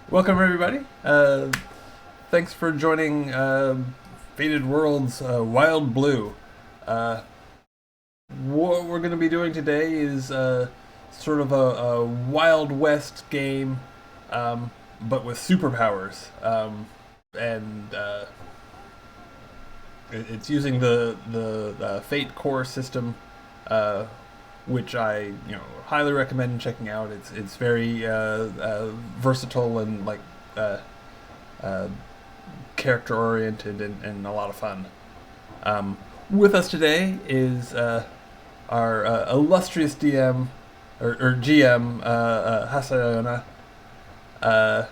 Welcome, everybody. Thanks for joining Faded Worlds Wild Blue. Uh, what we're going to be doing today is sort of a Wild West game, but with superpowers. And it's using the Fate Core system, uh, which I highly recommend checking out. It's very versatile and uh, uh, character oriented and a lot of fun. With us today is our illustrious DM or GM Hasayona, uh,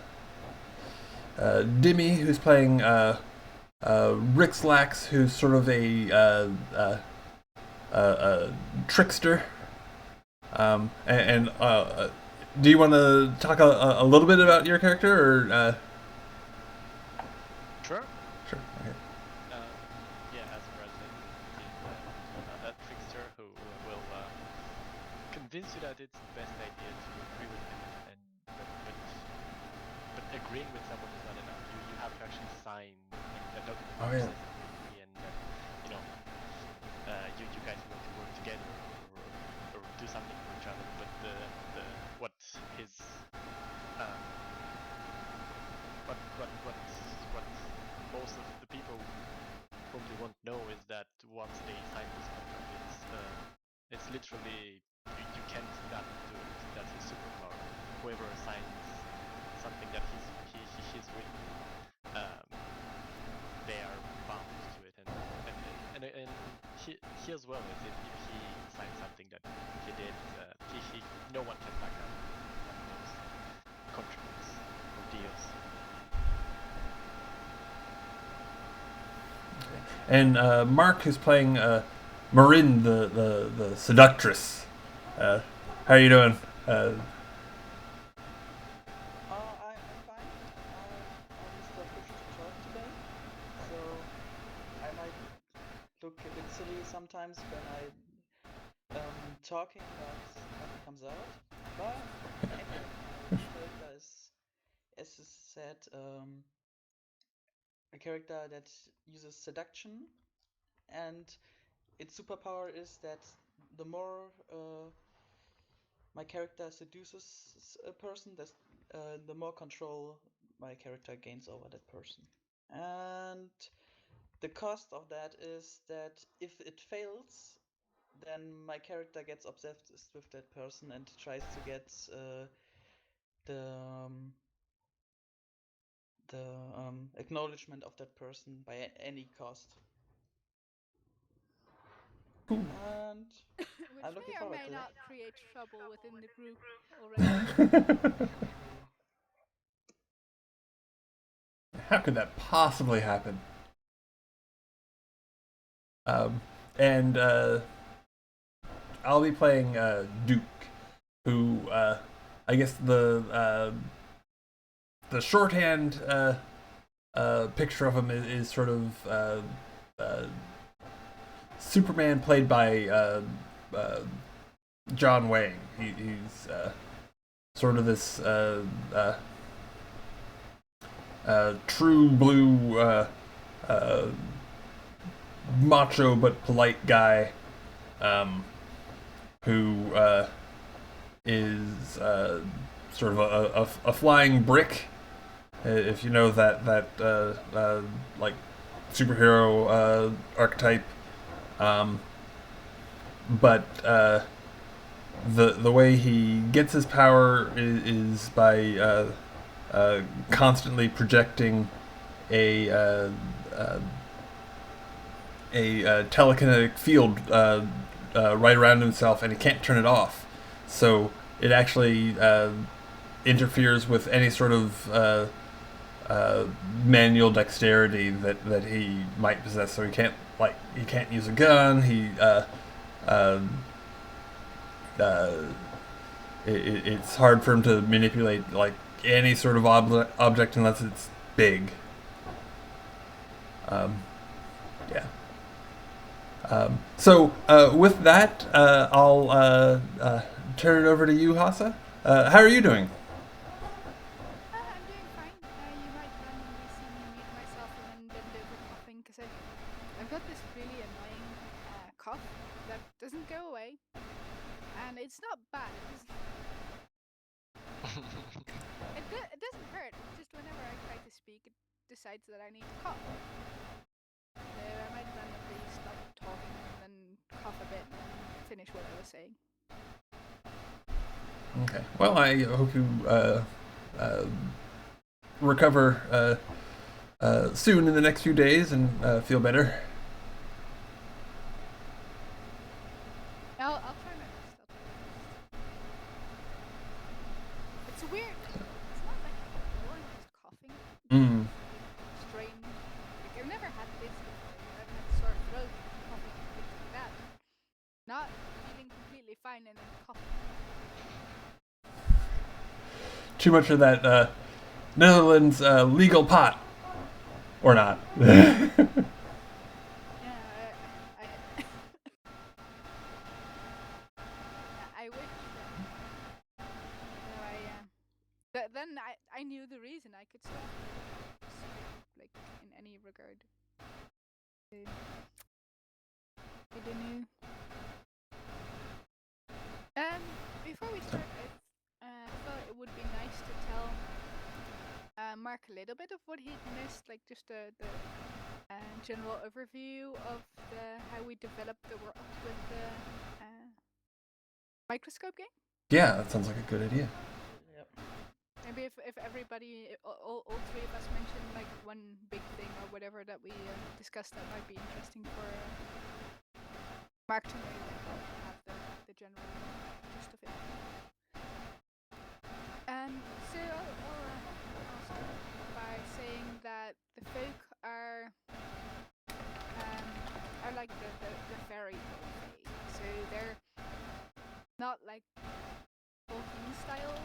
Dimmy, who's playing Rixlax, who's sort of a trickster. Do you want to talk a little bit about your character, or? Sure. Sure. Okay. Um, yeah, as president, he's a trickster who will convince you that it's the best idea to agree with him, and but agreeing with someone is not enough. You have to actually sign a document Oh which yeah. says that you agree, and you know you guys want to work together or do something for each other. But the what his um, what most of the people probably won't know is that once they sign this contract, it's literally you can't not do it. That's his superpower. Whoever signs something that he's written, um, they are bound to it, and he as well as if he signs something that he did, he no one can back up on those contracts or deals. And Mark, who's playing Marin, the seductress. How are you doing? I'm fine. I'm just pushed to talk today, so I might look a bit silly sometimes when I'm talking, but nothing comes out. But anyway, my character is, as you said, a character that uses seduction, and its superpower is that the more my character seduces a person, the more control my character gains over that person. And the cost of that is that if it fails, then my character gets obsessed with that person and tries to get the um, the acknowledgement of that person by any cost. Cool. And Which I'm looking may or forward may to it. not create trouble within the group already. Maybe. How could that possibly happen? Um, and I'll be playing Duke, who I guess the shorthand picture of him is sort of uh, Superman played by uh, John Wayne. He's sort of this true blue uh, macho but polite guy, um, who is sort of a flying brick. If you know that like superhero archetype, um, but the way he gets his power is by constantly projecting a uh, a telekinetic field right around himself, and he can't turn it off. So it actually interferes with any sort of manual dexterity that he might possess. So he can't use a gun. Uh, uh, it's hard for him to manipulate like any sort of object unless it's big. Um, yeah. With that, I'll turn it over to you, Hasa. How are you doing? I'm doing that doesn't go away, and it's not bad. It doesn't hurt. It's just whenever I try to speak, it decides that I need to cough. So I might randomly stop talking and then cough a bit and finish what I was saying. Okay. Well, I hope you recover soon in the next few days and feel better. I'll try my best. It's weird. It's not like I'm just coughing. Mm. Strange. Like I've never had this before. I've had sore throat, coughing, things like that. Not feeling completely fine and then coughing. Too much of that Netherlands legal pot, or not? Yeah, I wish. But then I knew the reason I could stop. Like in any regard. I don't know. Before we start, I thought it would be nice to tell Mark a little bit of what he'd missed, like just the general overview of how we developed the world with the microscope game. Yeah, that sounds like a good idea. Yep. Maybe if everybody, all three of us mention like one big thing or whatever that we discussed, that might be interesting for Mark to know, have the general gist of it. So I'll start by saying that the folk are like the fairy tale phase. So they're not like Tolkien style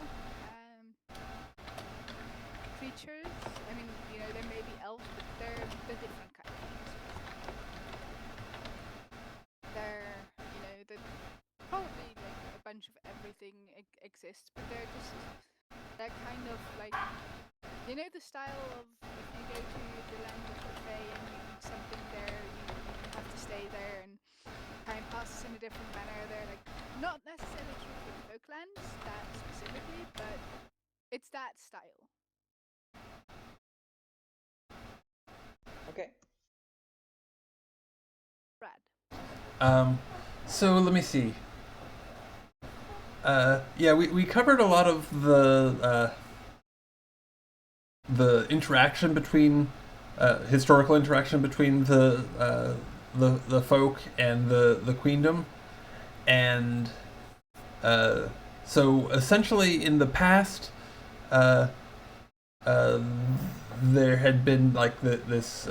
creatures. I mean, there may be elves, but they're the different kind of things. They're, probably like a bunch of everything exists, but they're just that kind of like, the style of if you go to the land of the Fae and you eat something there, you have to stay there and time passes in a different manner. They're like not necessarily true for Folklands, that specifically, but it's that style. Okay. Brad. So let me see. Yeah, we covered a lot of the interaction between historical interaction between the folk and the queendom, and so essentially in the past, there had been like this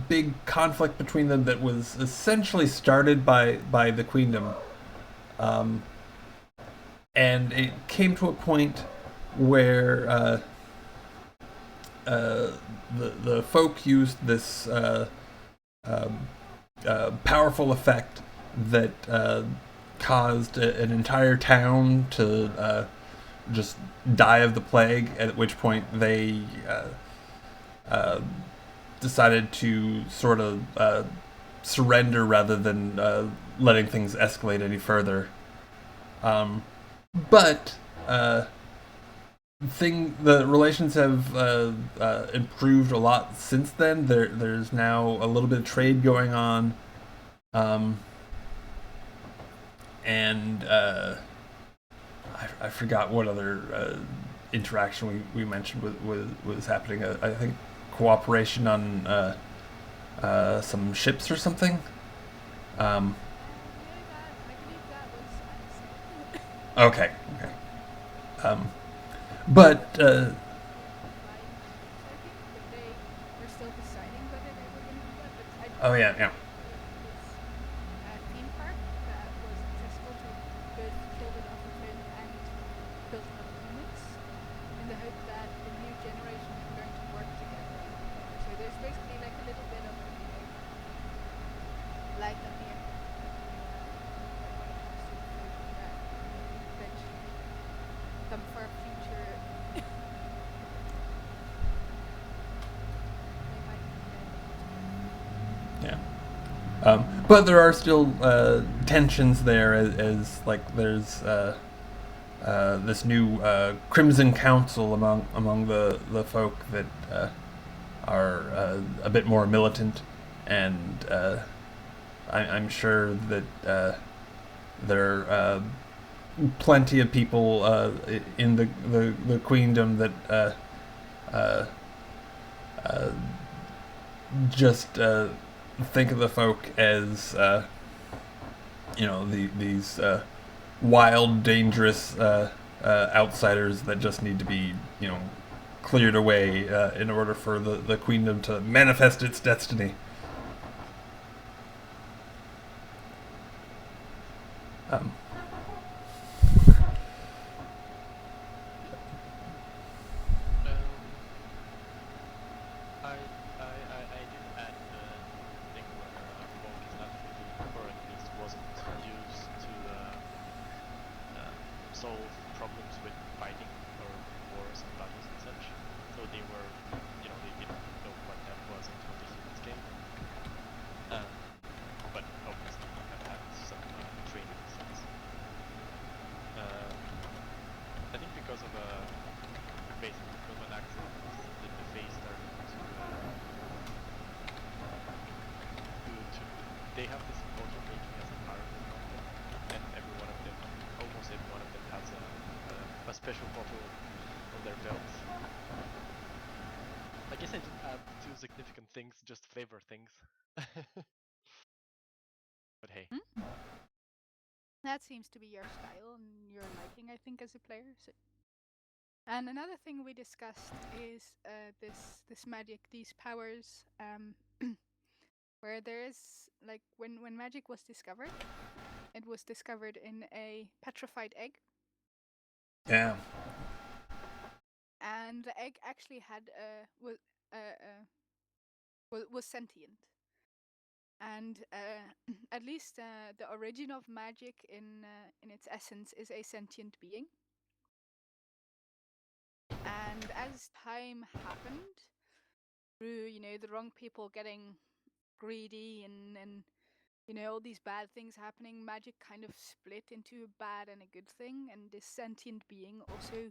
big conflict between them that was essentially started by the queendom, and it came to a point where the folk used this powerful effect that caused an entire town to just die of the plague, at which point they decided to sort of surrender rather than letting things escalate any further. But the relations have improved a lot since then. There's now a little bit of trade going on, and I forgot what other interaction we mentioned was happening. I think cooperation on some ships or something. I believe that was Okay. But I think, but they were still deciding whether they were going to do that. But oh yeah. this theme park that was accessible to both children of the film and children of humans, in the hope that the new generation is going to work together. So there's basically like a little bit of light at the end. When it comes to the film that eventually come for a future. Yeah. but there are still tensions there, as like there's this new Crimson Council among the folk that are a bit more militant, and I'm sure that there are plenty of people in the queendom that just think of the folk as these wild, dangerous outsiders that just need to be cleared away in order for the queendom to manifest its destiny. Um, I did add the thing where folk is not really, or at least wasn't used to solve problems with fighting or wars and battles and such. So they were, they didn't know what that was until the humans came. But obviously have had some training since. I think because of basically from an accident, the face started to they have this auto making as a powerful content, and every one of them, almost every one of them, has a special bottle on their belt. I guess I didn't add two significant things, just flavor things. But hey. That seems to be your style and your liking, I think, as a player. So. And another thing we discussed is this magic, these powers, where there is, like, when magic was discovered, it was discovered in a petrified egg. Yeah. And the egg actually had was sentient. And at least the origin of magic in its essence is a sentient being. And as time happened, through the wrong people getting greedy and all these bad things happening, magic kind of split into a bad and a good thing, and this sentient being also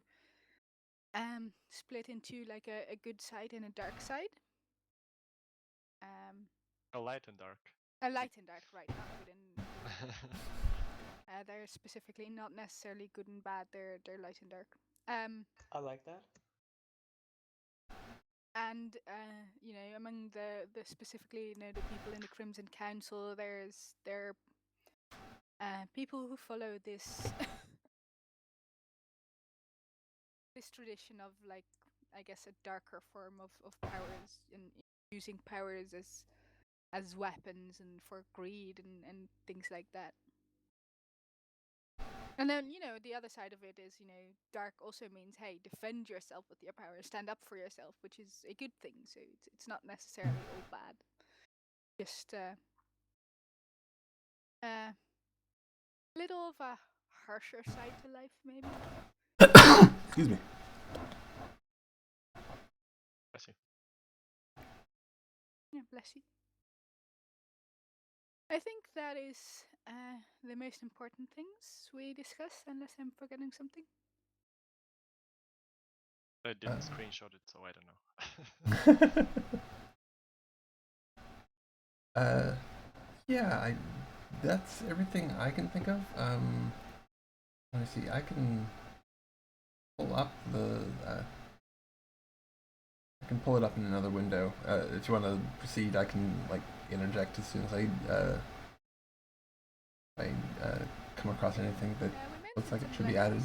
split into like a good side and a dark side. A light and dark. A light and dark, right? Not good and they're specifically not necessarily good and bad. They're light and dark. I like that. And among the specifically the people in the Crimson Council, there are people who follow this this tradition of, like, I guess, a darker form of powers, and using powers as weapons and for greed and things like that. And then, the other side of it is, dark also means, hey, defend yourself with your power, stand up for yourself, which is a good thing. So it's not necessarily all bad. Just a little of a harsher side to life, maybe. Excuse me. Bless you. Yeah, bless you. I think that is the most important things we discussed, unless I'm forgetting something. I didn't screenshot it, so I don't know. Yeah, that's everything I can think of. Let me see. I can pull up I can pull it up in another window. If you want to proceed, I can interject as soon as I come across anything that looks like it should be added.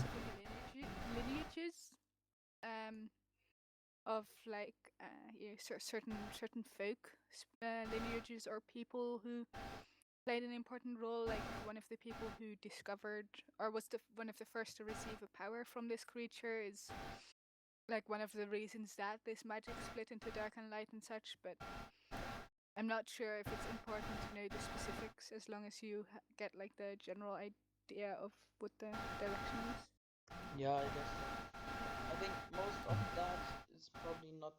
Lineages of certain folk lineages or people who played an important role. Like one of the people who discovered or was one of the first to receive a power from this creature is like one of the reasons that this magic split into dark and light and such. But I'm not sure if it's important to know the specifics, as long as you get like the general idea of what the direction is. Yeah, I guess so. I think most of that is probably not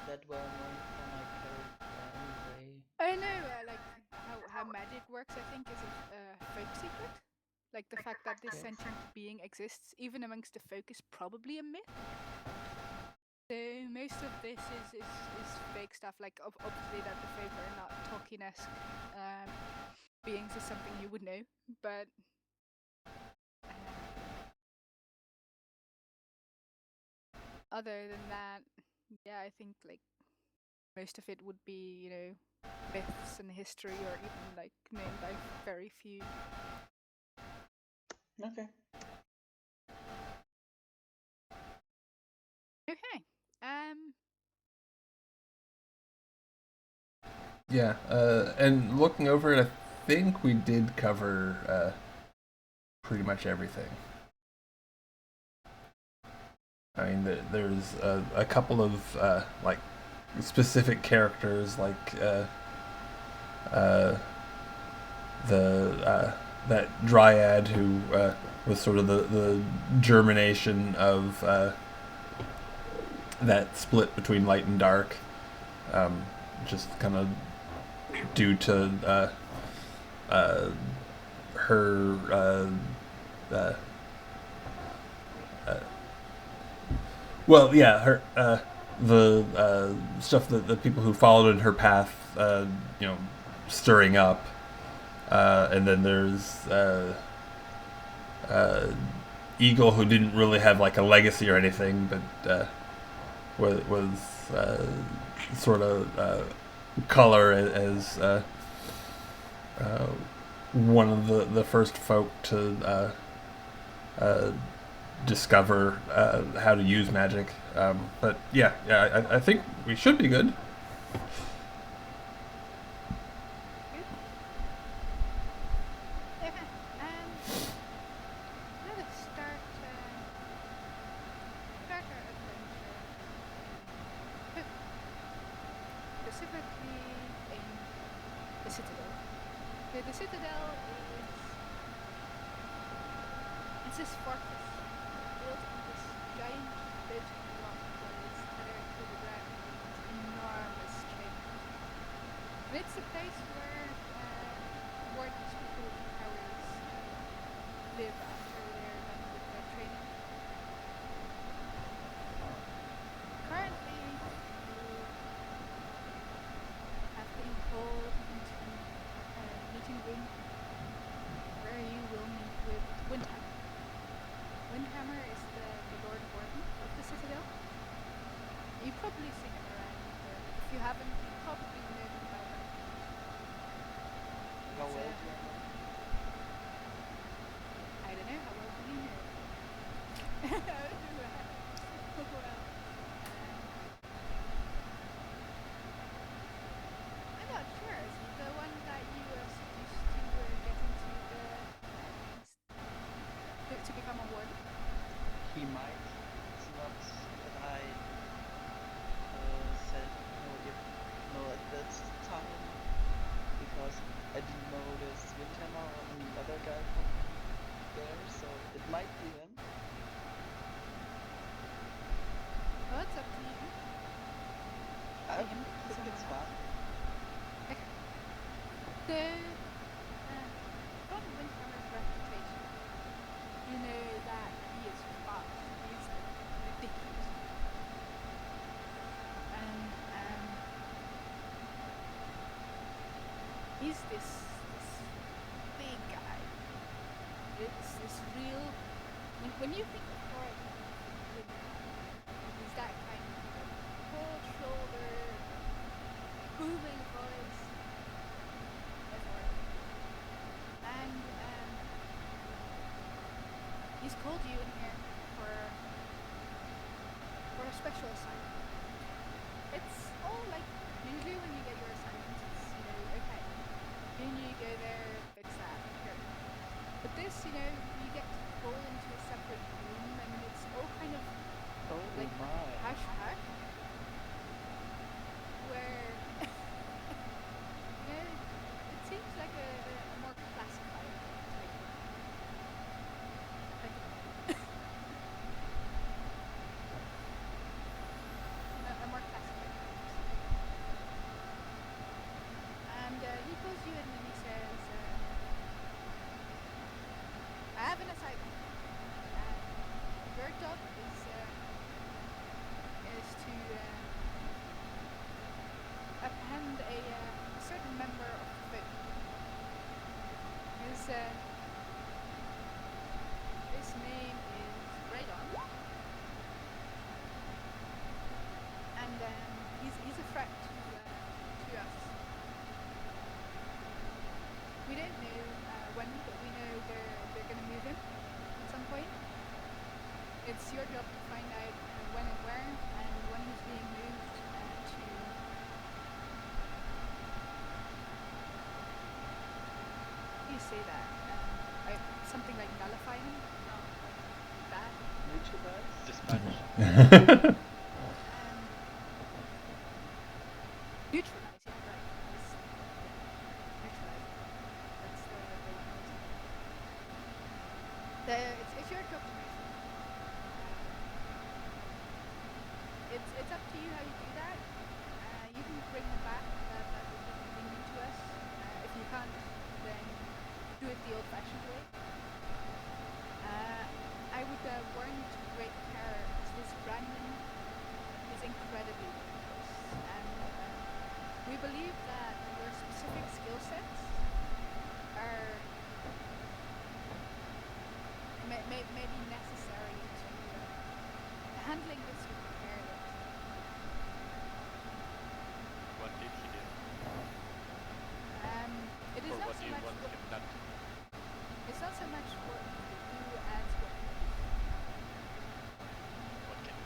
that well known for my character anyway. I know, like how magic works, I think, is a folk secret. Like the fact that this Yes. sentient being exists, even amongst the folk, is probably a myth. So most of this is fake stuff. Like obviously that the folk are not Tolkien-esque beings is something you would know, but other than that, yeah, I think like most of it would be, myths and history, or even like known by very few. Okay. Okay. Yeah, and looking over it, I think we did cover pretty much everything. I mean, there's a couple of like specific characters, like the that dryad who was sort of the germination of that split between light and dark, just kind of due to her. Well, yeah, her the stuff that the people who followed in her path, stirring up, and then there's Eagle, who didn't really have like a legacy or anything, but was sort of color as one of the first folk to discover how to use magic. But yeah, I think we should be good. Let us start our adventure specifically in the Citadel. The Citadel is this fortress built on this giant floating rock that is tethered to the ground with enormous chain. And it's a place where warden's people and powers live after they're done with their training. Currently, you have been called into a meeting room where you will meet with Windhammer. Windhammer is the Lord Warden of the Citadel. You've probably seen him around, but if you haven't, you probably know him by now. How He's, well do you know? I don't know, how well do you know? Well, I'm not sure. Is he the one that you were seduced to get into to become a warden? He might. It's not that I said no at that time, because I didn't know this Windhammer or any other guy from there, so it might be him. Well, it's up to you. I him think it's someone fine. Okay. So, from Windhammer's reputation, you know that he is fast. He is ridiculous. And he's this big guy. It's this real. When you think of Thor, he's that kind of broad shoulder, booming voice. That's all right. And he's called you in here for a special assignment. It's all like usually when you get your assignments, it's okay. You go there, fix that, here. But this, you get to go into a separate room, and it's all kind of Oh like my. hush hush, where it seems like a more classified type of a more classified place. And he pulls you in and his name is Radon, and he's a threat to us. We don't know when, but we know they're going to move him at some point. It's your job to find out when and where, and when he's being moved to. How do you say that? Something like nullify him? No, like that. Neutralize? Dispatch. Neutralize, yeah, right. Neutralize. That's the one I was thinking. It's your job to make sure. It's up to you how you do that. You can bring him back. That would be convenient to us. If you can't, then do it the old-fashioned way. I would warn you to great care, as this Brandon is incredibly dangerous, and we believe that your specific skill sets are may be necessary to handling this with care. What did he do? It is Or not what so do you much want him not to? it's not so much what you do as what What can he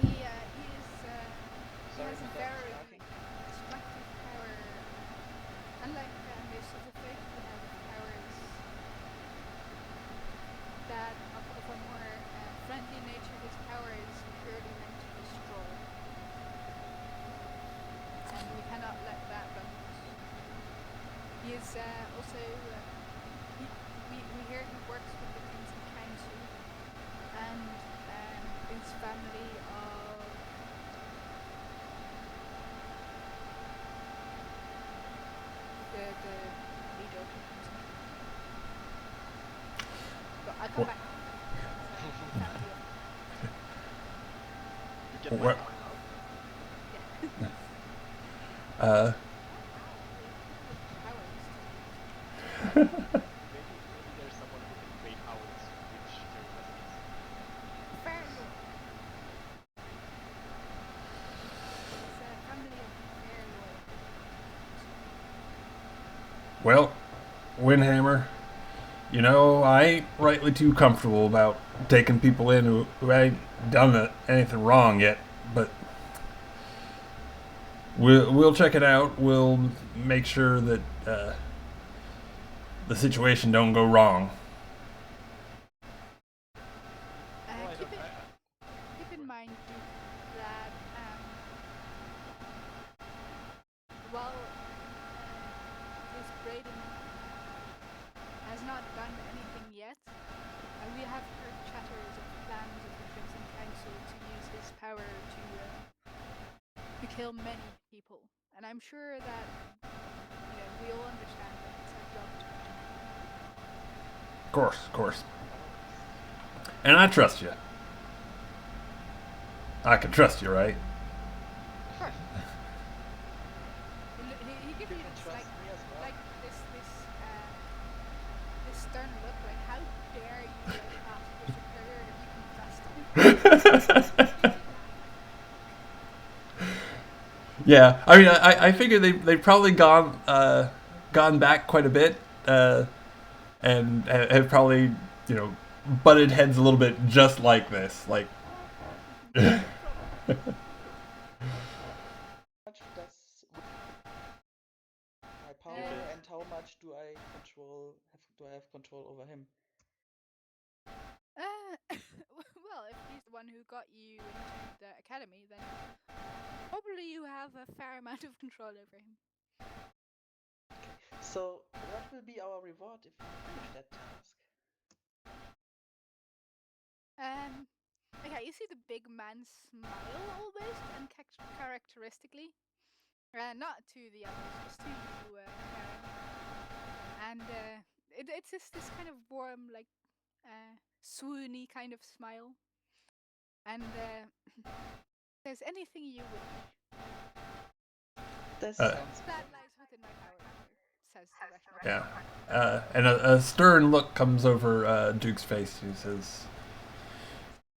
do? he is. He Sorry, has my a dog is very barking. destructive power. Unlike most of the folk who have powers that of a more friendly nature, his power is purely meant to destroy. And we cannot let that run loose. He is also, we hear he works with the Crimson Council and his family of the leader of the Crimson Council. But I'll come What- back. Family of, You get my What- point now. yeah. Uh, Maybe there's someone who can create owls, which your request is. Fair Lord. It's a family of Fair Lord. well, Windhammer, you know, I ain't rightly too comfortable about taking people in who ain't done anything wrong yet, but we'll check it out. We'll make sure that the situation don't go wrong. No, I Keep don't. in mind, Duke, that while this Braden has not done anything yet, we have heard chatters of plans of the Crimson Council to use his power to kill many people. And I'm sure that we all understand that it's our job to protect them. Of course. And I trust you. I can trust you, right? Sure. He gives You you can this, trust me as well. like this stern look, like how dare you ask your superior if you can trust him? Yeah, I mean, I figure they've probably gone back quite a bit, and have probably butted heads a little bit just like this, like. No problem. How much does my power can- and how much do I have control over him? Well, if he's the one who got you into the academy, then probably you have a fair amount of control over him. So, what will be our reward if we finish that task? Okay, you see the big man smile almost, and characteristically, not to the others, just to you, Karen. And it's just this kind of warm, like swoony kind of smile. And if there's anything you wish, This Uh, sounds that lies within my power, says the rational Yeah. person. And a stern look comes over Duke's face. He says,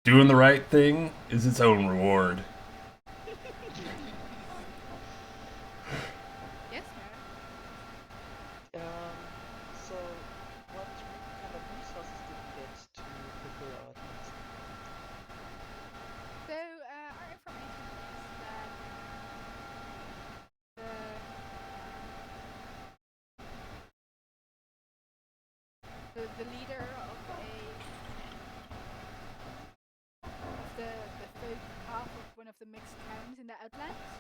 "Doing the right thing is its own reward." Yes, Mary. So, what kind of resources did we get to fulfill our task? So our information is that the leader of the folk half of one of the mixed towns in the Outlands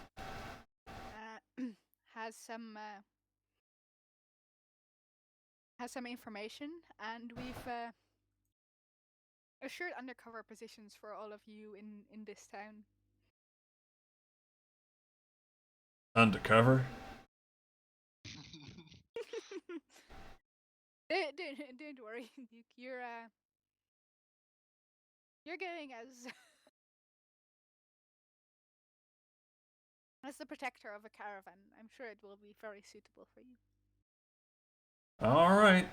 has some information, and we've assured undercover positions for all of you in this town. Undercover? Don't worry, Duke. You're going as the protector of a caravan. I'm sure it will be very suitable for you. All right.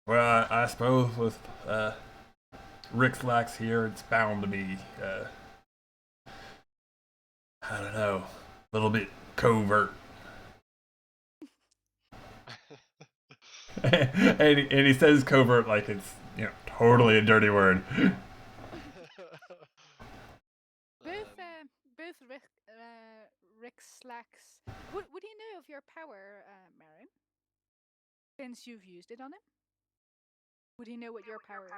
Well, I suppose with Rick's lax here, it's bound to be, I don't know, a little bit covert. And he says covert like it's, totally a dirty word. Both Rick Slacks. Would he know of your power, Marin? Since you've used it on him? Would he know what your power is?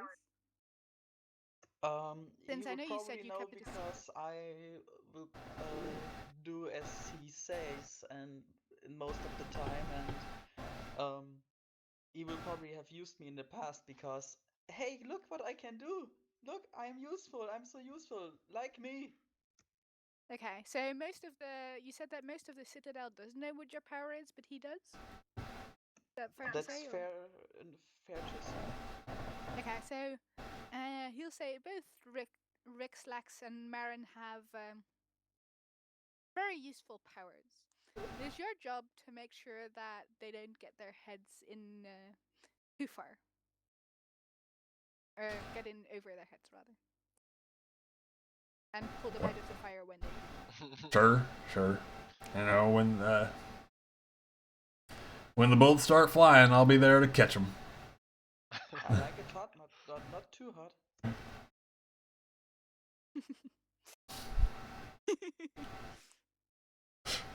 Since He I will know you said probably you know kept it a because secret. I will do as he says, and most of the time, and he will probably have used me in the past because, hey, look what I can do! Look, I'm useful. I'm so useful. Like me. Okay, so you said that most of the Citadel doesn't know what your power is, but he does? Is that fair to That's say? fair to assume. Okay, so he'll say both Rick Slacks and Marin have very useful powers. It is your job to make sure that they don't get their heads in too far. Or get in over their heads, rather. And pull them out of the fire when they need. Sure. When the bullets start flying, I'll be there to catch them. I like it hot, not too hot.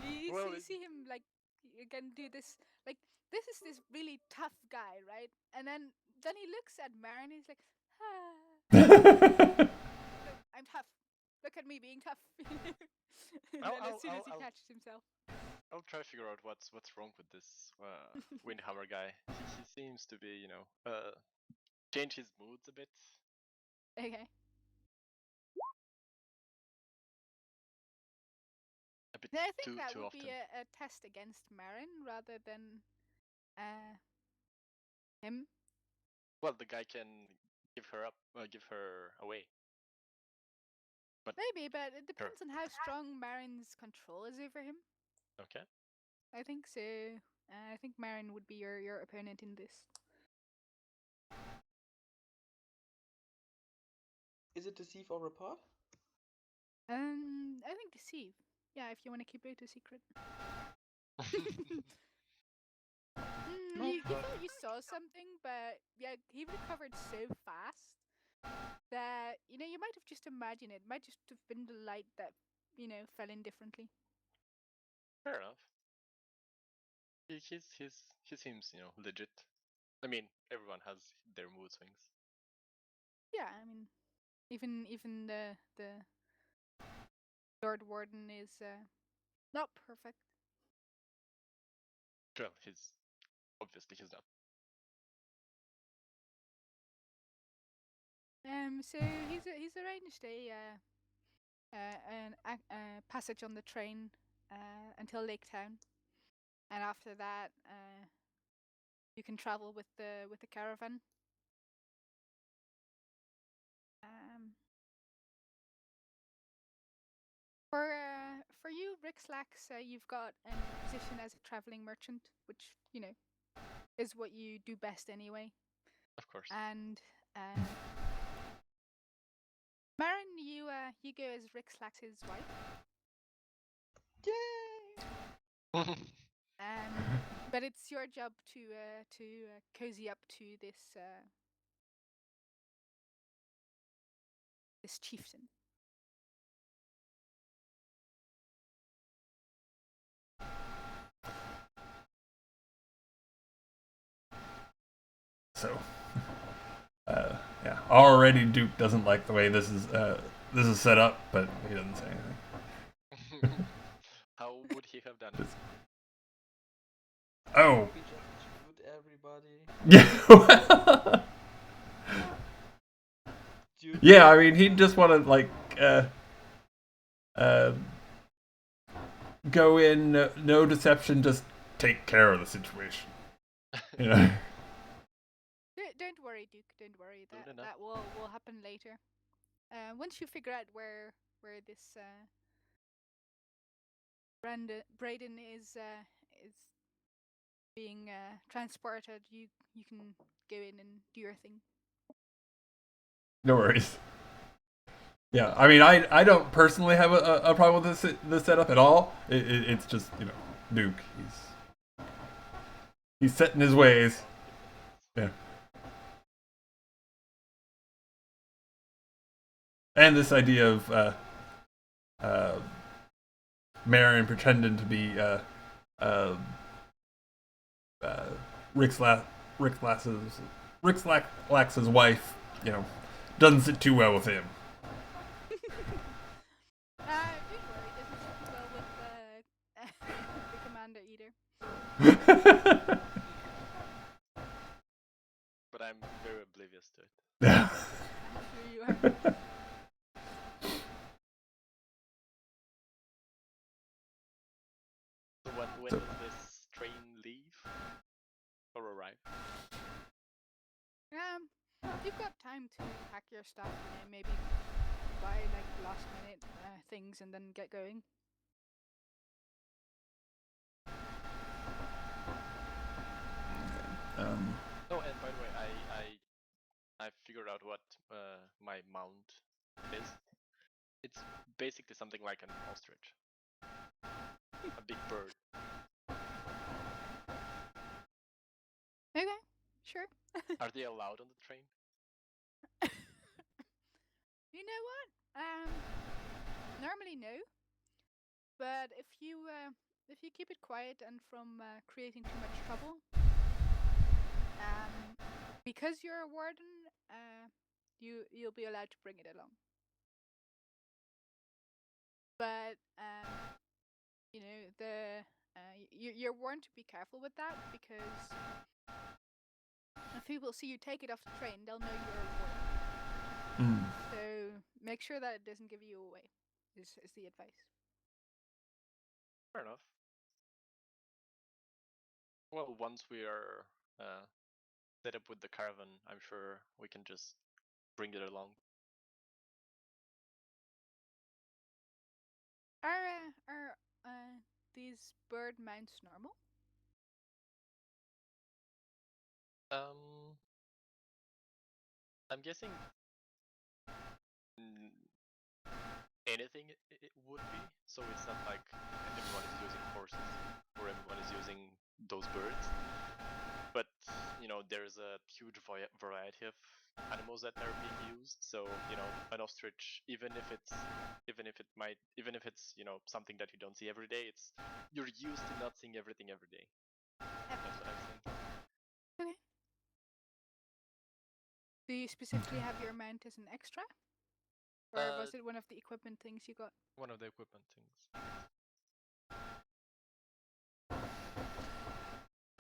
You see him like again do this like this is this really tough guy, right? And then he looks at Marin and he's like, I'm tough. Look at me being tough. And then as soon as he catches himself. I'll try to figure out what's wrong with this Windhammer guy. He seems to be, change his moods a bit. Okay. A bit I think that too would often. be a test against Marin rather than him. Well, the guy can give her away. But maybe, but it depends on how strong Marin's control is over him. Okay. I think so. I think Marin would be your opponent in this. Is it deceive or report? I think deceive. Yeah, if you want to keep it a secret. You thought you saw something, but yeah, he recovered so fast that you might have just imagined it. Might just have been the light that fell in differently. Fair enough. He seems legit. I mean, everyone has their mood swings. Yeah, I mean, even the Lord Warden is not perfect. Well, obviously he's not. So he's arranged a passage on the train until Lake Town, and after that you can travel with the caravan. for you, Rixlax, you've got a position as a traveling merchant, which is what you do best anyway. Of course. And Marin, you go as Rixlax's wife. Yay! But it's your job to cozy up to this chieftain. So, yeah. Already Duke doesn't like the way this is set up, but he doesn't say anything. How would he have done it? Oh. We just shoot everybody. Yeah. Yeah, I mean, he'd just want to go in, no deception, just take care of the situation. Don't worry, Duke. Don't worry. That will happen later. Once you figure out where this Braden is being transported, you can go in and do your thing. No worries. Yeah, I mean, I don't personally have a problem with this setup at all. It's just Duke. He's set in his ways. Yeah. And this idea of Marin pretending to be Rixlax's wife, doesn't sit too well with him. Don't worry, it doesn't sit well with the commander either. But I'm very oblivious to it. Yeah. I'm sure you are. So when does this train leave or arrive? You've got time to pack your stuff, maybe buy last minute things and then get going. Oh, and by the way, I figured out what my mount is. It's basically something like an ostrich, a big bird. Okay, sure. Are they allowed on the train? You know what? Normally no. But if you keep it quiet and from creating too much trouble, because you're a warden, you'll be allowed to bring it along. But you're warned to be careful with that, because if people see you take it off the train, they'll know you're a warden. So make sure that it doesn't give you away. Is the advice. Fair enough. Well, once we are set up with the caravan, I'm sure we can just bring it along. Are these bird mounts normal? I'm guessing anything it would be. So it's not like everyone is using horses or everyone is using those birds. But there's a huge variety of animals that are being used. So an ostrich, even if it's something that you don't see every day, you're used to not seeing everything every day. That's what I'm saying. Okay. Do you specifically have your mount as an extra? Or was it one of the equipment things you got? One of the equipment things.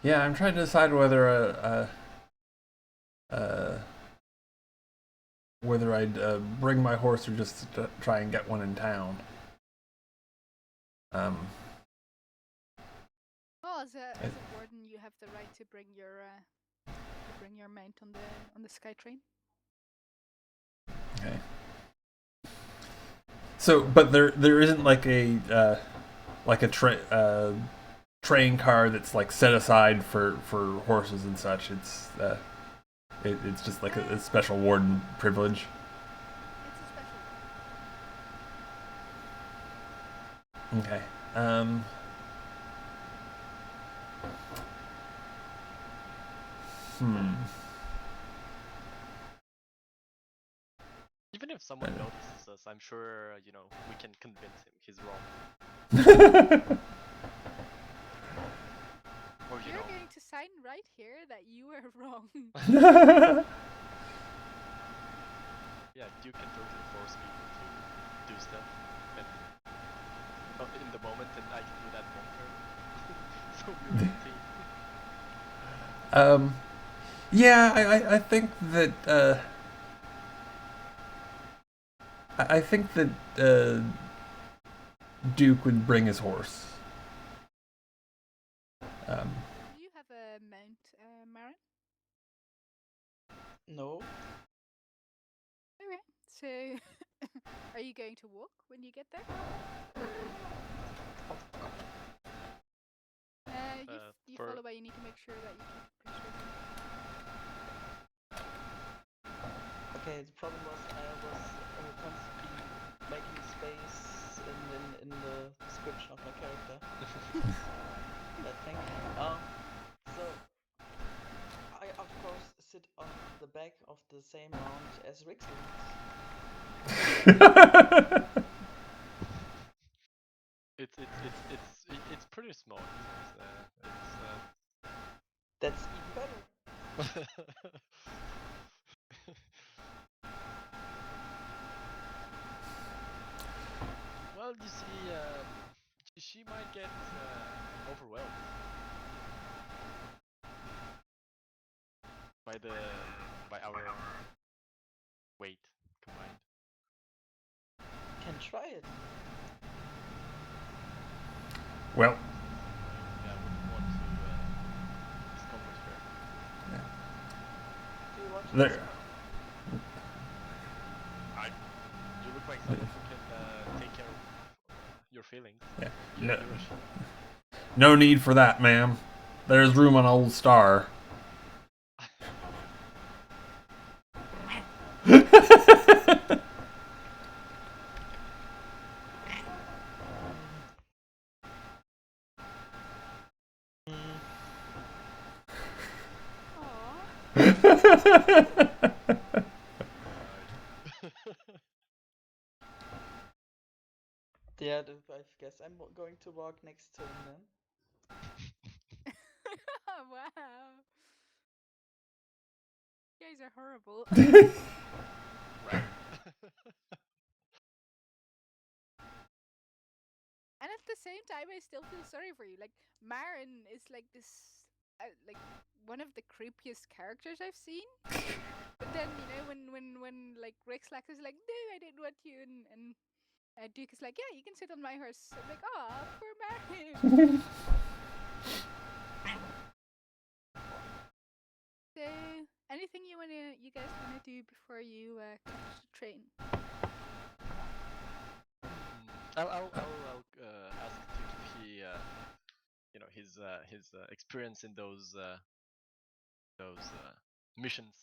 Yeah, I'm trying to decide whether I'd bring my horse or just try and get one in town. Well, as a warden, you have the right to bring your mount on the Skytrain. Okay. So, but there isn't like a like a train car that's like set aside for horses and such. It's just like a special warden privilege. It's a special Okay. Hmm. Even if someone notices us, I'm sure we can convince him he's wrong. Or You're going to sign right here that you were wrong. Yeah, you can totally force people to do stuff, and in the moment, and I can do that long term. So we're a team. Yeah, I think that I think that Duke would bring his horse. Do you have a mount, Marin? No. Okay, so are you going to walk when you get there? You follow, but you need to make sure that you keep persuasion. Okay, the problem was I was constantly making space in the description of my character. That thing. So I of course sit on the back of the same mount as Rixland. It's pretty small. That's even better. Well, you see, she might get overwhelmed by our weight combined. Can try it. Well, Yeah, I wouldn't want to discomfort her. Do you want to there. discuss? You look like someone who can take care of your feelings. Yeah. You're No, a shield. no need for that, ma'am. There's room on Old Star. Yeah, I guess I'm going to walk next to him then. Wow. You guys are horrible. Right. And at the same time, I still feel sorry for you. Like, Marin is like this, like one of the creepiest characters I've seen. But then, when like Rixlax is like, no, I didn't want you, and Duke is like, yeah, you can sit on my horse. I'm like, oh, poor Marin. So, anything you guys wanna do before you catch the train? I'll ask Duke if he his experience in those missions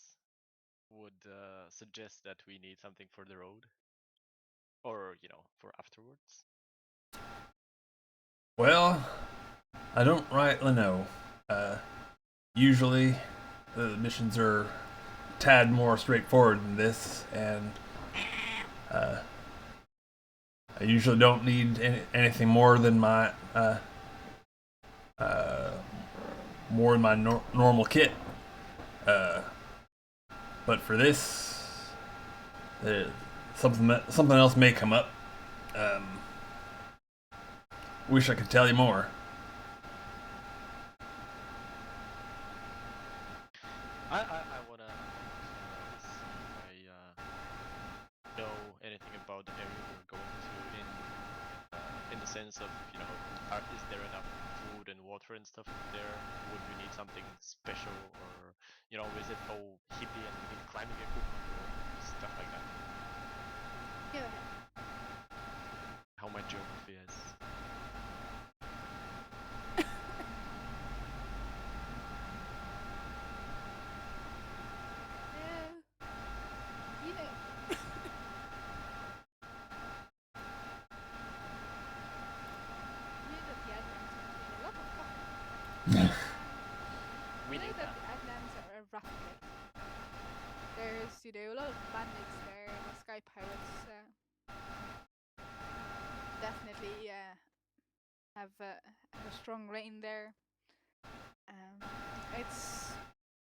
would suggest that we need something for the road, or for afterwards. Well, I don't rightly know. Usually, the missions are a tad more straightforward than this, and I usually don't need anything more than my normal kit. But for this, something else may come up. Wish I could tell you more. I wanna see if I know anything about the area we're going to in the sense of is there enough food and water and stuff there? Would we need something special, or is it all hippie and we need climbing equipment or stuff like that? Go ahead. How my geography is. We You know need that that. the Outlands are a rough place. There's, a lot of bandits there. The Sky Pirates definitely have a strong reign there. It's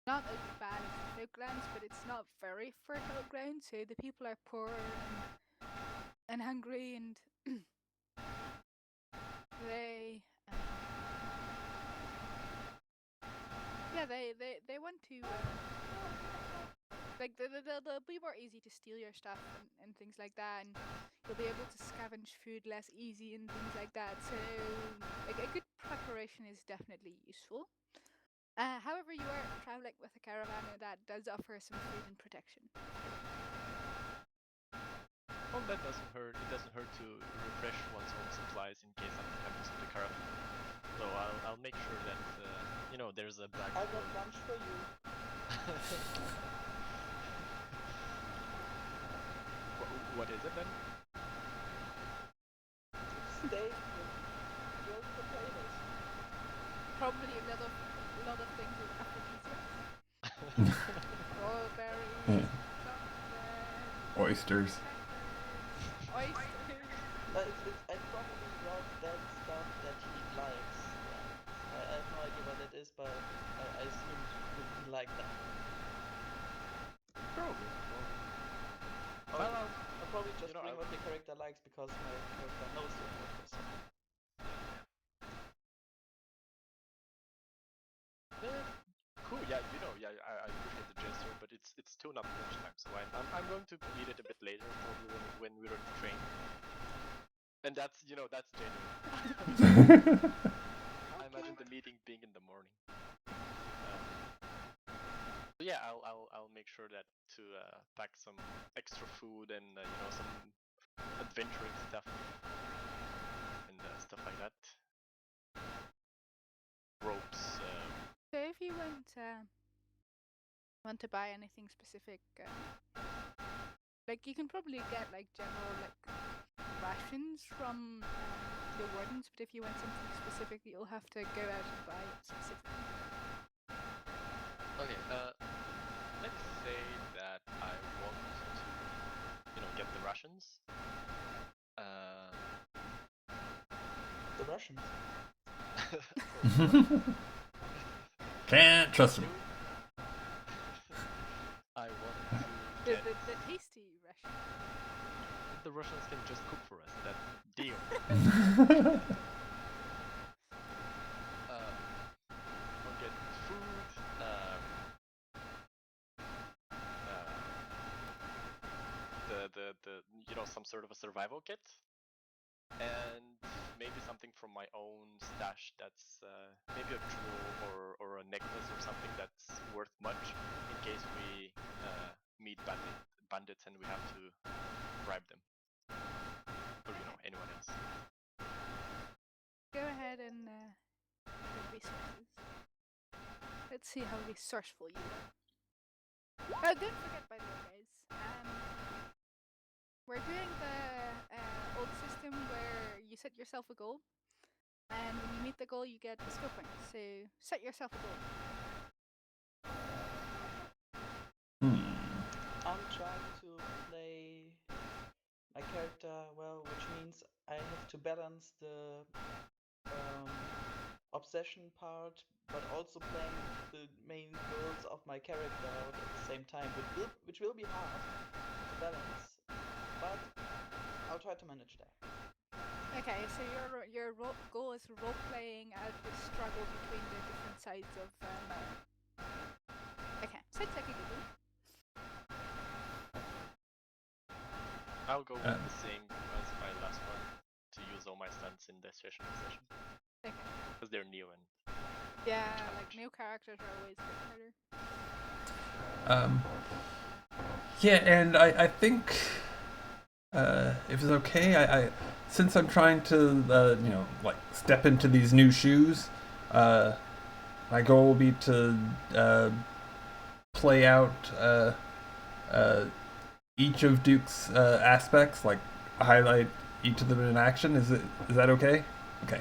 not as bad as the Falklands, but it's not very fertile ground, so the people are poor and hungry, and they they want to like they'll be more easy to steal your stuff and things like that, and you'll be able to scavenge food less easy and things like that. So like a good preparation is definitely useful. However, you are traveling with a caravan, and that does offer some food and protection. Well, that doesn't hurt. It doesn't hurt to refresh one's own supplies in case something happens to the caravan. So I'll make sure that there's a bag. I got lunch for you. What is it then? Steak with grilled potatoes. Probably a lot of things with aphrodisiacs. Strawberries, chocolate, Oysters. oysters. I probably brought that stuff that he likes. I have no idea what it is, but I assume he like that. Probably. I'll probably just bring I'll- what the character likes because my character knows the character. So. Cool. Yeah, I appreciate the gesture, but it's still not lunchtime, so I'm going to eat it a bit later, probably when we're on the train. And that's that's genuine. I imagine the meeting being in the morning. So yeah, I'll make sure that to pack some extra food and some adventuring stuff and stuff like that. Ropes. So if you want to buy anything specific, like you can probably get like general like rations from the wardens, but if you want something specific, you'll have to go out and buy it specifically. Okay. Let's say that I want to, get the rations. The Russians. Can't trust him. I want to The, get the tasty ration. the Russians can just cook for us. That deal. I'll get food. The some sort of a survival kit, and maybe something from my own stash. That's maybe a jewel or a necklace or something that's worth much in case we meet bandits and we have to bribe them, or anyone else. Go ahead and get resources. Let's see how resourceful you are. Oh, don't forget, by the way, guys. We're doing the old system where you set yourself a goal, and when you meet the goal, you get a skill point. So set yourself a goal. I'm trying to play my character well, which means I have to balance the obsession part, but also playing the main goals of my character out at the same time, which will be hard to balance, but I'll try to manage that. Okay, so your goal is role playing out the struggle between the different sides of Okay, sounds like a good one. I'll go with the same as my last one to use all my stunts in the session. Okay. Because they're new and yeah, challenge. like new characters are always a bit harder. Yeah, and I think if it's okay, I since I'm trying to like step into these new shoes, my goal will be to play out each of Duke's aspects, like highlight each of them in action. Is that okay? Okay.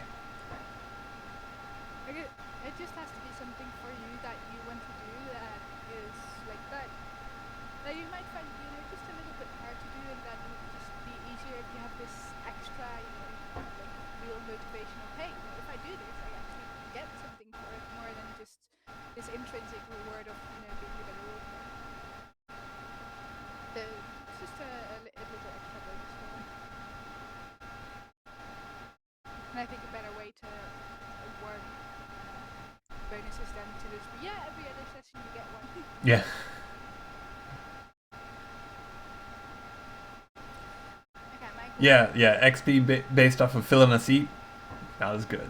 Okay, it just has to be something for you that you want to do that is like that. That you might find, just a little bit hard to do, and that would just be easier if you have this extra, like real motivation of, hey, if I do this, I actually get something for it more than just this intrinsic reward of, being a better role player. So it's just a little extra bonus for them. And I think a better way to award bonuses than to just be, every other session you get one. Yeah. Okay, my goal. Yeah. XP based off of filling a seat. That was good.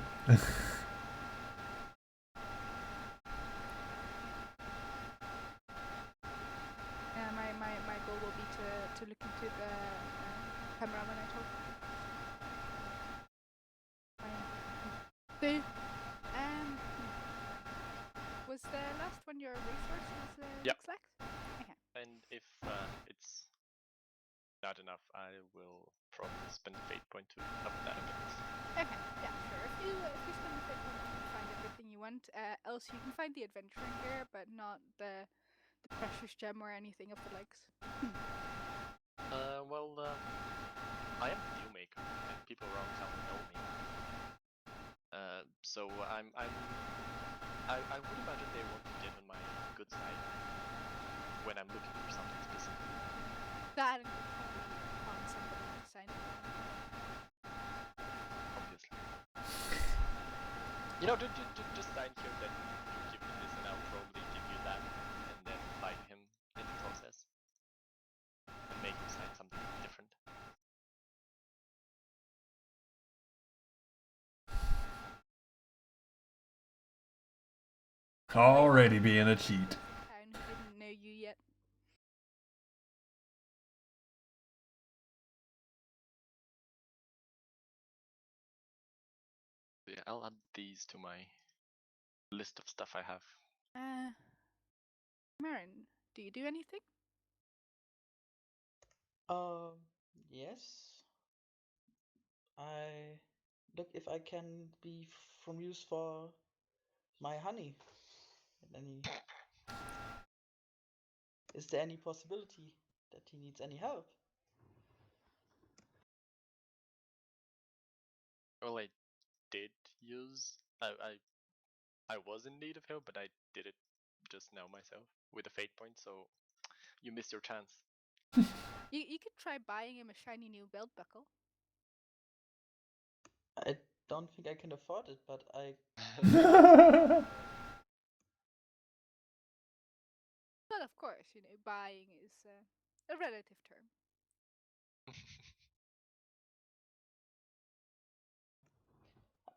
My goal will be to look into the camera when I talk. So, was the last one your resources? Yep. Slack? Okay. And if it's not enough, I will probably spend a fate point to up that a bit. Okay, yeah, sure. If you spend a fate point, you can find everything you want. Else you can find the adventuring gear, but not the precious gem or anything of the likes. I am the deal maker, and people around town know me. So I would imagine they want to get on my good side when I'm looking for something specific. That and probably on somebody sign it. Obviously. Just sign here that you give me this, and I'll probably give you that, and then lie to him in the process, and make him sign something different. Already being a cheat. Town who didn't know you yet. Yeah, I'll add these to my list of stuff I have. Marin, do you do anything? Yes. I look if I can be from use for my honey. Is there any possibility that he needs any help? Well, I did use. I was in need of help, but I did it just now myself with a fate point. So you missed your chance. You could try buying him a shiny new belt buckle. I don't think I can afford it, but I. But of course, buying is a relative term.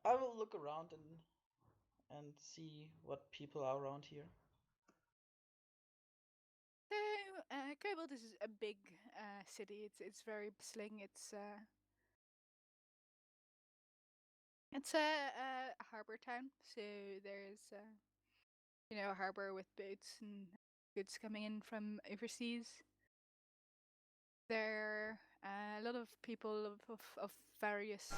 I will look around and see what people are around here. So, Kobold is a big city. It's very bustling. It's a harbor town. So there's a harbor with boats and goods coming in from overseas. There are a lot of people of various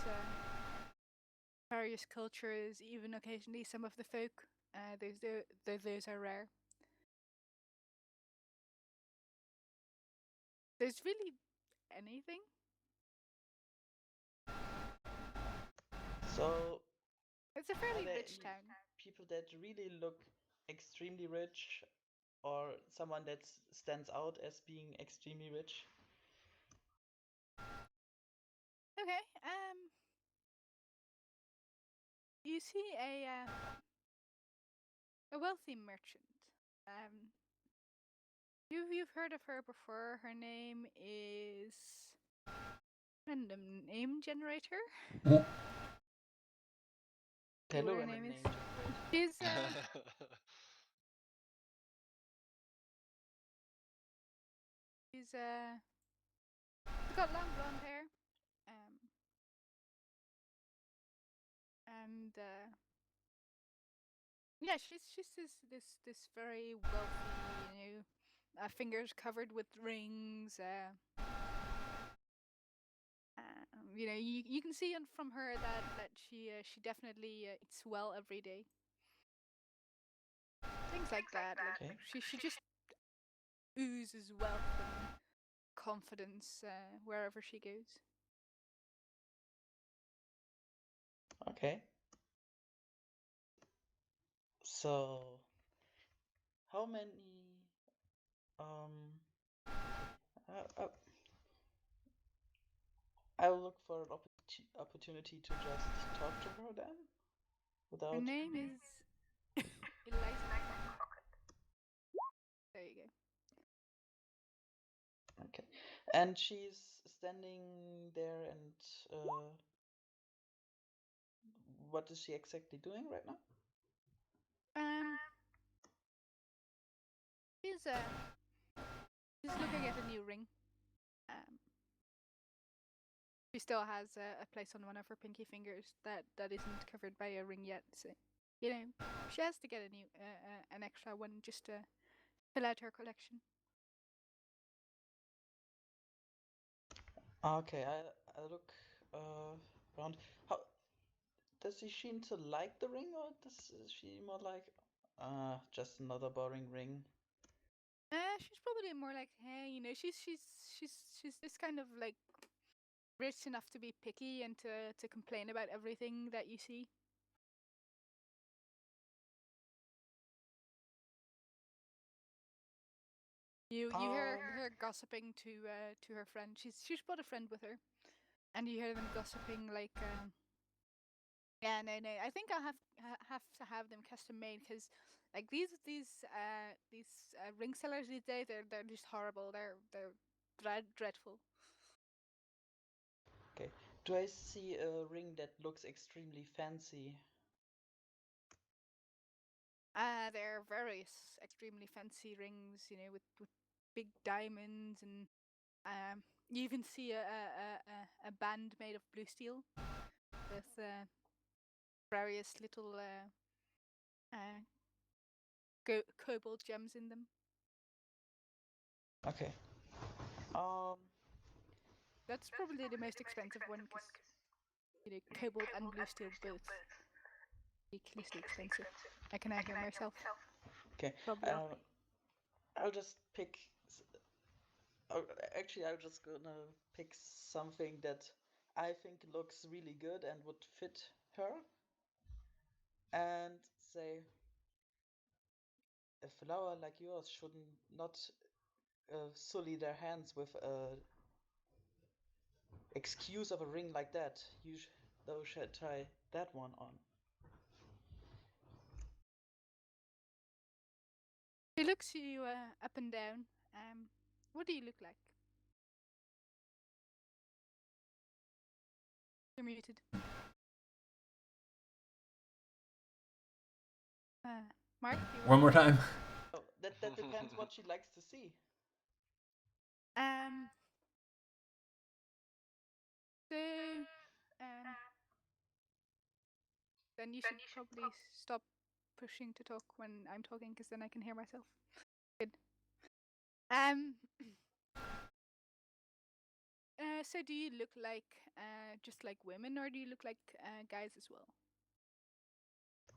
cultures, even occasionally some of the folk. Those are rare. There's really anything. So. It's a fairly Are there rich any town. people that really look extremely rich, or someone that stands out as being extremely rich? Okay. You see a wealthy merchant. You've heard of her before. Her name is random name generator. Hello, Her and name a is. name. She's she's got long blonde hair. And yeah, she's this very wealthy, fingers covered with rings. You can see from her that she definitely eats well every day. Things like that. Like Okay. she just oozes wealth and confidence wherever she goes. Okay. So, how many um uh, uh, I'll look for an opportunity to just talk to her then Her without. name is Eliza Crockett. There you go. Okay. And she's standing there and what is she exactly doing right now? Um, she's she's looking at a new ring. Um, she still has a place on one of her pinky fingers that isn't covered by a ring yet. So, she has to get a new an extra one just to fill out her collection. Okay, I look around. How does she seem to like the ring, or does she more like just another boring ring? She's probably more like, hey, she's this kind of like rich enough to be picky and to complain about everything that you see. You hear her gossiping to her friend. She's brought a friend with her, and you hear them gossiping like, yeah, no, I think I'll have to have them custom made because like these ring sellers these days they're just horrible. They're dreadful. Okay. Do I see a ring that looks extremely fancy? There are various extremely fancy rings, with big diamonds and you even see a band made of blue steel with various little uh, cobalt gems in them. Okay. Um. That's probably the most expensive one because cobalt and blue steel both ridiculously expensive. I can hear myself. Okay. Probably. I'll just pick. Oh, actually, I'm just gonna pick something that I think looks really good and would fit her, and say a flower like yours should not sully their hands with a excuse of a ring like that. Thou should try that one on. She looks you up and down. What do you look like? You're muted. Mark, do you One more want to? time. Oh, that depends what she likes to see. Um. So, um, then you should probably stop pushing to talk when I'm talking, because then I can hear myself. Good. Um. So do you look like just like women, or do you look like guys as well?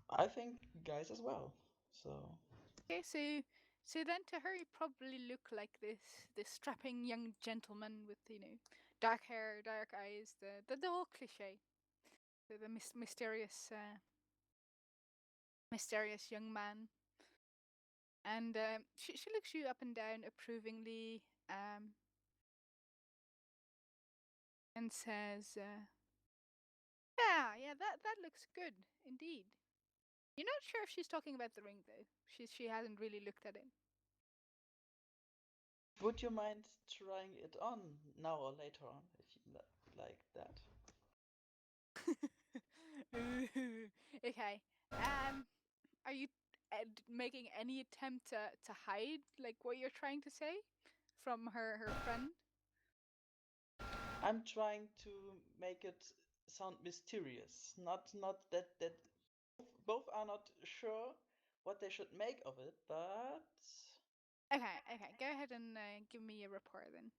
I think guys as well. So Okay, so then to her you probably look like this strapping young gentleman with dark hair, dark eyes, the whole cliche, the mysterious mysterious young man, and she looks you up and down approvingly, and says, yeah, that looks good indeed. You're not sure if she's talking about the ring though. She hasn't really looked at it. would you mind trying it on now or later on if you like that? Okay. Are you making any attempt to hide like what you're trying to say from her friend? I'm trying to make it sound mysterious. Not that both are not sure what they should make of it, but Okay. Go ahead and give me a report then.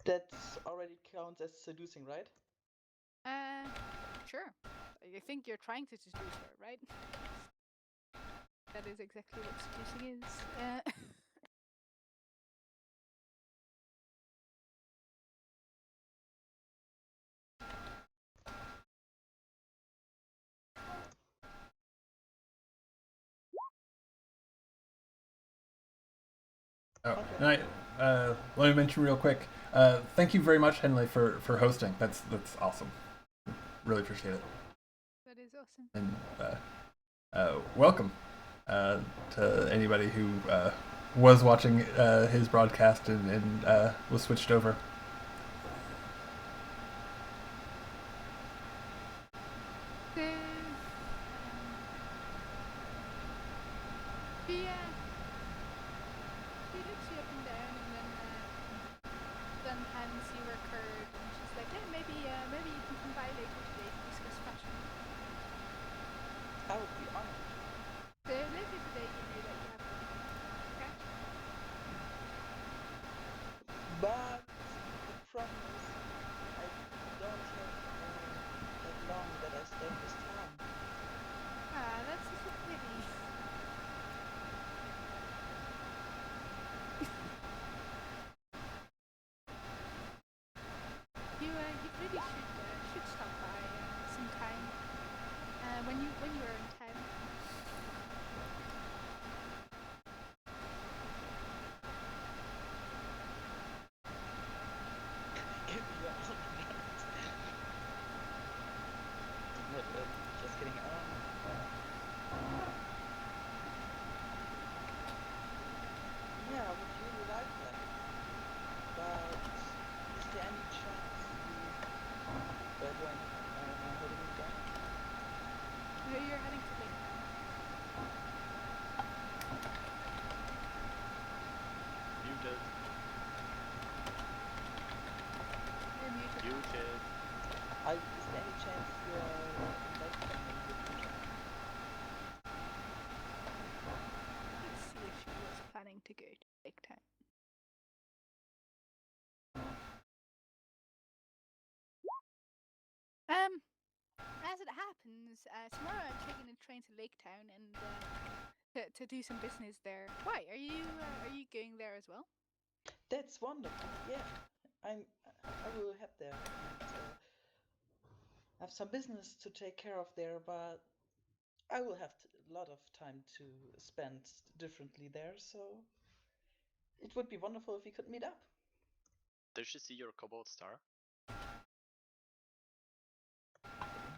that already counts as seducing, right? Uh, sure. I think you're trying to seduce her, right? That is exactly what seducing is. Oh, and let me mention real quick. Thank you very much, Henley, for hosting. That's awesome. Really appreciate it. That is awesome. And welcome to anybody who was watching his broadcast and was switched over. So, she looks you up and down, and then hands you her card, and she's like, "Yeah, maybe you can come by later today to discuss fashion." I would be honored. So later today, you know that you have to. Okay. But the problem is, I don't have that long that I stay in this town. Ah, that's such a pity. You really should stop by sometime when you are in town. Give me your own right. Not just kidding. Yeah, I would really like that. But is there any chance where do I am I holding it down? No, you're heading to Lake Town. Muted. You're muted. Muted. Is there any chance you are in Lake Town in the future? Let's see if she was planning to go to Lake Town. As it happens, tomorrow I'm taking a train to Lake Town and to do some business there. Why? Are you going there as well? That's wonderful. Yeah, I will head there and have some business to take care of there, but I will have a lot of time to spend differently there, so it would be wonderful if we could meet up. Does she see your cobalt star?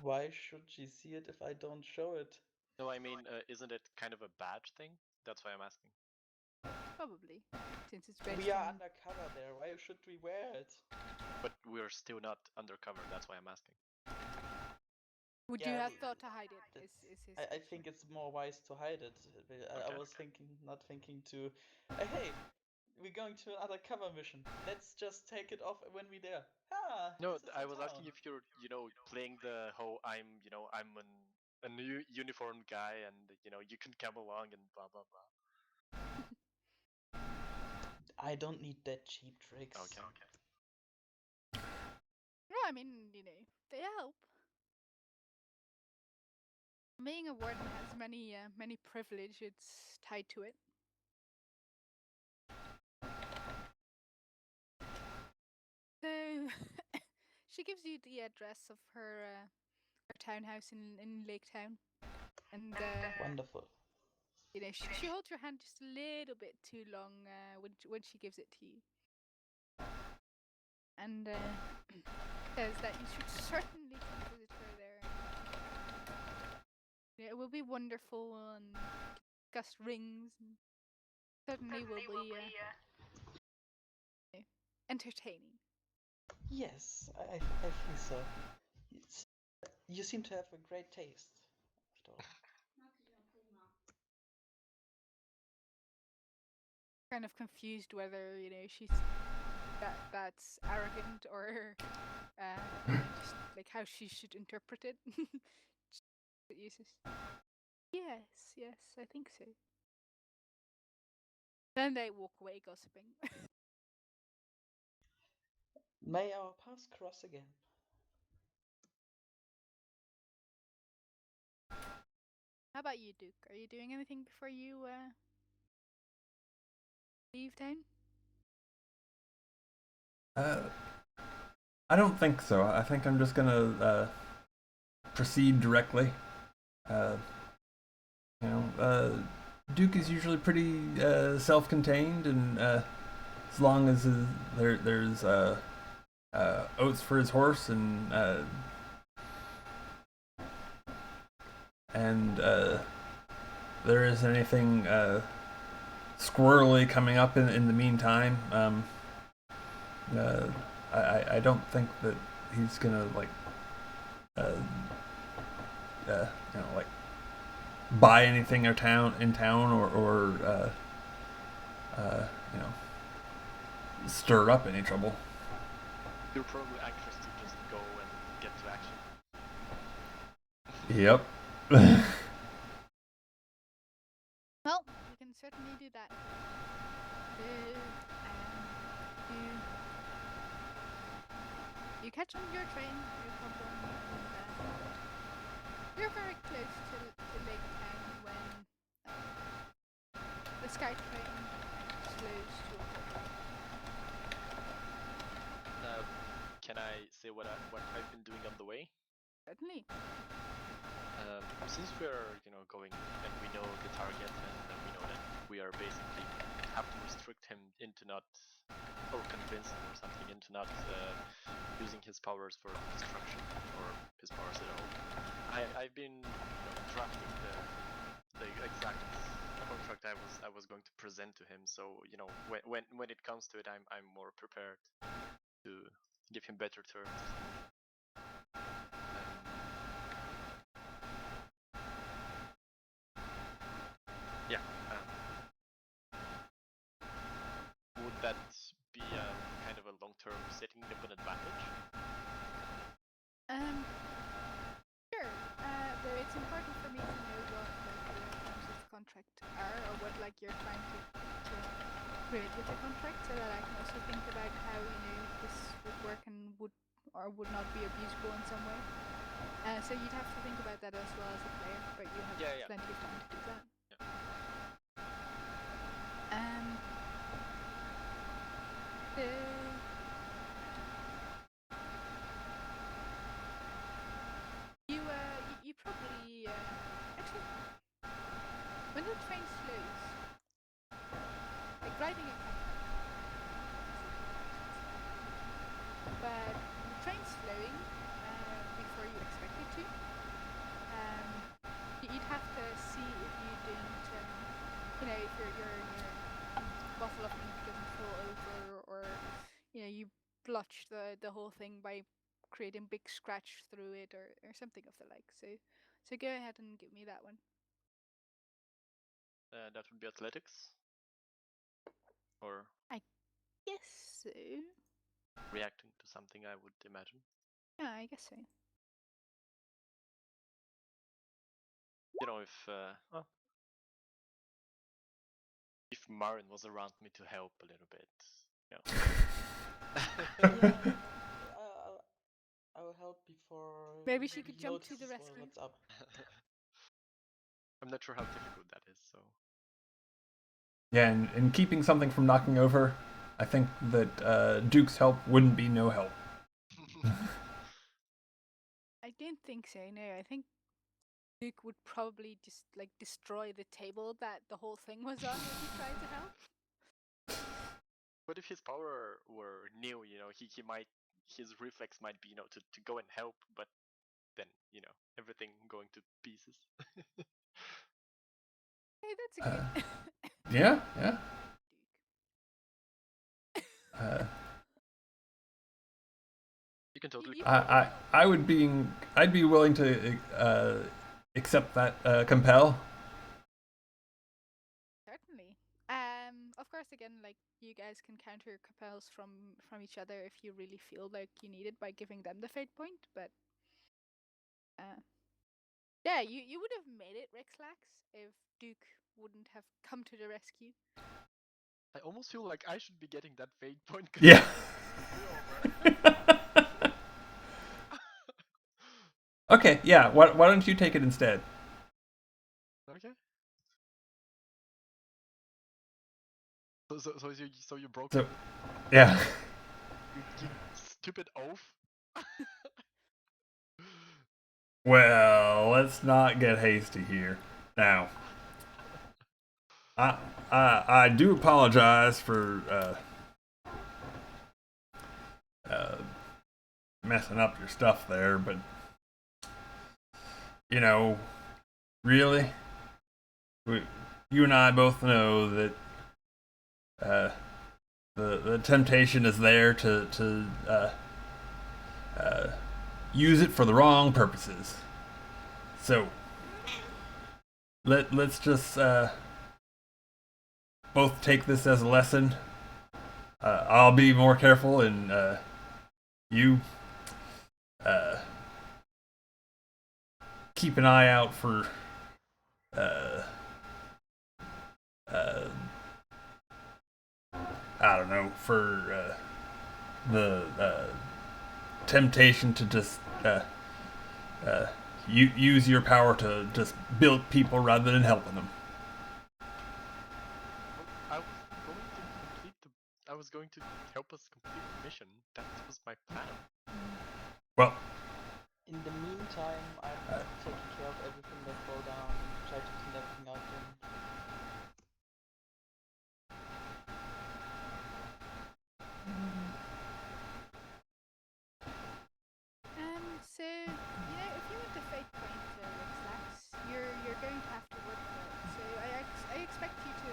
Why should she see it if I don't show it? No, I mean, isn't it kind of a badge thing? That's why I'm asking. Probably, since it's based We are on. undercover there. Why should we wear it? But we're still not undercover, that's why I'm asking. Would you have thought to hide it? Is his I question. think it's more wise to hide it. I was not thinking to. Hey, we're going to another cover mission. Let's just take it off when we're there. Ah, No, this is I the was town. asking if you're, playing the whole I'm a new uniformed guy and you can come along and blah blah blah. I don't need that cheap tricks. Okay. No, I mean, they help. Being a warden has many privileges tied to it. So she gives you the address of her townhouse in Lake Town, and Wonderful. she holds your hand just a little bit too long when she gives it to you, and says that you should certainly come visit her there. It will be wonderful and discuss rings, and certainly will be entertaining. Yes, I think so. You seem to have a great taste. After all. Kind of confused whether she's that's arrogant or just like how she should interpret it. It uses. Yes, I think so. Then they walk away gossiping. May our paths cross again. about you, Duke? Are you doing anything before you leave town? I don't think so. I think I'm just gonna proceed directly. Uh, Duke is usually pretty self-contained, and as long as there's oats for his horse and there isn't anything squirrely coming up in the meantime. I don't think that he's gonna like like buy anything in town or stir up any trouble. You're probably anxious to just go and get to action. Yep. Well, we can certainly do that. You catch on your train, you come on, and you're very close to Lake Town when the Sky train slows to a halt. Can I say what I've been doing on the way? Certainly. Since we're going and we know the target and we know that we are basically have to restrict him into not, or convince him or something into not using his powers for destruction or his powers at all. I've been drafting the exact contract I was going to present to him. So when it comes to it, I'm more prepared to give him better terms. Would that be kind of a long-term setting him an advantage? Sure. Though it's important for me to know what the terms of the contract are, or what you're trying to create with the contract, so that I can also think about how this would work and would or would not be abusable in some way. So you'd have to think about that as well as a player, but you have plenty of time to do that. You probably actually, when the train slows, like riding a car, but the train's slowing before you expect it to. You'd have to see if you didn't, if your bottle of ink doesn't fall over, or you blotch the whole thing by creating big scratch through it, or something of the like. So go ahead and give me that one. That would be athletics, or I guess so. Reacting to something, I would imagine. Yeah, I guess so. If Marin was around me to help a little bit, I will help before. Maybe she could jump to the rescue. What's up? I'm not sure how difficult that is, so. Yeah, and keeping something from knocking over, I think that Duke's help wouldn't be no help. I don't think so, no. I think Duke would probably just destroy the table that the whole thing was on if he tried to help. But if his power were new, he might, his reflex might be, to go and help, but then, everything going to pieces. Hey, that's a good. Yeah. You can totally. I'd be willing to accept that compel. Certainly. Of course, again, you guys can counter compels from each other if you really feel like you need it by giving them the fate point. But yeah, you would have made it, Rexlax, if Duke wouldn't have come to the rescue. I almost feel like I should be getting that fate point. Yeah. Okay, yeah. Why don't you take it instead? Okay. So you broke So, it. yeah. You stupid oaf. Well, let's not get hasty here. Now, I do apologize for messing up your stuff there, but you know, really, you and I both know that the temptation is there to use it for the wrong purposes. So let's just both take this as a lesson. I'll be more careful, and you uh, keep an eye out for uh, uh, I don't know, for the temptation to just use your power to just build people rather than helping them. I was going to help us complete the mission. That was my plan. Well, In the meantime, I'm taking care of everything that fall down and try to clean everything out then. So you know, if you want the fate point Slax, you're going to have to work for it. So I expect you to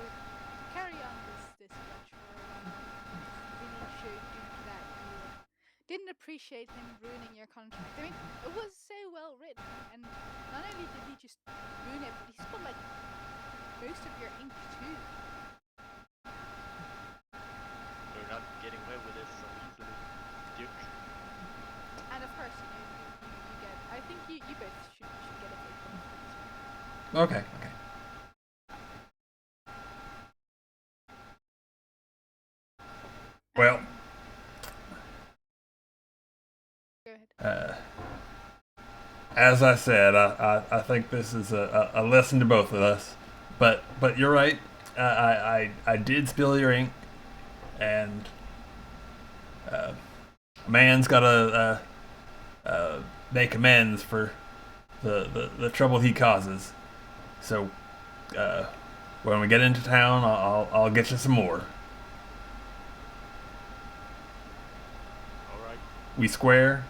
carry on this much for a while. Really showed Duke that you didn't appreciate him ruining your contract. I mean, it was so well written, and not only did he just ruin it, but he spilled like most of your ink too. You're not getting away with this so easily, Duke. And of course, you know, you get. I think you both should get a fate point for this one. okay. Well, Go ahead. as I said, I think this is a lesson to both of us. But you're right. I did spill your ink, and a man's got to make amends for the trouble he causes. So when we get into town, I'll get you some more. All right. We square.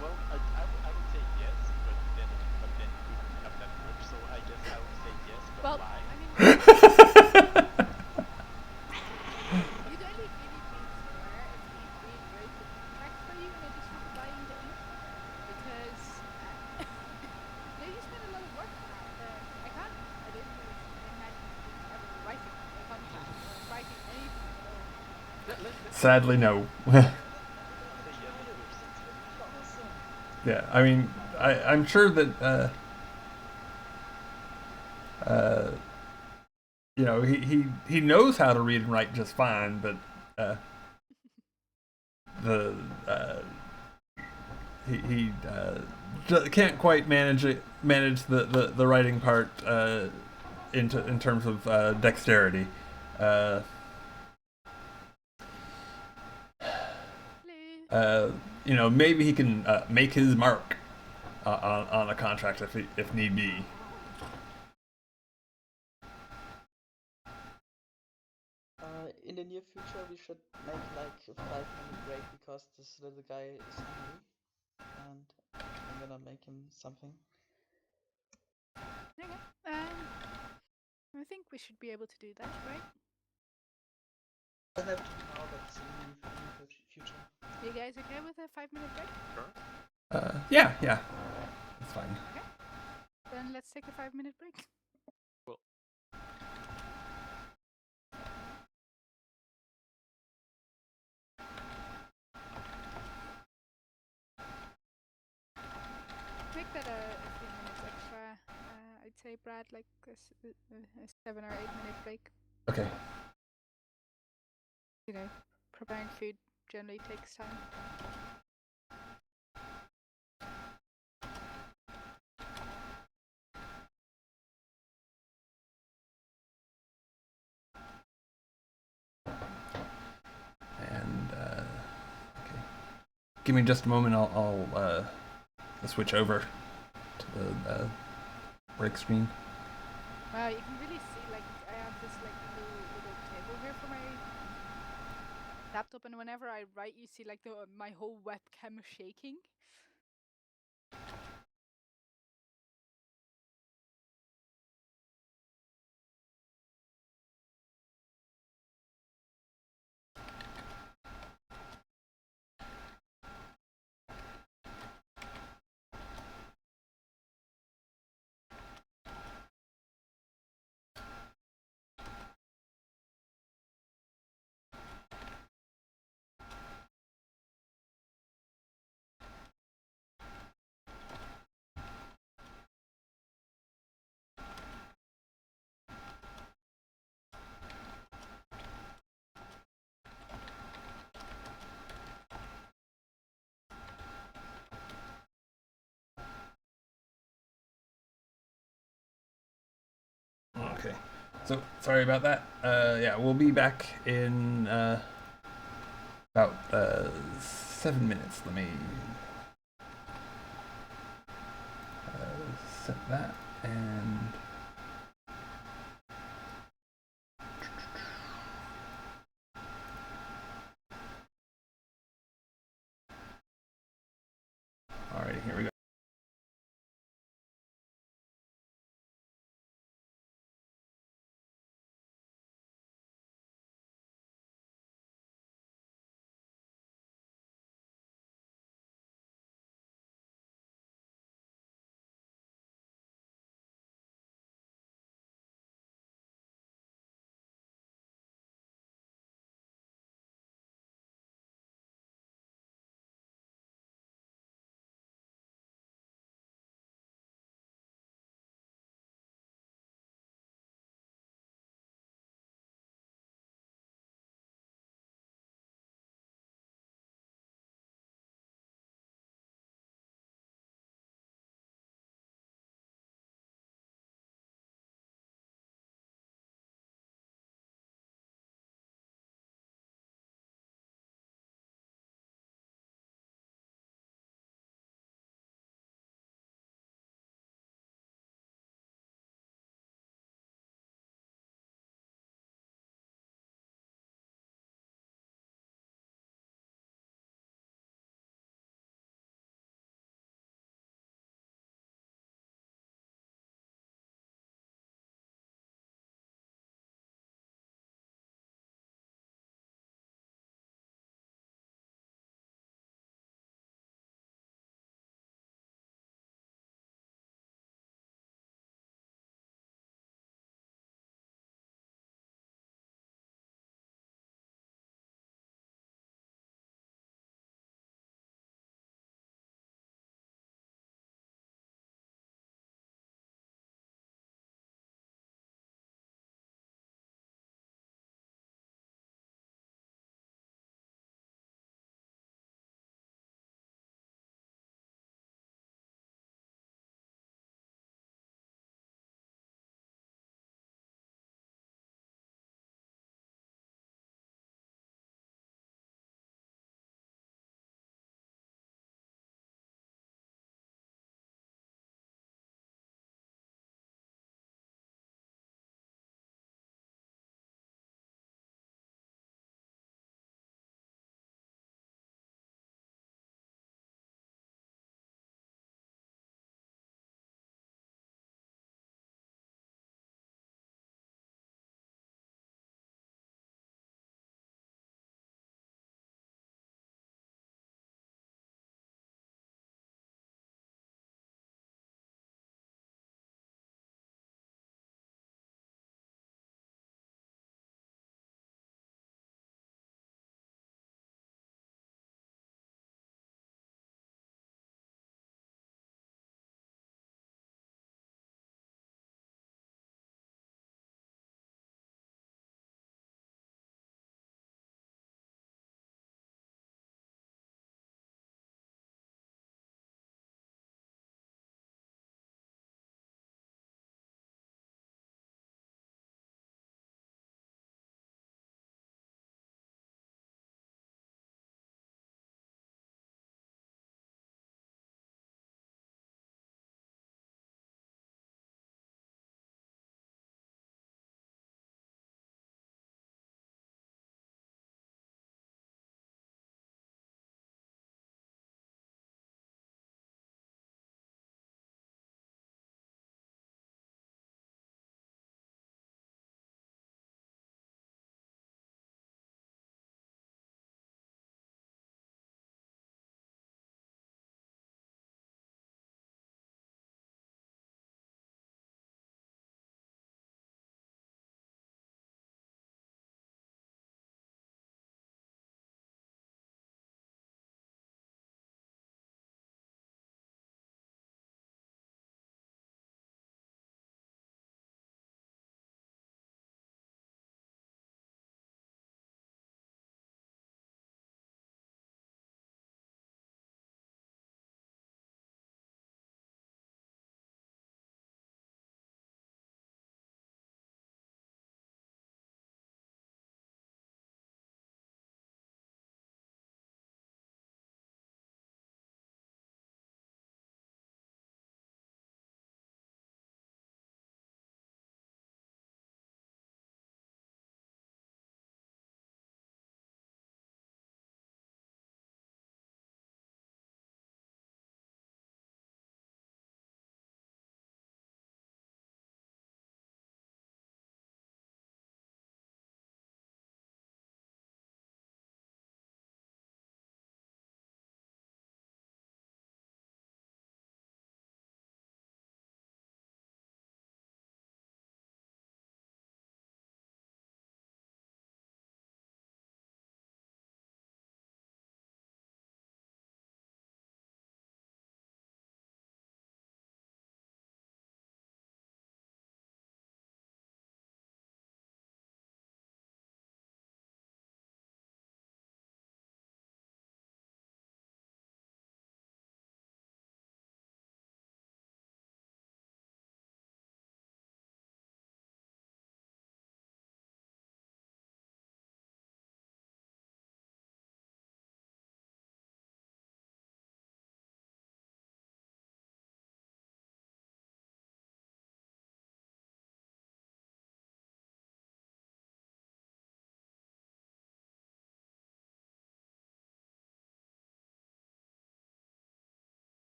Well, I would say yes, but then we wouldn't have that much, so I guess I would say yes, but Well, why? I mean, you'd only really be square if he rewrote the contract for you in addition to buying the ink, because you know, you spent a lot of work on that. I didn't really imagine you ever writing a contract or writing anything at all. Sadly, no. Say yes first. It's really awesome. Yeah, I mean, I'm sure that you know, he knows how to read and write just fine, but the he can't quite manage the writing part in terms of dexterity. You know, maybe he can make his mark on a contract if need be. In the near future, we should make like a 5-minute break because this little guy is hungry, and I'm gonna make him something. Okay. I think we should be able to do that, right? Doesn't have to be now, but in the future. You guys okay with a 5-minute break? Sure. Yeah, that's fine. Okay. Then let's take a 5-minute break. Well, Make that a few minutes extra. I'd say, Brad, like a 7 or 8-minute break. Okay. You know, preparing food generally takes time. give me just a moment. I'll switch over to the break screen. You can really see, like, I have this like little table here for my laptop, and whenever I write, you see like my whole webcam shaking. Okay. So sorry about that. Yeah, we'll be back in about 7 minutes. Let me set that and. Alrighty, here we go.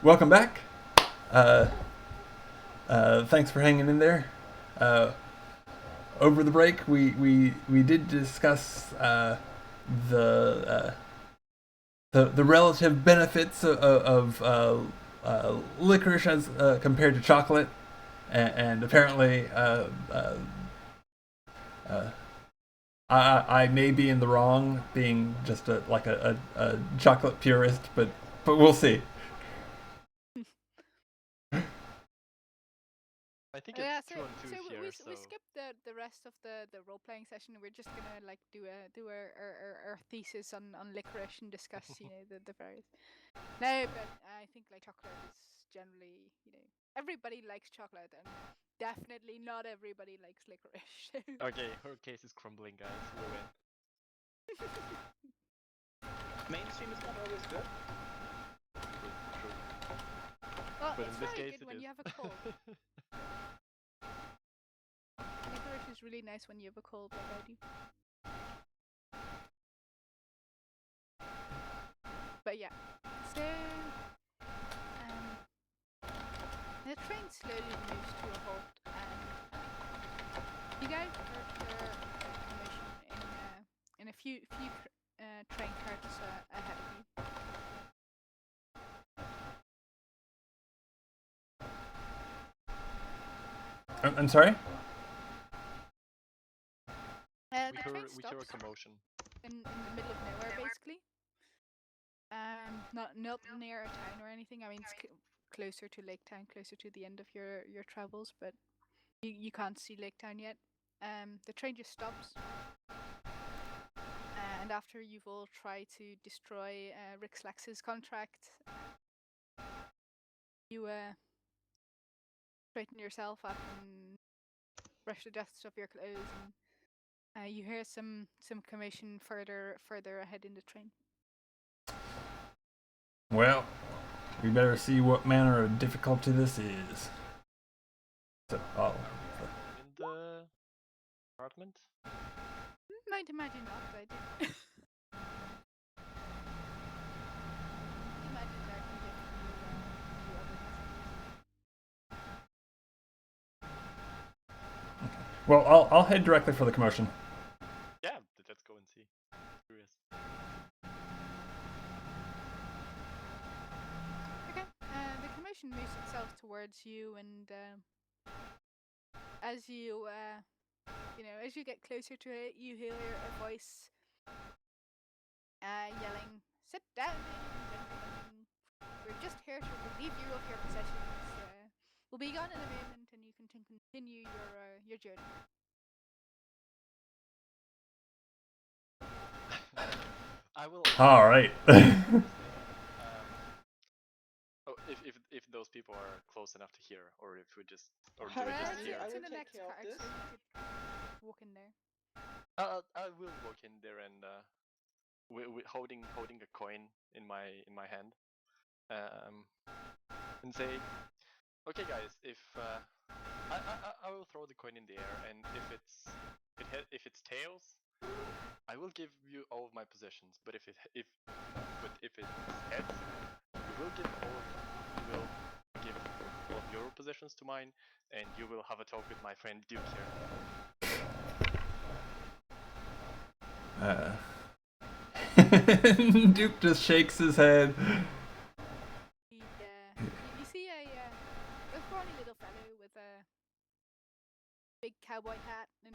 welcome back. Thanks for hanging in there. Over the break, we did discuss the relative benefits of licorice as compared to chocolate, and apparently I may be in the wrong, being just a chocolate purist, but we'll see. I think Yeah, it's 2-on-2 here, we so... we skipped the rest of the role playing session. We're just gonna like do our thesis on licorice and discuss the various. No, but I think like chocolate is generally everybody likes chocolate, and definitely not everybody likes licorice. Okay, her case is crumbling, guys. We win. Mainstream is not always good. True. Well, But it's in this very case, good it when is. you have a cold. Licorice is really nice when you have a cold, like I do. But yeah, so the train slowly moves to a halt, and you guys heard her commotion in a few train carts ahead of you. I'm sorry. The We train hear a stops commotion. in the middle of nowhere, basically. Not near a town or anything. I mean, it's closer to Lake Town, closer to the end of your travels, but you can't see Lake Town yet. The train just stops, and after you've all tried to destroy Rick Slax's contract, you straighten yourself up and brush the dust off your clothes, and you hear some commotion further ahead in the train. Well, we better see what manner of difficulty this is. So, In the apartment? Might imagine not, but I did. Imagine there can be a few other messages. well, I'll head directly for the commotion. Yeah, let's go and see. Curious. Okay, the commotion moves itself towards you, and as you as you get closer to it, you hear a voice yelling, "Sit down, ladies and gentlemen. We're just here to relieve you of your possessions. We'll be gone in a moment, and you can continue your journey." I will. All right. If those people are close enough to hear, or if we just, or do Hi, we just Johnny, hear? I It's will in the take next care of card, this. so you could walk in there. I will walk in there and holding a coin in my hand, and say, "Okay, guys, if I will throw the coin in the air, and if it's tails, I will give you all of my possessions. But if it's heads, you will give all of your possessions to mine, and you will have a talk with my friend Duke here." Duke just shakes his head. You see a scrawny little fellow with a big cowboy hat, and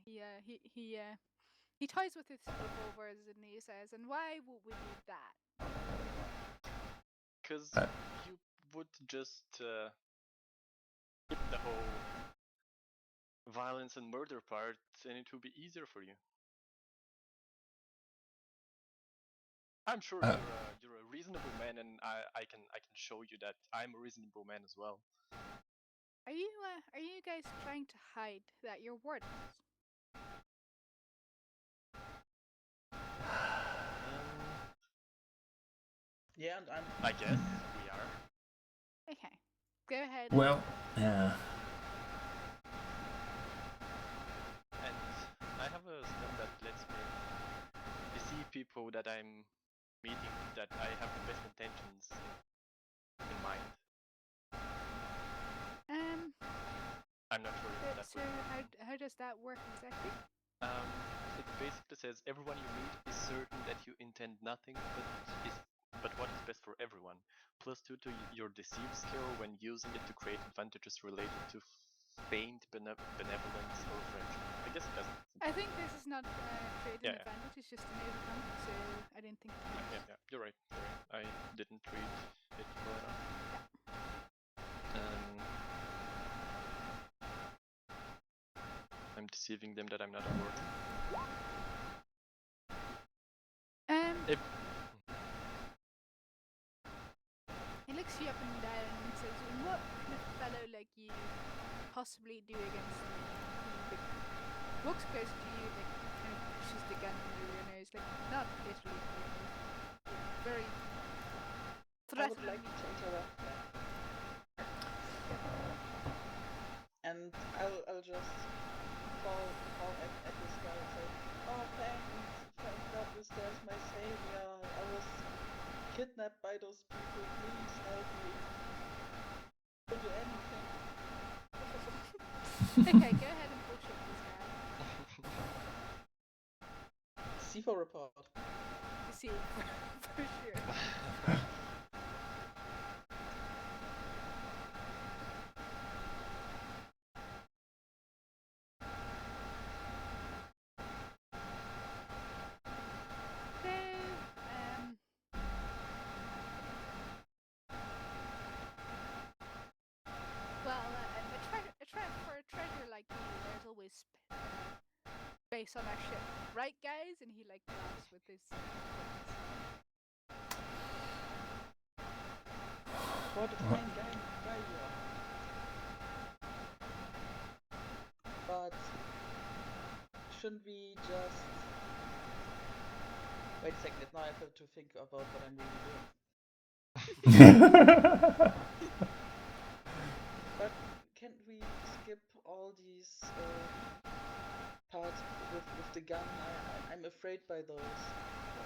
he toys with his revolvers, and he says, "And why would we do that?" Because you would just skip the whole violence and murder part, and it will be easier for you. I'm sure you're a reasonable man, and I can show you that I'm a reasonable man as well. Are you guys trying to hide that you're wardens? Yeah, and I'm. I guess we are. Okay, go ahead. Well, yeah. And I have a spell that lets me see people that I'm meeting that I have the best intentions in mind. Um, I'm not sure if that so how does that work exactly? It basically says everyone you meet is certain that you intend nothing but what is best for everyone. +2 to your deceive skill when using it to create advantages related to feigned benevolence or friendship. I guess it doesn't. I think this is not create an Yeah. advantage, it's just an overcome, so I didn't think Yeah, you're right. I didn't read it well enough. I'm deceiving them that I'm not unworthy. He looks you up and down and says, what can a fellow like you possibly do against me? He walks close to you, like kind of pushes the gun under your nose, like not literally, very I would like threatening. to interrupt that. And I'll just fall at this guy and say, oh thank God this guy's my savior. I was kidnapped by those people, please help me. I'll do anything. Okay, go ahead and bullshit this guy. C4 report. See, for sure. For a treasure like you, there's always space on our ship, right, guys? And he like laughs with his. What a fine guy you are. But shouldn't we just wait a second? Now I have to think about what I'm really doing. But can't we skip all these parts with the gun? I'm afraid by those.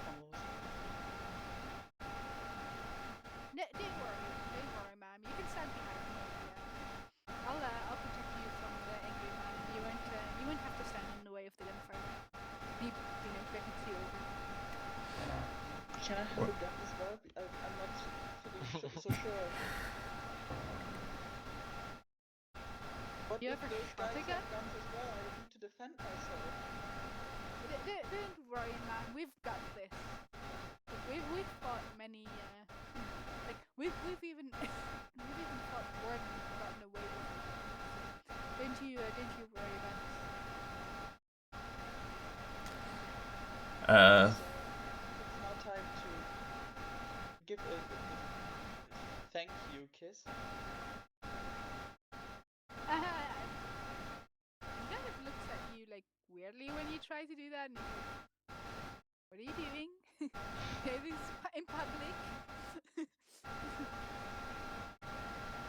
Almost. No, don't worry, ma'am. You can stand behind me. I'll protect you from the angry man. You won't have to stand in the way of the gunfire. He, beckons you over. Can I have a gun as well? I'm not feeling so sure. What You if ever those shot guys a gun? have guns as well? I need to defend myself. Don't worry, man. We've got this. We've fought many. We've even fought war and gotten away with it. Don't you worry about it. So it's now time to give a thank you kiss. He kind of looks at you like weirdly when you try to do that. And what are you doing? This in public.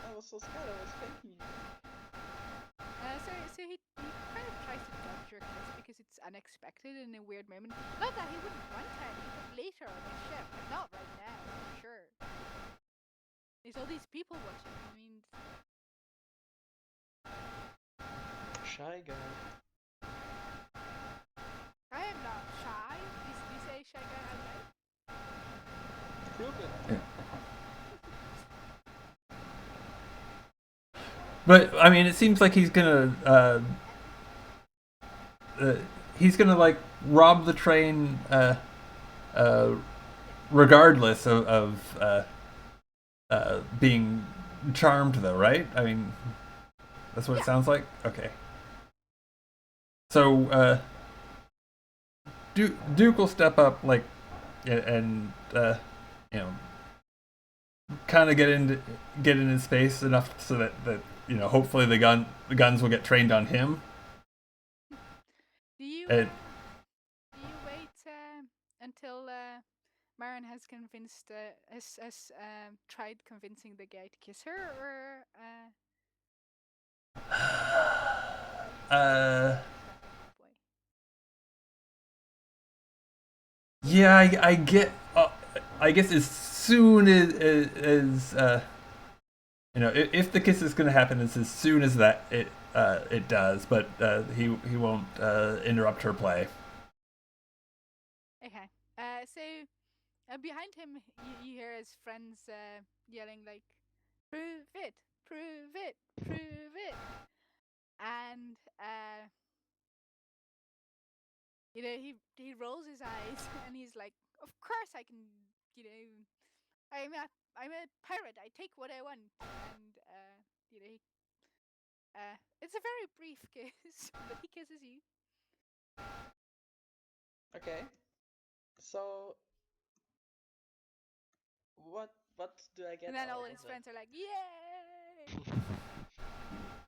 I was so scared. I was thanking you. So he kind of tries to dodge your kiss because it's unexpected in a weird moment. Not that he wouldn't want to, but later on the ship, but not right now, for sure. There's all these people watching. I mean, Shy guy. I am not shy. You say shy guy out loud? Prove it. Yeah. But I mean, it seems like he's gonna like rob the train regardless of being charmed, though, right? I mean, that's what it sounds like. Okay. So Duke will step up, like, and kind of get in his face enough so that hopefully the guns will get trained on him. Do you wait until Maren has convinced has tried convincing the guy to kiss her, or yeah, I get. I guess as soon as if the kiss is going to happen, it's as soon as that it does, but he won't interrupt her play. Okay. So behind him, you hear his friends yelling like, "Prove it! Prove it! Prove it!" And he rolls his eyes and he's like, "Of course I can. I'm a pirate. I take what I want." And it's a very brief kiss, but he kisses you. Okay. So what do I get? And then out all of his it? friends are like, "Yay!"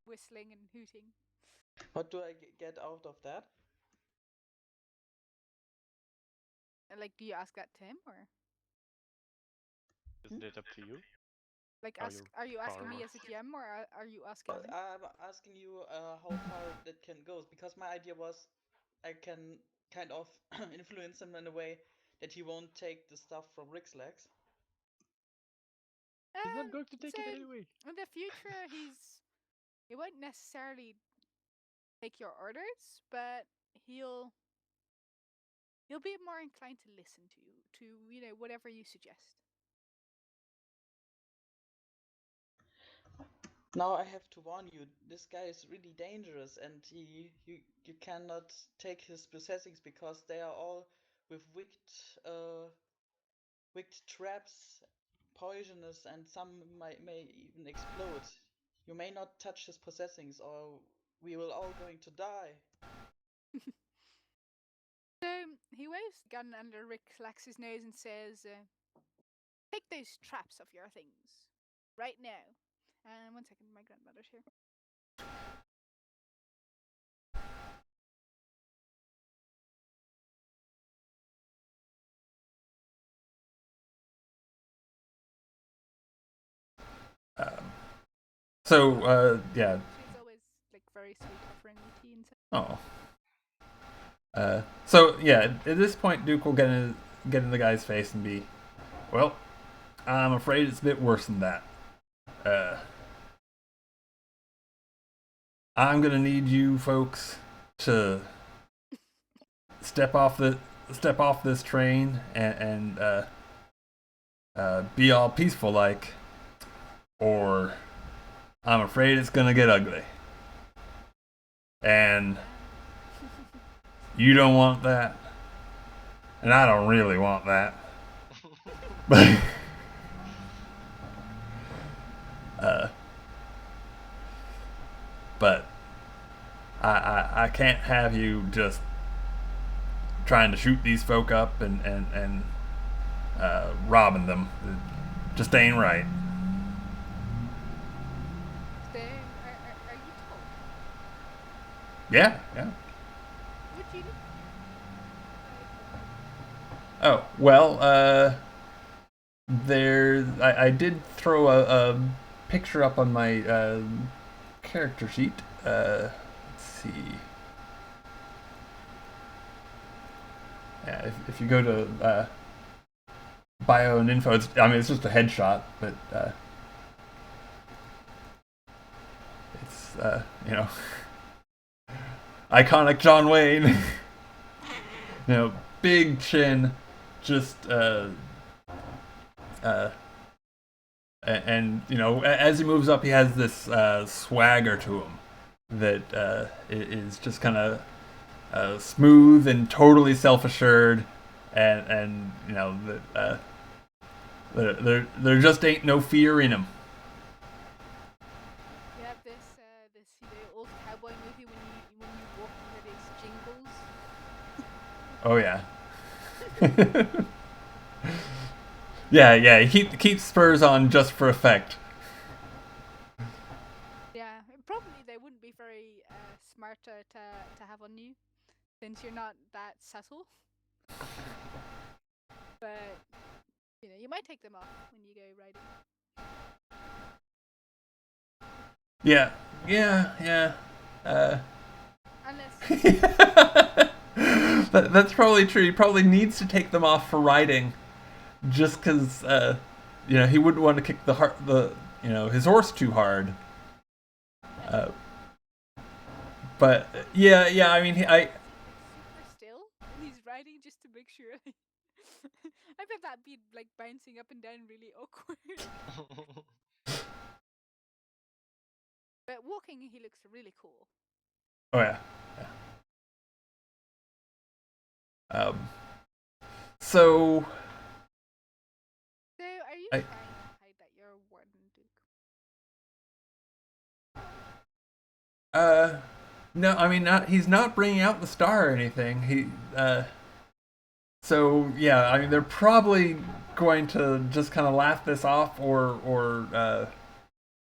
Whistling and hooting. What do I get out of that? And do you ask that to him or Isn't it up to you? are you asking me as a GM or are you asking him? I'm asking you how far that can go, because my idea was I can kind of influence him in a way that he won't take the stuff from Rick's legs. He's not going to take so it anyway. In the future, he won't necessarily take your orders, but he'll be more inclined to listen to whatever you suggest. Now I have to warn you, this guy is really dangerous, and you cannot take his possessings because they are all with wicked traps, poisonous, and some may even explode. You may not touch his possessings, or we will all going to die. So he waves the gun under Rick Lax's nose and says, "Take those traps off your things right now." And 1 second, my grandmother's here. So yeah. She's always very sweet, offering me tea and stuff. Oh. So yeah, at this point, Duke will get in the guy's face and be, "Well, I'm afraid it's a bit worse than that. I'm gonna need you folks to step off this train and be all peaceful like, or I'm afraid it's gonna get ugly. And you don't want that, and I don't really want that." But I can't have you just trying to shoot these folk up and robbing them. It just ain't right. So, are you told? Yeah. Would you? Oh, well, I did throw a picture up on my character sheet. Let's see. Yeah, if you go to bio and info, it's just a headshot, but it's iconic John Wayne. Big chin, just and as he moves up, he has this swagger to him that is just kind of smooth and totally self-assured, and that there just ain't no fear in him. You have this old cowboy movie when you walk under these jingles. Oh yeah. Yeah, he keeps spurs on just for effect. Yeah, probably they wouldn't be very smart to have on you, since you're not that subtle. But you might take them off when you go riding. Unless that's probably true. He probably needs to take them off for riding, just because he wouldn't want to kick the his horse too hard. Uh, but yeah. I mean, Super still, and he's riding just to make sure. I bet that be like bouncing up and down really awkward. But walking, he looks really cool. oh yeah. So So, are you I- trying to hide that you're a warden, Duke? no, I mean, he's not bringing out the star or anything. So yeah, I mean, they're probably going to just kind of laugh this off, or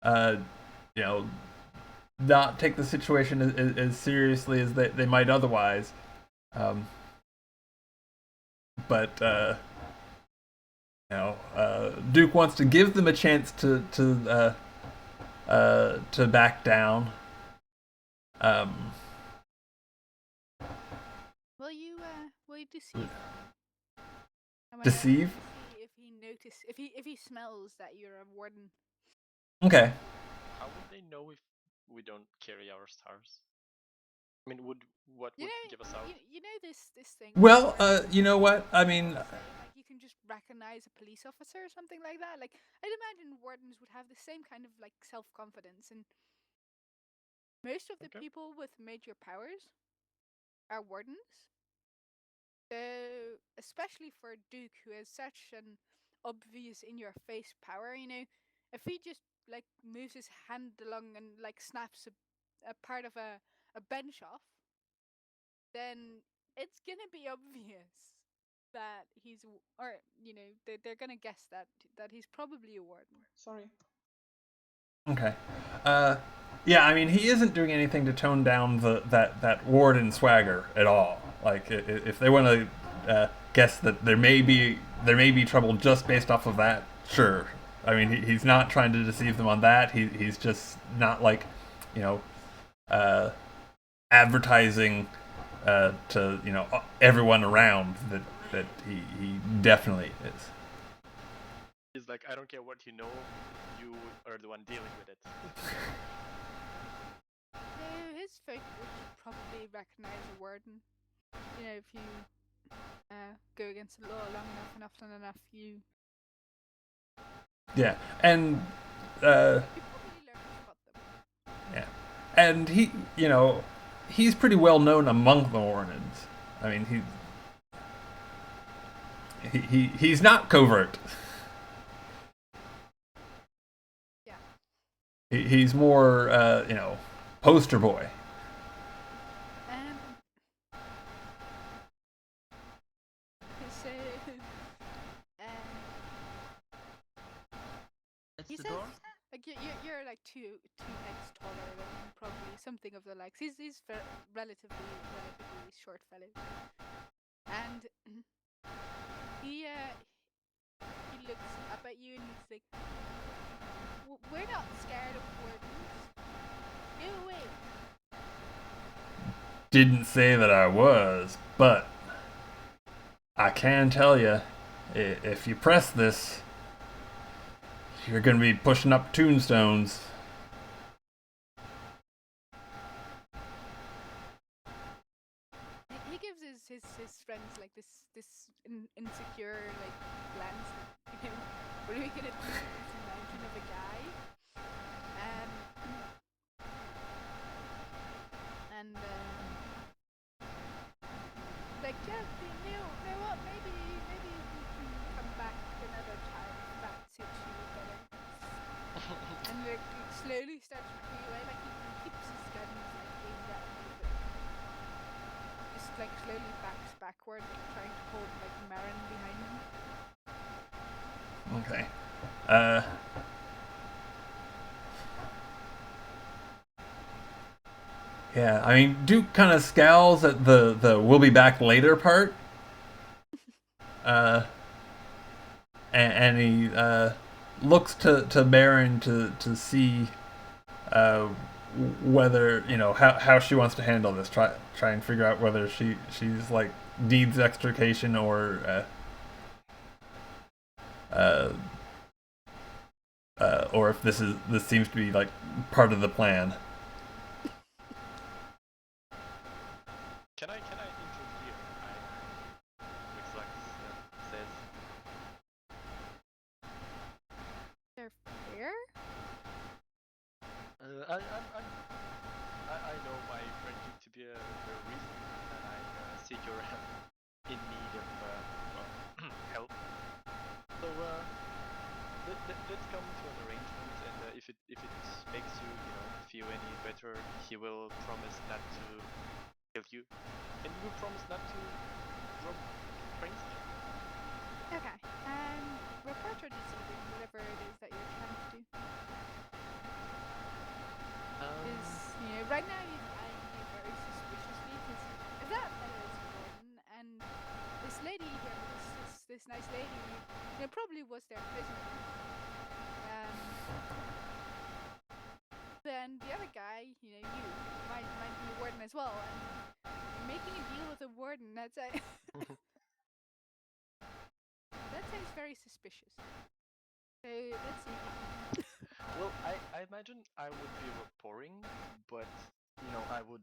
uh, you know, not take the situation as seriously as they might otherwise. Um, but Duke wants to give them a chance to back down. Will you deceive? Deceive? See if he smells that you're a warden. Okay. How would they know if we don't carry our stars? I mean, what would give us out? You know this thing. Well, you know what? I mean, like you can just recognize a police officer or something like that. Like I'd imagine wardens would have the same kind of like self-confidence, and most of the people with major powers are wardens. So, especially for Duke, who has such an obvious in-your-face power, if he just like moves his hand along and like snaps a part of a bench off, then it's gonna be obvious that he's, or they're gonna guess that he's probably a warden. Sorry. okay. Yeah, I mean, he isn't doing anything to tone down that warden swagger at all. Like, if they want to guess that there may be trouble just based off of that, sure. I mean, he's not trying to deceive them on that. He's just not like, advertising to everyone around that he definitely is. He's like, I don't care what you know, you are the one dealing with it. So his folk would probably recognize a warden. If you go against the law long enough and often enough, you. Yeah, and You probably learn to spot them. yeah, and he's pretty well known among the Warrens. I mean, he's not covert. Yeah. He's more poster boy. So, It's the door? like you're like two heads taller than him, probably something of the likes. He's relatively short fellow, and he looks up at you and he's like, "We're not scared of wardens. Go away." Didn't say that I was, but I can tell you, if you press this, you're going to be pushing up tombstones. He gives his friends like this insecure like glance. What are we gonna do with this mountain of a guy? And like you know what? Maybe we can come back another time if that suits you better. And like slowly starts walking away. Like he keeps his guns like aimed at me, but just like slowly backs backward, like, trying to hold like Marin behind him. Okay. Yeah, I mean, Duke kind of scowls at the "we'll be back later" part. And he looks to Baron to see whether how she wants to handle this. Try and figure out whether she's like needs extrication or or if this seems to be like part of the plan. Can I interfere? Reflex says. They're fair? I know my friendship to be a reason, and I seek your help in need of help. So let's come to an arrangement, and if it makes you feel any better, he will promise not to kill you, and you will promise not to rob trains. Okay. Report or deceiving, whatever it is that you're trying to do. Right now he's eyeing you very suspiciously because if that fellow is Gordon and this lady here, this nice lady, probably was their prisoner. Then the other guy, you might be a warden as well, and you're making a deal with a warden. That sounds very suspicious. So let's see. Well, I imagine I would be reporting, but I would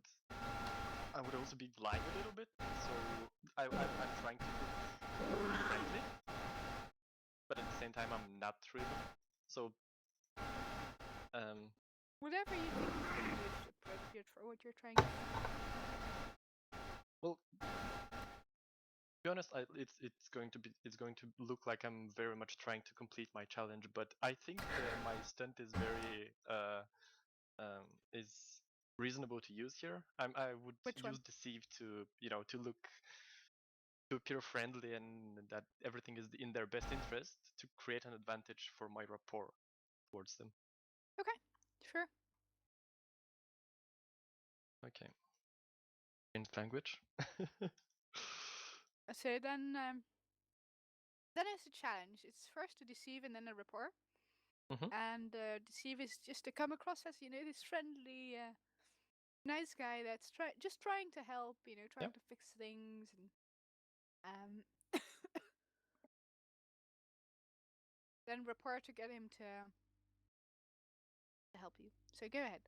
also be lying a little bit. So I'm trying to be friendly, but at the same time I'm not really. So whatever you think is the most appropriate for what you're trying to do. Well, to be honest, it's going to look like I'm very much trying to complete my challenge, but I think my stunt is very is reasonable to use here. I would use deceive to to look to appear friendly and that everything is in their best interest to create an advantage for my rapport towards them. Okay, sure. Okay. In language. So then it's a challenge. It's first to deceive and then a rapport. Mm-hmm. And deceive is just to come across as this friendly, nice guy that's just trying to help. Trying to fix things and then rapport to get him to help you. So go ahead.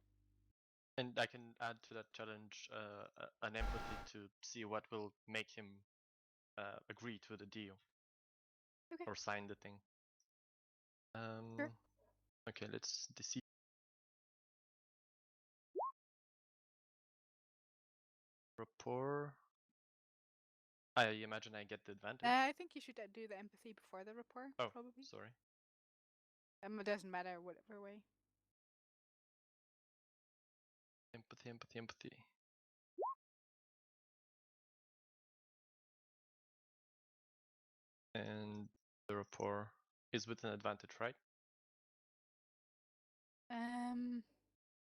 And I can add to that challenge an empathy to see what will make him agree to the deal. Okay. Or sign the thing. Sure. Okay, let's deceive. Rapport. I imagine I get the advantage. I think you should do the empathy before the rapport. Oh, probably. Sorry. It doesn't matter whatever way. Empathy. And the rapport is with an advantage, right?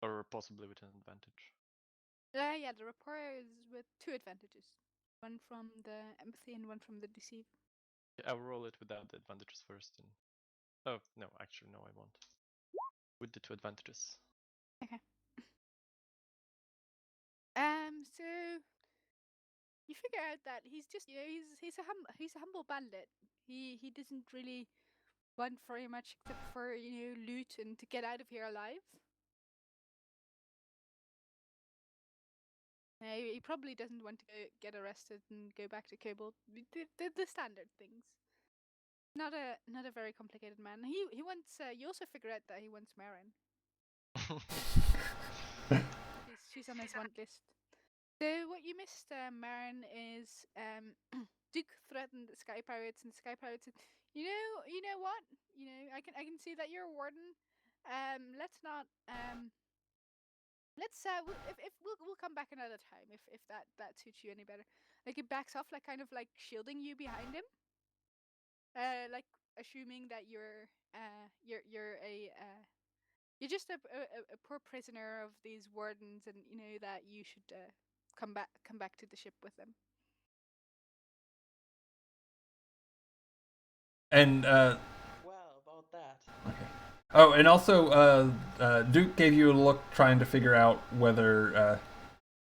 Or possibly with an advantage. Yeah, the rapport is with 2 advantages. One from the empathy and one from the deceive. Yeah, I'll roll it without the advantages first. And... Oh, no, actually, no, I won't. With the 2 advantages. Okay. So you figure out that he's just, he's a humble bandit. He doesn't really want very much except for loot and to get out of here alive. He probably doesn't want to get arrested and go back to Cobalt. The standard things. Not a very complicated man. He wants. You also figure out that he wants Marin. she's on his want list. So what you missed, Marin, is Duke threatened the Sky Pirates, and the Sky Pirates said, you know what? I can see that you're a warden. Let's not. Let's if we'll come back another time if that suits you any better. Like he backs off, like kind of like shielding you behind him. Like assuming that you're just a poor prisoner of these wardens, and that you should come back to the ship with them. And well, about that. Okay. Oh, and also Duke gave you a look trying to figure out whether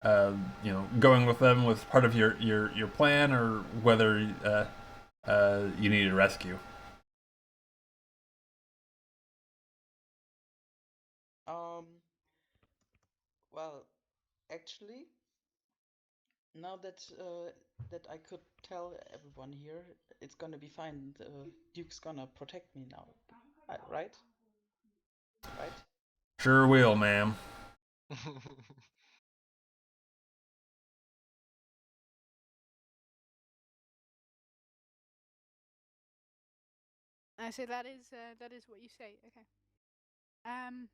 going with them was part of your plan, or whether you needed rescue. actually, now that I could tell everyone here, it's gonna be fine. The Duke's gonna protect me now, right? Right? Sure will, ma'am. So that is what you say. Okay. Um.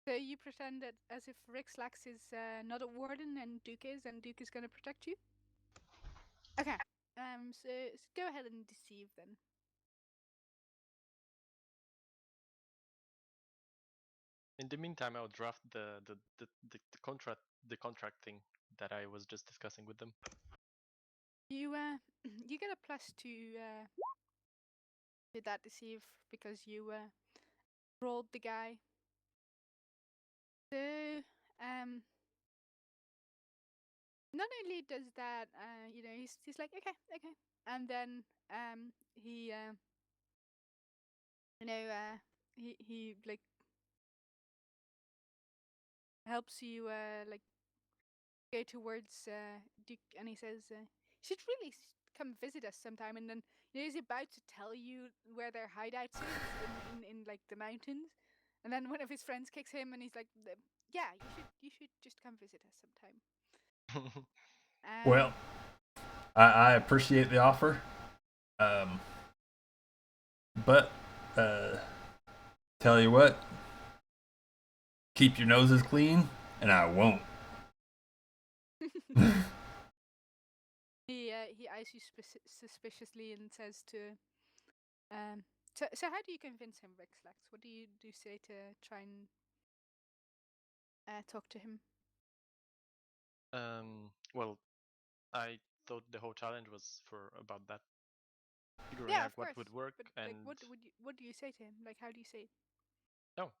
So you pretend that as if Rixlax is not a warden and Duke is going to protect you. Okay. So go ahead and deceive then. In the meantime, I'll draft the contract thing that I was just discussing with them. You you get a +2 to that deceive because you rolled the guy. So um not only does that he's like okay, and then he he like helps you like go towards Duke, and he says, "You should really come visit us sometime." And then he's about to tell you where their hideouts is in like the mountains, and then one of his friends kicks him, and he's like, "Yeah, you should just come visit us sometime." Well, I appreciate the offer, um, but tell you what, keep your noses clean, and I won't. He eyes you suspiciously and says to so how do you convince him, Rexlax? What do you say to try and talk to him? Well, I thought the whole challenge was for about that, figuring Yeah, out of what course. would work, But and like, what do you say to him? Like, how do you say it? oh,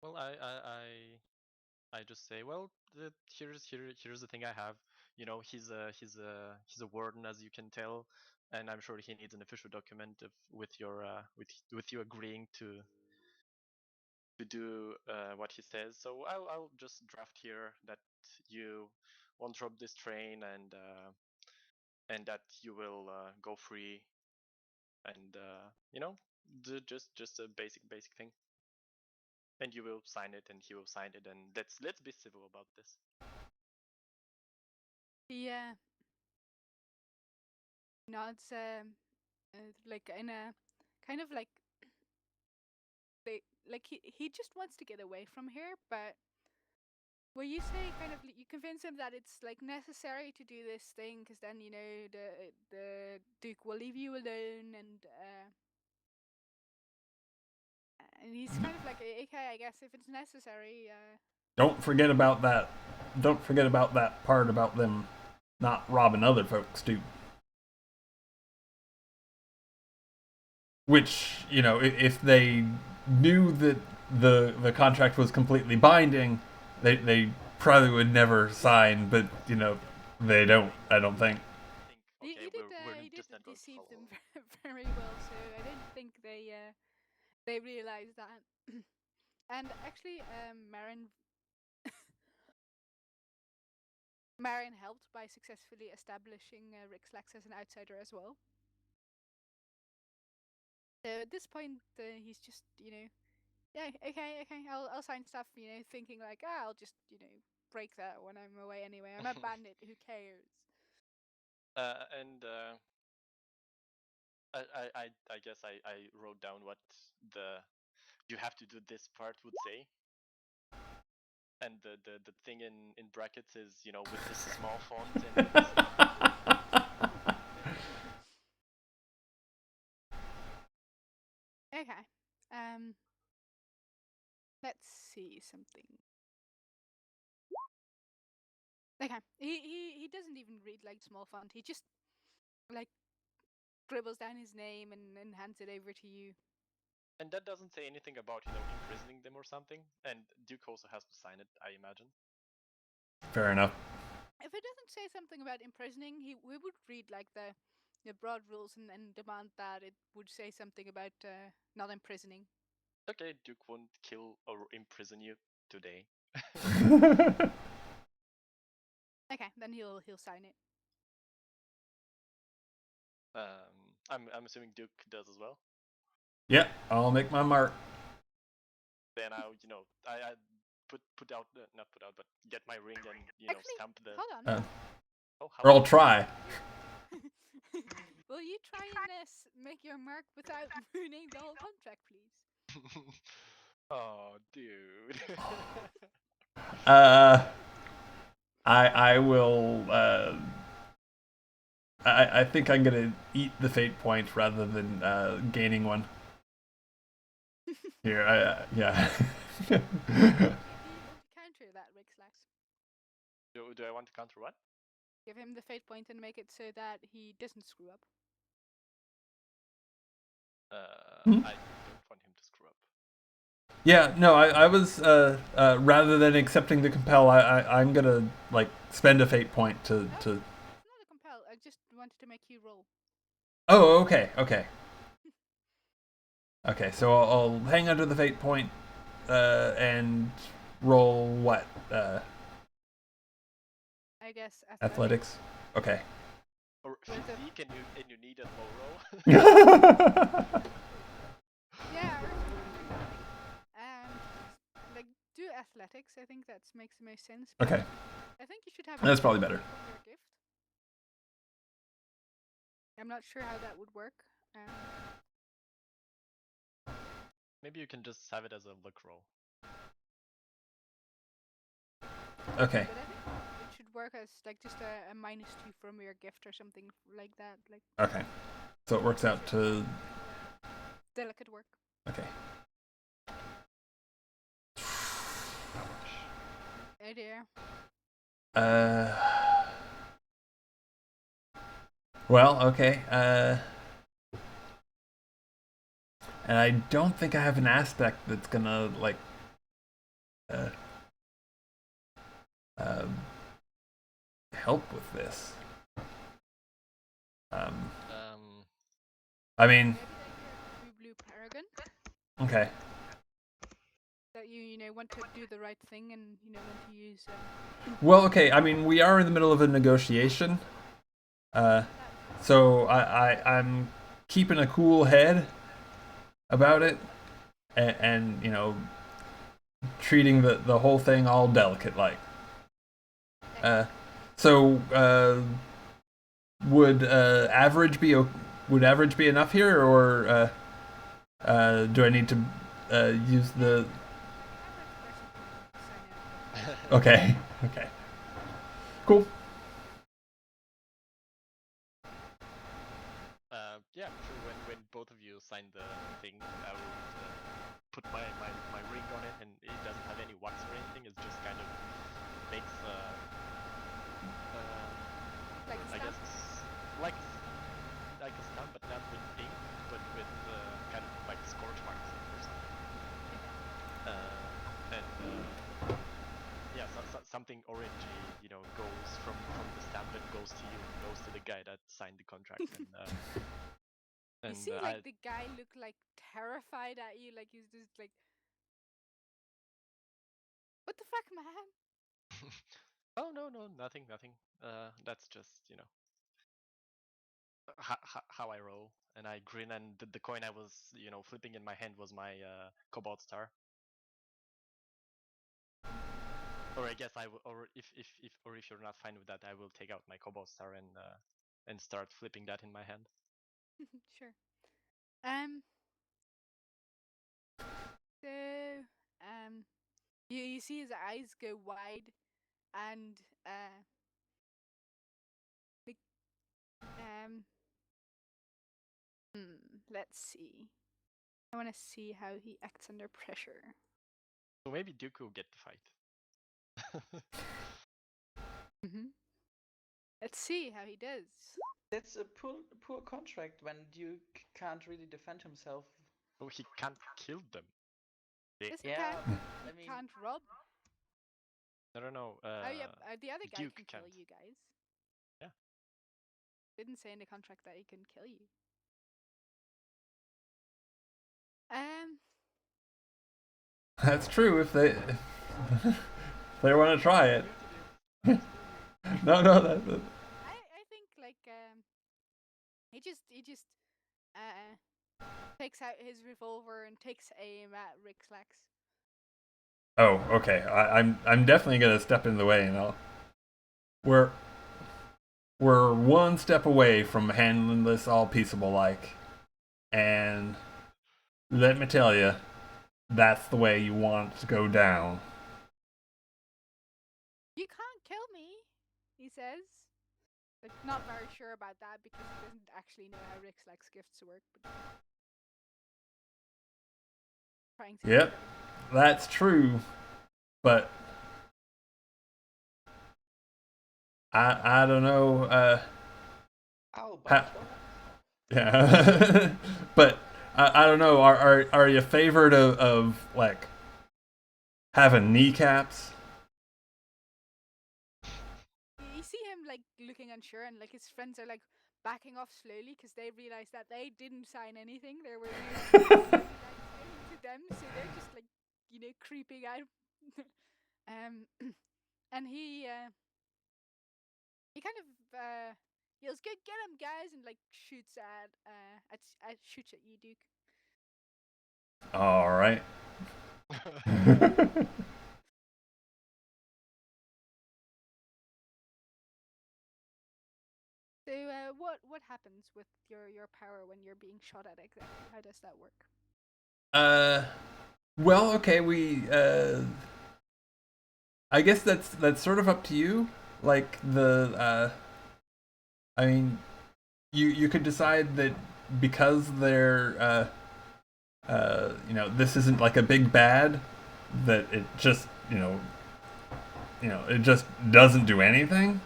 well, I just say, well, here's the thing I have. You know, he's a warden, as you can tell, and I'm sure he needs an official document with your with you agreeing to do what he says. So I'll just draft here that you won't rob this train, and that you will go free, and just a basic thing. And you will sign it, and he will sign it, and let's be civil about this. He nods, like in a kind of like he just wants to get away from here, but well, you say kind of you convince him that it's like necessary to do this thing because then the Duke will leave you alone, and he's kind of like, okay, I guess if it's necessary. Don't forget about that. Don't forget about that part about them not robbing other folks too. Which, if they knew that the contract was completely binding, they probably would never sign. But they don't. I don't think. Okay, we're He did just not going to deceive them follow. very well, so I don't think they realized that. And actually, Marin helped by successfully establishing Rixlax as an outsider as well. So at this point, he's just yeah, okay, I'll sign stuff, thinking like, I'll just break that when I'm away anyway. I'm a bandit. Who cares? And I guess I wrote down what the you have to do this part would say, and the thing in brackets is with this small font and this. Okay. Let's see something. Okay. He doesn't even read like small font. He just like scribbles down his name and hands it over to you. And that doesn't say anything about imprisoning them or something. And Duke also has to sign it, I imagine. Fair enough. If it doesn't say something about imprisoning, we would read like the broad rules and demand that it would say something about not imprisoning. Okay, Duke won't kill or imprison you today. Okay, then he'll sign it. I'm assuming Duke does as well. Yeah, I'll make my mark. Then I put out not put out, but get my ring and Actually, stamp the. hold on. Or I'll try. Will you try and make your mark without ruining the whole contract, please? Oh, dude. I will. I think I'm gonna eat the fate point rather than gaining one. Here, yeah. Do you want to counter that, Rixlax? Do I want to counter what? Give him the fate point and make it so that he doesn't screw up. I don't want him to screw up. Yeah, no, I was rather than accepting the compel, I'm gonna like spend a fate point to. It's not a compel. I just wanted to make you roll. Oh, okay. Okay, so I'll hang under the fate point and roll what? I guess Athletics. Okay. Or physique, and you need a low roll. Yeah, or like do athletics. I think that makes the most sense. Okay. I think you should have. That's probably better. From your gift. I'm not sure how that would work. Maybe you can just have it as a luck roll. Okay. But I think it should work as like just a -2 from your gift or something like that. Like. Okay. So it works out to. Delicate work. Okay. Oh dear. Well, okay. And I don't think I have an aspect that's gonna like help with this. I mean. Maybe like your blue paragon. Okay. That you want to do the right thing and want to use. Well, okay. I mean, we are in the middle of a negotiation. So I'm keeping a cool head about it, and treating the whole thing all delicate like. So would average be enough here, or do I need to use the? Okay. Cool. Yeah, sure. When both of you sign the thing, I will put my ring on it, and it doesn't have any wax or anything. It just kind of makes like a stamp? I guess like a stamp, but not with ink, but with kind of like scorch marks or something. Yeah, something orangey, goes from the stamp and goes to you, goes to the guy that signed the contract, and you see, like the guy look like terrified at you, like he's just like, what the fuck, man? Oh no, nothing. That's just how I roll, and I grin, and the coin I was flipping in my hand was my cobalt star. Or I guess or if you're not fine with that, I will take out my cobalt star and start flipping that in my hand. Sure. So you see his eyes go wide, and let's see. I want to see how he acts under pressure. So maybe Duke will get the fight. Let's see how he does. That's a poor contract when Duke can't really defend himself. Oh, he can't kill them. Yes, Yeah, I mean, can't rob. I don't know. Oh yeah, the other guy Duke can kill you guys. Yeah. Didn't say in the contract that he can kill you. That's true. If they they want to try it. Do this. No, I think like he just uh takes out his revolver and takes aim at Rick Slacks. Oh, okay. I'm definitely gonna step in the way, and we're we're one step away from handling this all peaceable like, and let me tell you, that's the way you want it to go down. You can't kill me, he says. Like, not very sure about that because he doesn't actually know how Rick Slacks gifts work, but trying to. Yep, that's true, but I don't know. Ow, Ha- Banjo. Yeah, but I don't know. Are you favored of like having kneecaps? You see him like looking unsure, and like his friends are like backing off slowly because they realize that they didn't sign anything. There were no given to them, so they're just like creeping out. um, and he kind of yells, Get him, guys!" and like shoots shoots at you, Duke. All right. So what happens with your power when you're being shot at exactly? How does that work? Well, okay. I guess that's sort of up to you. Like I mean, you could decide that because they're this isn't like a big bad, that it just it just doesn't do anything.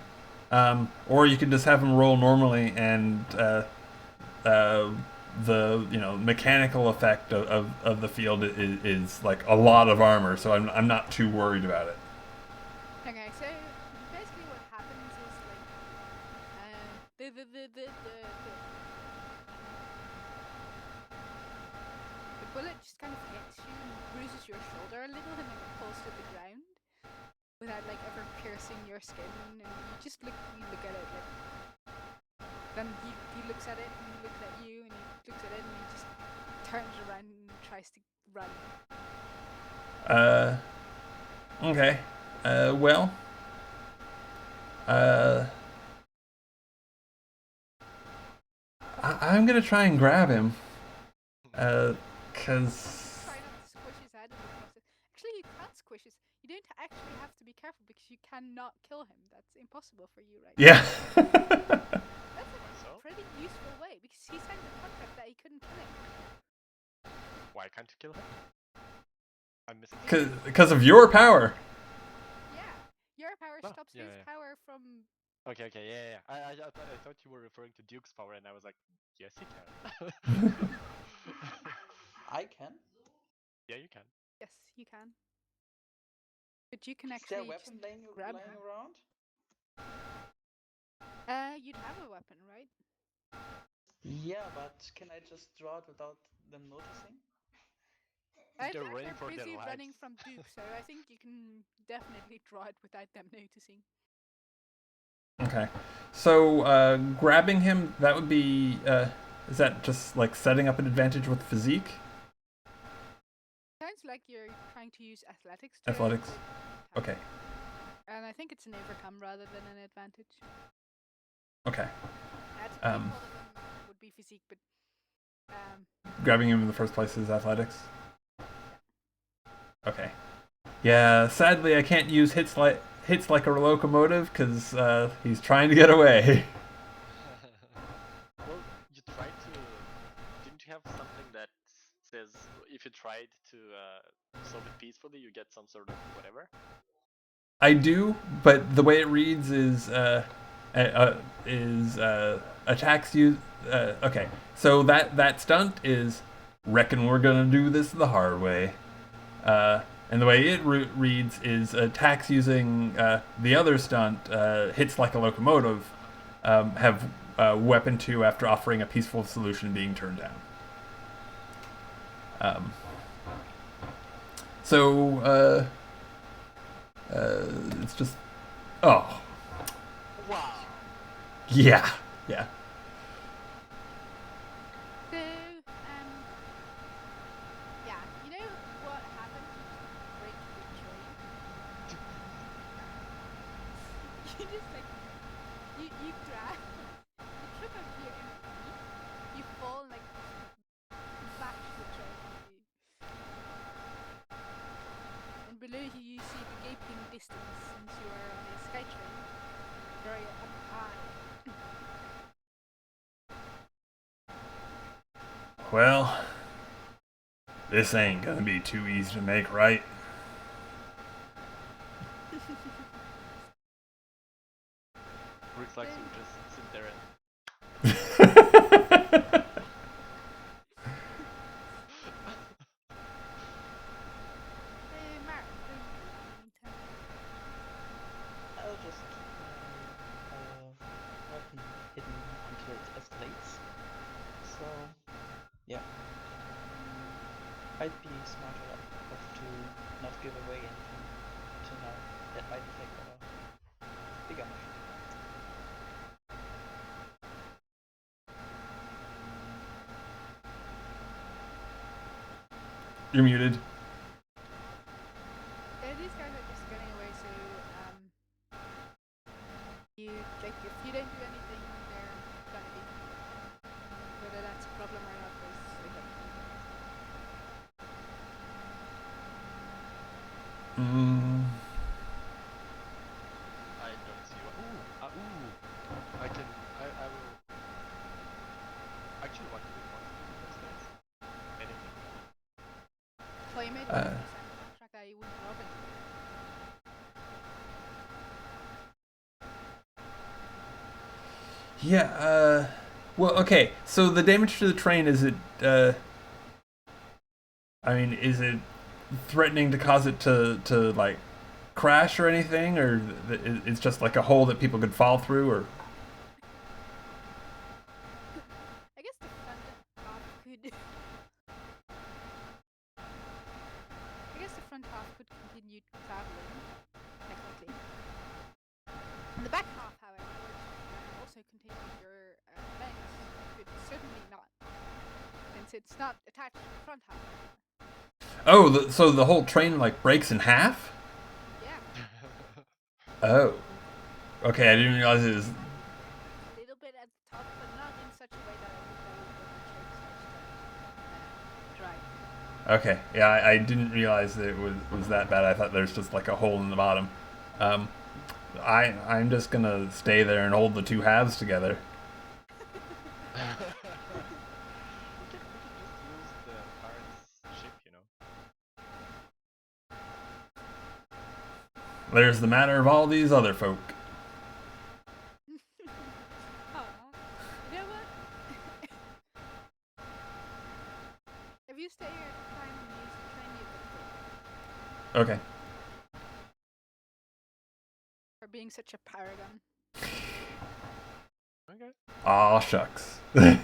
Or you can just have them roll normally, and the mechanical effect of the field is like a lot of armor, so I'm not too worried about it. Okay, so basically what happens is like the bullet just kind of hits you and bruises your shoulder a little, and then it falls to the ground without like ever piercing your skin, and you look at it like. Then he looks at it, and he looks at you, and he looks at it, and he just turns around and tries to run. Okay. Well. I'm gonna try and grab him. Cause. Try not to squish his head in the process. Actually, you can't squish his. You don't actually have to be careful because you cannot kill him. That's impossible for you, right? Yeah. That's a pretty useful way because he signed the contract that he couldn't kill him. Why can't you kill him? I'm missing. Because of your power. Yeah, your power Oh, stops yeah, his yeah. power from. Okay, yeah. I thought you were referring to Duke's power, and I was like, yes, he can. I can. Yeah, you can. Yes, you can. But you can Is there a actually weapon just laying grab around? You'd have a weapon, right? Yeah, but can I just draw it without them noticing? I They're think running they're for their busy running lives. from Duke, so I think you can definitely draw it without them noticing. Okay. So grabbing him, that would be. Is that just like setting up an advantage with physique? Sounds like you're trying to use athletics. Athletics. Attack. Okay. And I think it's an overcome rather than an advantage. Okay. Both of them would be physique, but Grabbing him in the first place is athletics. Okay. Yeah. Sadly, I can't use hits like a locomotive because he's trying to get away. Well, you tried to. Didn't you have something that says if you tried to solve it peacefully, you get some sort of whatever? I do, but the way it reads is attacks you. Okay, so that stunt is reckon we're gonna do this the hard way, and the way it reads is attacks using the other stunt hits like a locomotive have weapon 2 after offering a peaceful solution being turned down. So It's just, oh, Wow. yeah, yeah. So, yeah, you know what happens when you break the train? You just like, you grab, you trip over your own feet, you fall and like bash the train into you. And below you see the gaping distance since you are on a sky train, very up high. Well, this ain't gonna be too easy to make right. Looks like you just sit there and Mark, what are you doing in the meantime? I'll just keep my weapon hidden until it escalates. So, yeah. I'd be smarter off to not give away anything till now. That might affect our bigger mission. You're muted. These guys are just getting away, so you like if you don't do anything, they're gonna be. Whether that's a problem or not is okay. I don't see what. I can. I will. Actually, what do we want to do with those guys? Anything? Well, you made a promise and the contract that you wouldn't rob anything. Yeah, well, okay, so the damage to the train, is it, I mean, is it threatening to cause it to like, crash or anything, or it's just like a hole that people could fall through, or? I guess the front half could. I guess the front half could continue traveling, technically. And the back half, however, which also contains your legs, could certainly not, since it's not attached to the front half. Oh, so the whole train, like, breaks in half? Yeah, Oh. Okay, I didn't realize it was... a little bit at the top, but not in such a way that it would go when the train starts to drive. Okay, yeah, I didn't realize that it was that bad. I thought there's just, like, a hole in the bottom. I'm just gonna stay there and hold the two halves together. We can just use the pirate's ship, you know. There's the matter of all these other folk. Aw. You know what? If you stay here at the time and use the train, you can Okay. for being such a paragon. Okay. Aw, shucks. Would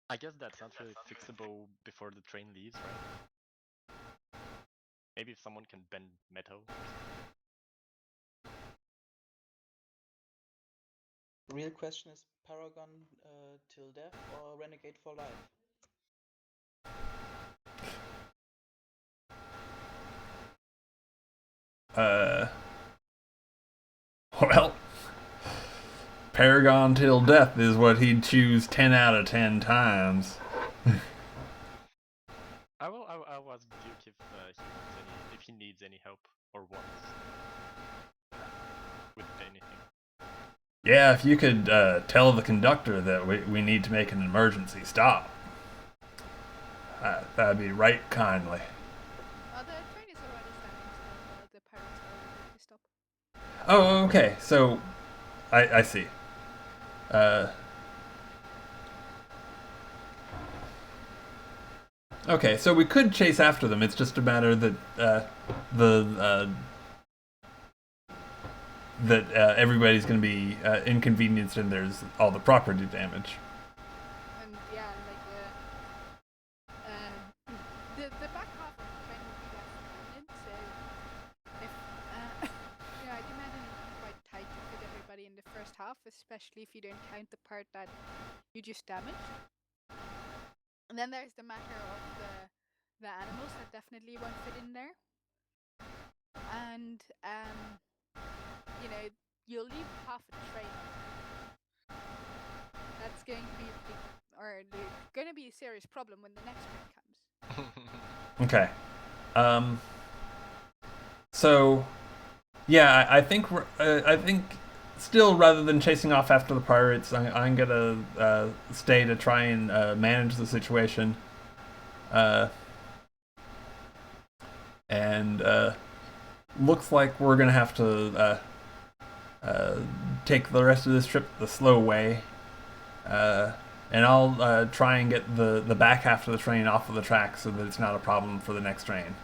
I guess that's not really fixable before the train leaves, right? Maybe if someone can bend metal. The real question is Paragon till death or Renegade for life? Well, Paragon till death is what he'd choose 10 out of 10 times. I will ask Duke if he needs any help or wants with anything. Yeah, if you could tell the conductor that we need to make an emergency stop. That'd be right kindly. The train is already standing still, the pirates are ready to stop. Oh, okay, so I see. Okay, so we could chase after them. It's just a matter that everybody's going to be inconvenienced and there's all the property damage. And yeah, like the back half of the train will be left especially if you don't count the part that you just damaged. And then there's the matter of the animals that definitely won't fit in there. And you'll leave half a train. That's going to be going to be a serious problem when the next train comes. Okay. So, yeah, I think still, rather than chasing off after the pirates, I'm gonna stay to try and manage the situation. And looks like we're gonna have to take the rest of this trip the slow way. And I'll try and get the back half of the train off of the track so that it's not a problem for the next train.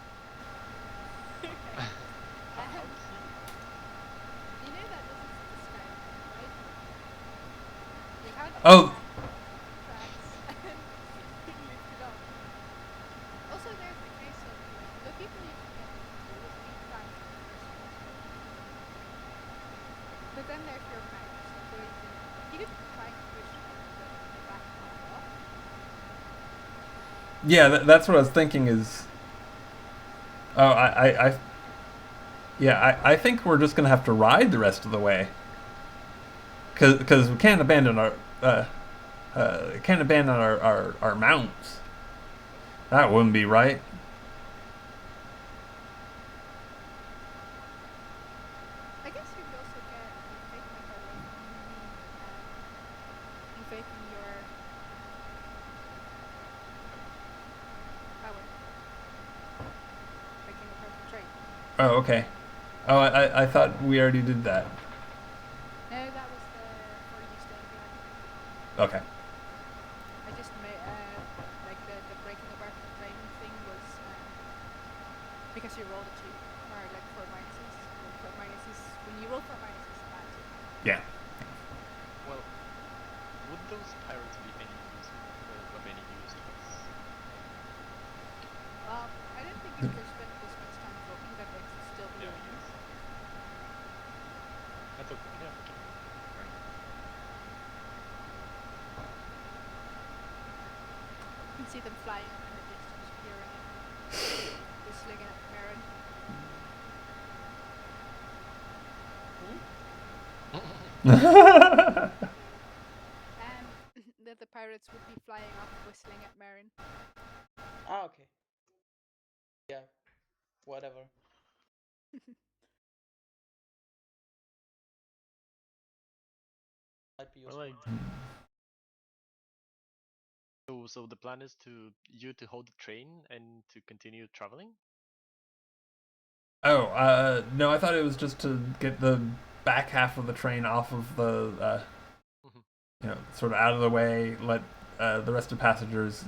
Oh. Also, there's the case of the people you can get but then there's your pirates. So you could try to push the back off. Yeah, that's what I was thinking. I think we're just gonna have to ride the rest of the way. Because we can't abandon our our mounts. That wouldn't be right. I guess you could also get faking your power. Faking a perfect trade. Oh, okay. Oh, I thought we already did that. No, that was for you staying behind. Okay. I just made like the breaking apart the train thing was because you rolled a 2 or like 4 minuses. When you roll 4 minuses, it's bad. Yeah. Well, would those pirates be any use of any use to us? I don't think if you're spending this much time talking that they should still be doing it. I thought, yeah, okay. Right. You can see them flying up in the distance, peering and whistling at Marin. And that the pirates would be flying off, whistling at Marin. Ah, okay. Yeah, whatever. Might be useful. So the plan is to hold the train and to continue traveling? Oh, no, I thought it was just to get the back half of the train off of the, sort of out of the way, let the rest of the passengers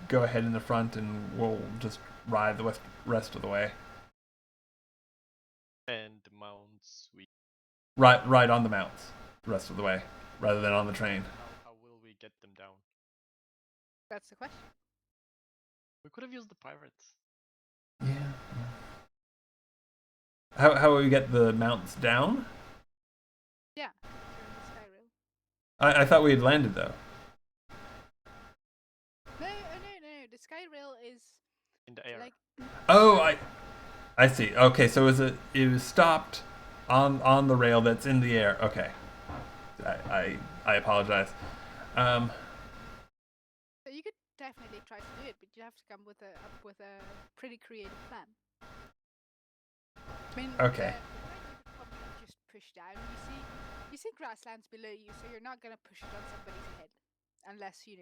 go ahead in the front, and we'll just ride the rest of the way. And the mounts, Ride on the mounts the rest of the way, rather than on the train. How will we get them down? That's the question. We could have used the pirates. Yeah. How will we get the mounts down? Yeah, during the sky rail. I thought we had landed though. No. The sky rail is in the air. Like, I see. Okay, so it was stopped on the rail that's in the air. Okay. I apologize. So you could definitely try to do it, but you have to come up with a pretty creative plan. I mean, okay. You could probably just push down. You see grasslands below you, so you're not gonna push it on somebody's head, unless you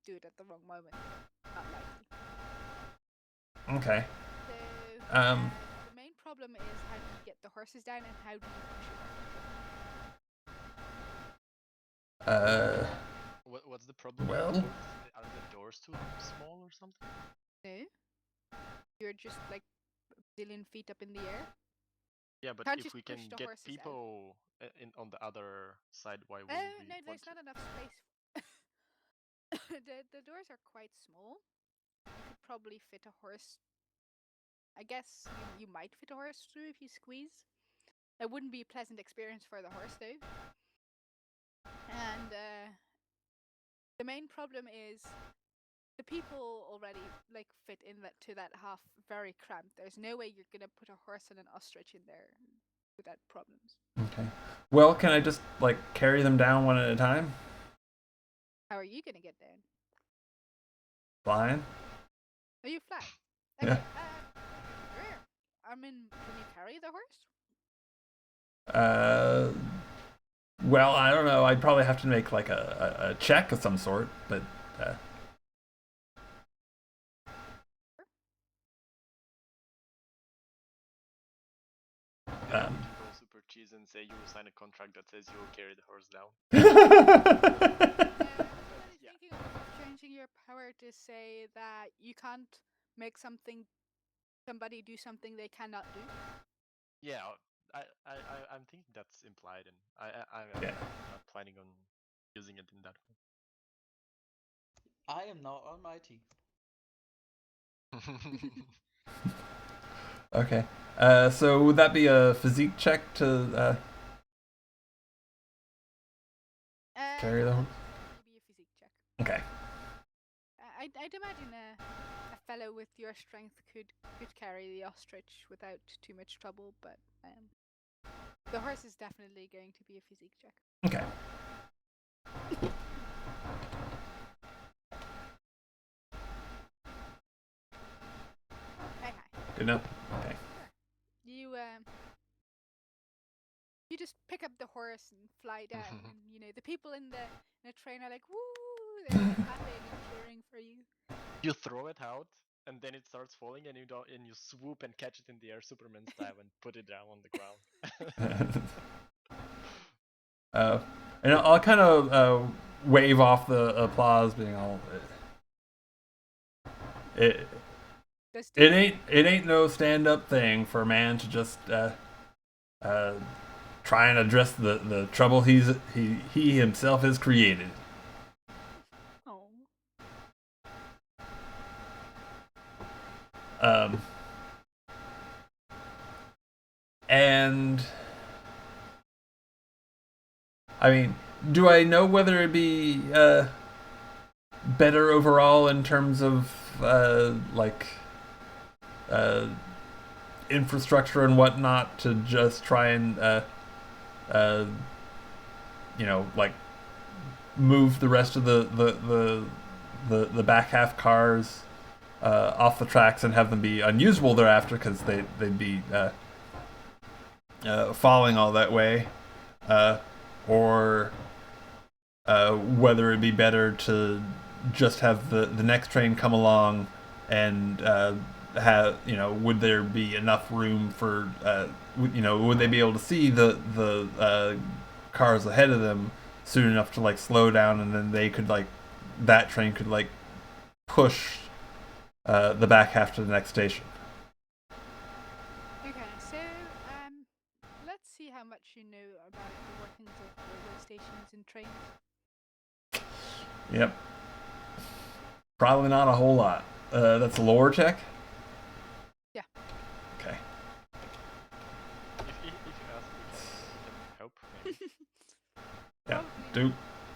do it at the wrong moment. Not likely. Okay. So the main problem is how do you get the horses down and how do you push it? What's the problem? Well, are the doors too small or something? No. You're just like a billion feet up in the air. Yeah, but Can't if just we can get people on the other side, why wouldn't we? No, there's not enough space. The doors are quite small. You could probably fit a horse. I guess you might fit a horse through if you squeeze. It wouldn't be a pleasant experience for the horse though. And the main problem is the people already like fit in that to that half very cramped. There's no way you're gonna put a horse and an ostrich in there without problems. Okay. Well, can I just like carry them down one at a time? How are you gonna get down? Flying? Are you flying? Yeah. Okay. I mean, can you carry the horse? Well, I don't know. I'd probably have to make like a check of some sort, but. You can go super cheese and say you will sign a contract that says you will carry the horse down. Thinking of changing your power to say that you can't make somebody do something they cannot do. Yeah, I'm thinking that's implied, and I'm not planning on using it in that way. I am now almighty. Okay. So would that be a physique check to carry the horse? Maybe a physique check. Okay. I'd imagine a fellow with your strength could carry the ostrich without too much trouble, but the horse is definitely going to be a physique check. Okay. Okay. Good enough. Okay. You just pick up the horse and fly down, and the people in the train are like, woo! They're like clapping and cheering for you. You throw it out, and then it starts falling, and you swoop and catch it in the air, Superman style, and put it down on the ground. And I'll kind of wave off the applause, being all. It ain't no stand up thing for a man to just try and address the trouble he himself has created. Oh. And I mean, do I know whether it'd be better overall in terms of infrastructure and whatnot to just try and like move the rest of the back half cars off the tracks and have them be unusable thereafter because they'd be falling all that way, or whether it'd be better to just have the next train come along and have would there be enough room for would they be able to see the cars ahead of them soon enough to like slow down, and then they could that train could push the back half to the next station. Okay, so let's see how much you know about the workings of railway stations and trains. Yep. Probably not a whole lot. That's a lore check? Yeah. Okay. If you ask me, can help, maybe. Yeah. Dude,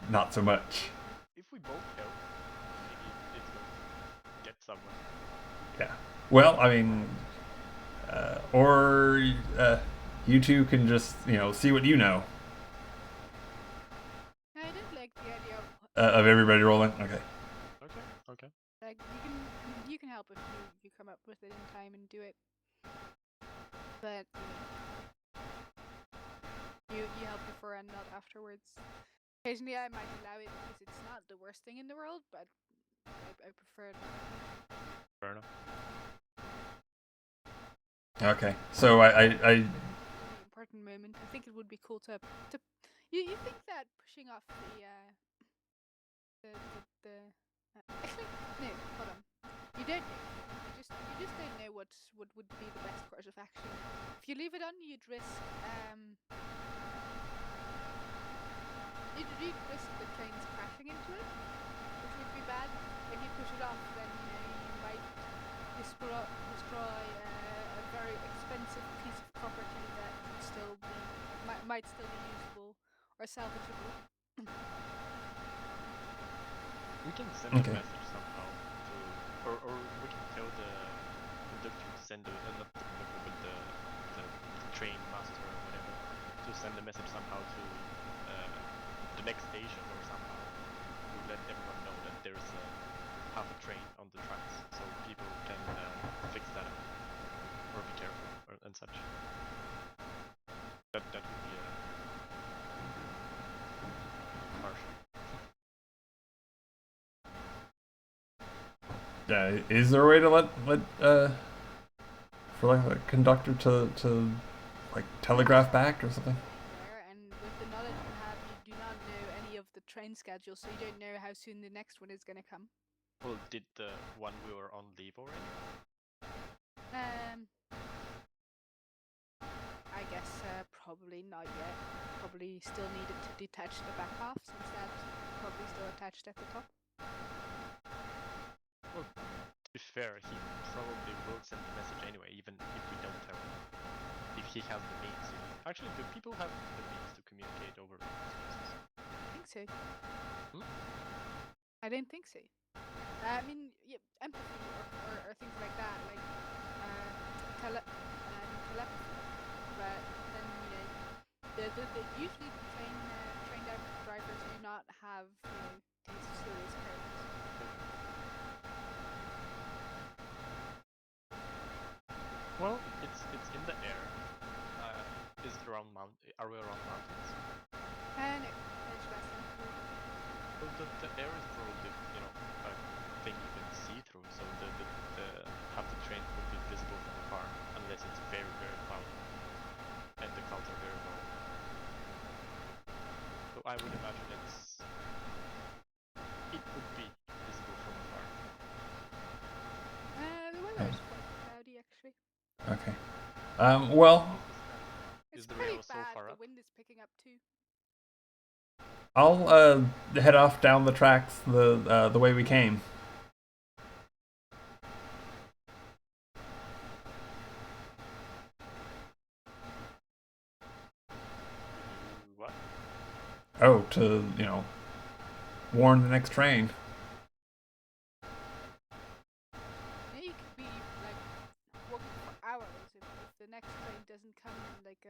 not so much. If we both help, maybe it's going to get somewhere. Yeah. Well, I mean, or you two can just see what you know. I don't like the idea Of everybody rolling. Okay. Okay. like you can help if you come up with it in time and do it, but you help before and not afterwards. Occasionally I might allow it because it's not the worst thing in the world, but I prefer it. Fair enough. Okay. So I Important moment. I think it would be cool to you think that pushing off actually no, hold on. You don't know. You just don't know what would be the best course of action. If you leave it on, you'd risk the trains crashing into it, which would be bad. If you push it off, then you might destroy a very expensive piece of property that could still be might still be usable or salvageable. We can send Okay. a message somehow to, or we can tell the conductor to send not the conductor, but the train master or whatever, to send a message somehow to the next station or somehow to let everyone know that there's half a train on the tracks, so people can fix that up or be careful and such. That would be harsh. Is there a way to let for like a conductor to like telegraph back or something? There, and with the knowledge you have, you do not know any of the train schedules, so you don't know how soon the next one is going to come. Well, did the one we were on leave already? I guess probably not yet. Probably still needed to detach the back half, since that's probably still attached at the top. Well, to be fair, he probably will send the message anyway, even if we don't tell him. If he has the means. Actually, do people have the means to communicate over spaces? I think so. Hmm? I don't think so. I mean, yeah, empathy or things like that, like telepathy. But then usually the train drivers do not have these serious codes. Well, it's in the air. Is it around Are we around mountains? And it's wrestling. Well, the air is probably a thing you can see through, so the half the train will be visible from afar, unless it's very very cloudy, and the clouds are very low. So I would imagine it would be visible from afar. The weather is quite cloudy actually. Okay. Well, It's the pretty rail so bad. far The up? wind is picking up too. I'll head off down the tracks the way we came. What? Oh, to warn the next train. Yeah, you could be like walking for hours if the next train doesn't come in like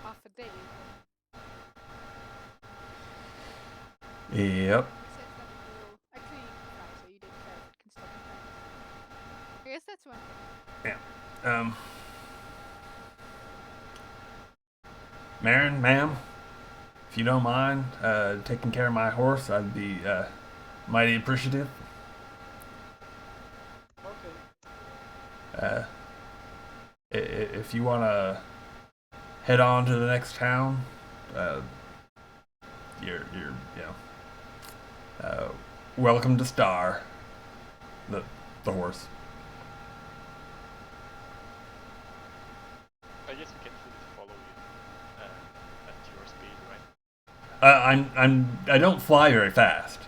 half a day. Yep. You said that you actually fly, so you don't care if it can stop in time. I guess that's one thing. Yeah. Marin, ma'am, if you don't mind taking care of my horse, I'd be mighty appreciative. Okay. If you want to head on to the next town, you're welcome to Star, the horse. I guess we can follow you at your speed, right? I don't fly very fast.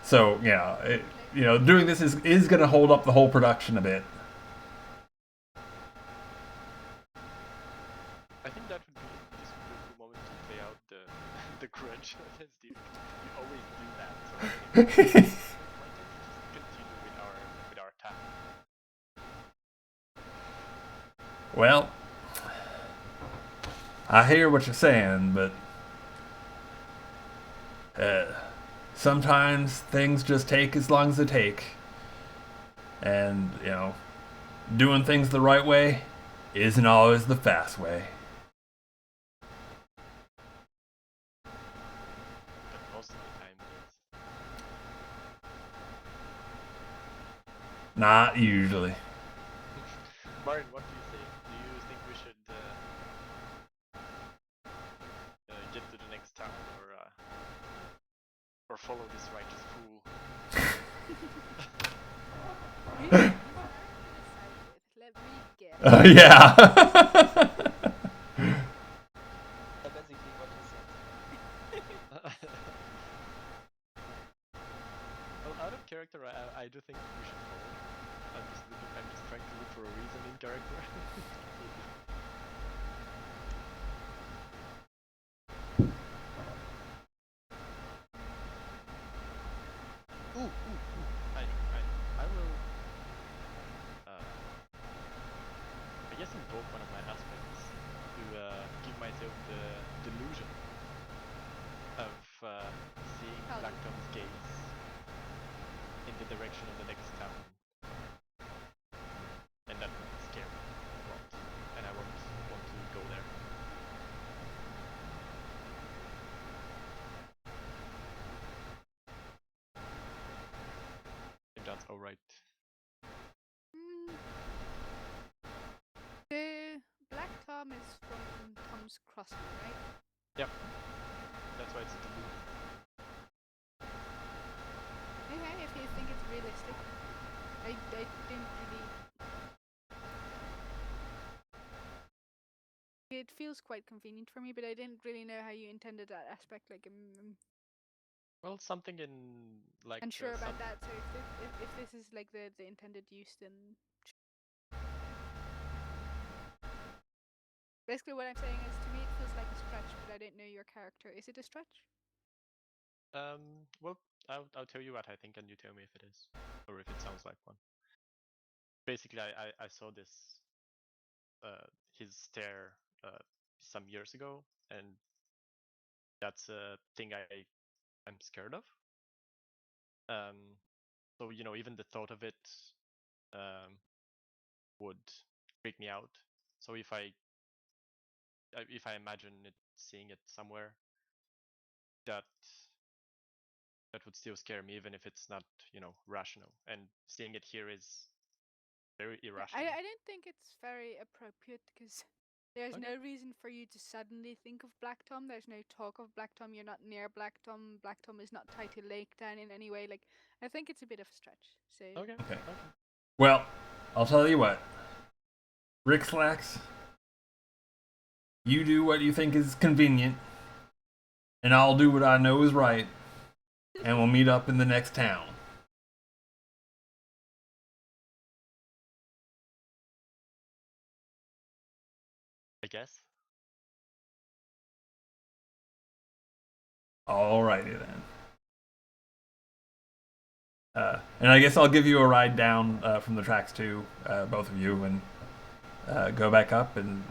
So yeah, doing this is going to hold up the whole production a bit. I think that would be this beautiful moment to play out the grudge against you. You always do that, so I think why don't we just continue with our attack? Well, I hear what you're saying, but sometimes things just take as long as they take. And, doing things the right way isn't always the fast way. But most of the time it is. Not usually. Martin, what do you think? Do you think we should get to the next town, or follow this righteous fool? Let me guess. Yeah. Basically what you said. Well, out of character, I do think we should follow. I'm just trying to look for a reason in character. info right. The Black Tom is from Tom's Crossing, right? Yep. That's why it's a Duluth. Okay, if you think it's realistic. I didn't really... It feels quite convenient for me, but I didn't really know how you intended that aspect. Like, Well, something in like. unsure about that. So if this is like the intended use, then basically what I'm saying is, to me it feels like a stretch, but I didn't know your character. Is it a stretch? Well, I'll tell you what I think, and you tell me if it is, or if it sounds like one. Basically, I saw this his stare some years ago, and that's a thing I'm scared of. So even the thought of it would freak me out. So if I imagine seeing it somewhere, that would still scare me, even if it's not rational. And seeing it here is very irrational. I don't think it's very appropriate, because there's no reason for you to suddenly think of Black Tom. There's no talk of Black Tom. You're not near Black Tom. Black Tom is not tied to Lake Town in any way. Like, I think it's a bit of a stretch. So Okay. Well, I'll tell you what. Rick Slacks, you do what you think is convenient, and I'll do what I know is right, and we'll meet up in the next town. I guess. Alrighty then. And I guess I'll give you a ride down from the tracks too, both of you, and go back up and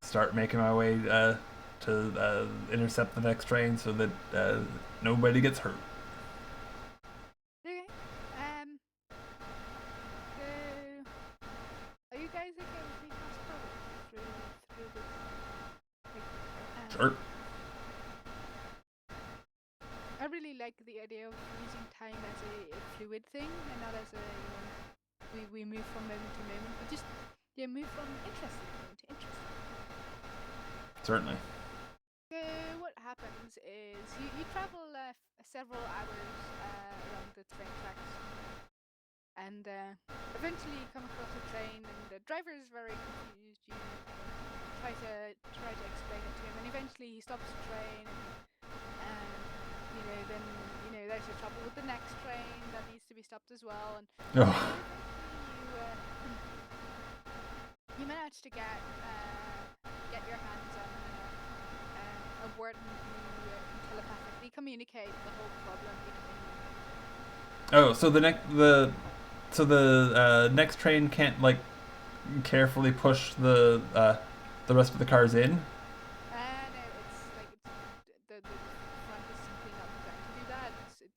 start making my way to intercept the next train so that nobody gets hurt. okay. Are you guys okay with me fast forward through this? Sure. I really like the idea of using time as a fluid thing, and not as a we move from moment to moment, but just move from interesting moment to interesting. Certainly. So what happens is you travel several hours along the train tracks, and eventually you come across a train, and the driver is very confused. You try to explain it to him, and eventually he stops the train, and then there's a trouble with the next train that needs to be stopped as well, and you manage to get your hands on a warden who can telepathically communicate the whole problem between. Oh, so the next train can't like carefully push the rest of the cars in? No, it's like the front is simply not designed to do that. It's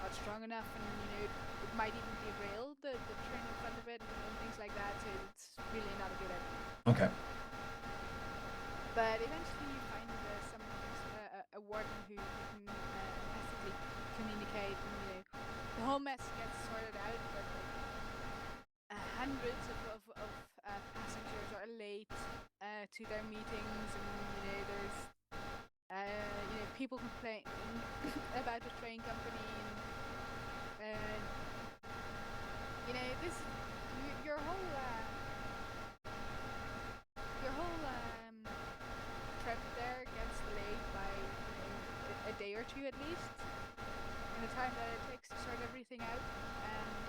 not strong enough, and it might even derail the train in front of it and things like that. So it's really not a good idea. Okay. But eventually you find a warden who can ethically communicate, and the whole mess gets sorted out. But hundreds of passengers are late to their meetings, and there's people complaining about the train company, and this your whole trip there gets delayed by a day or two at least, in the time that it takes to sort everything out. And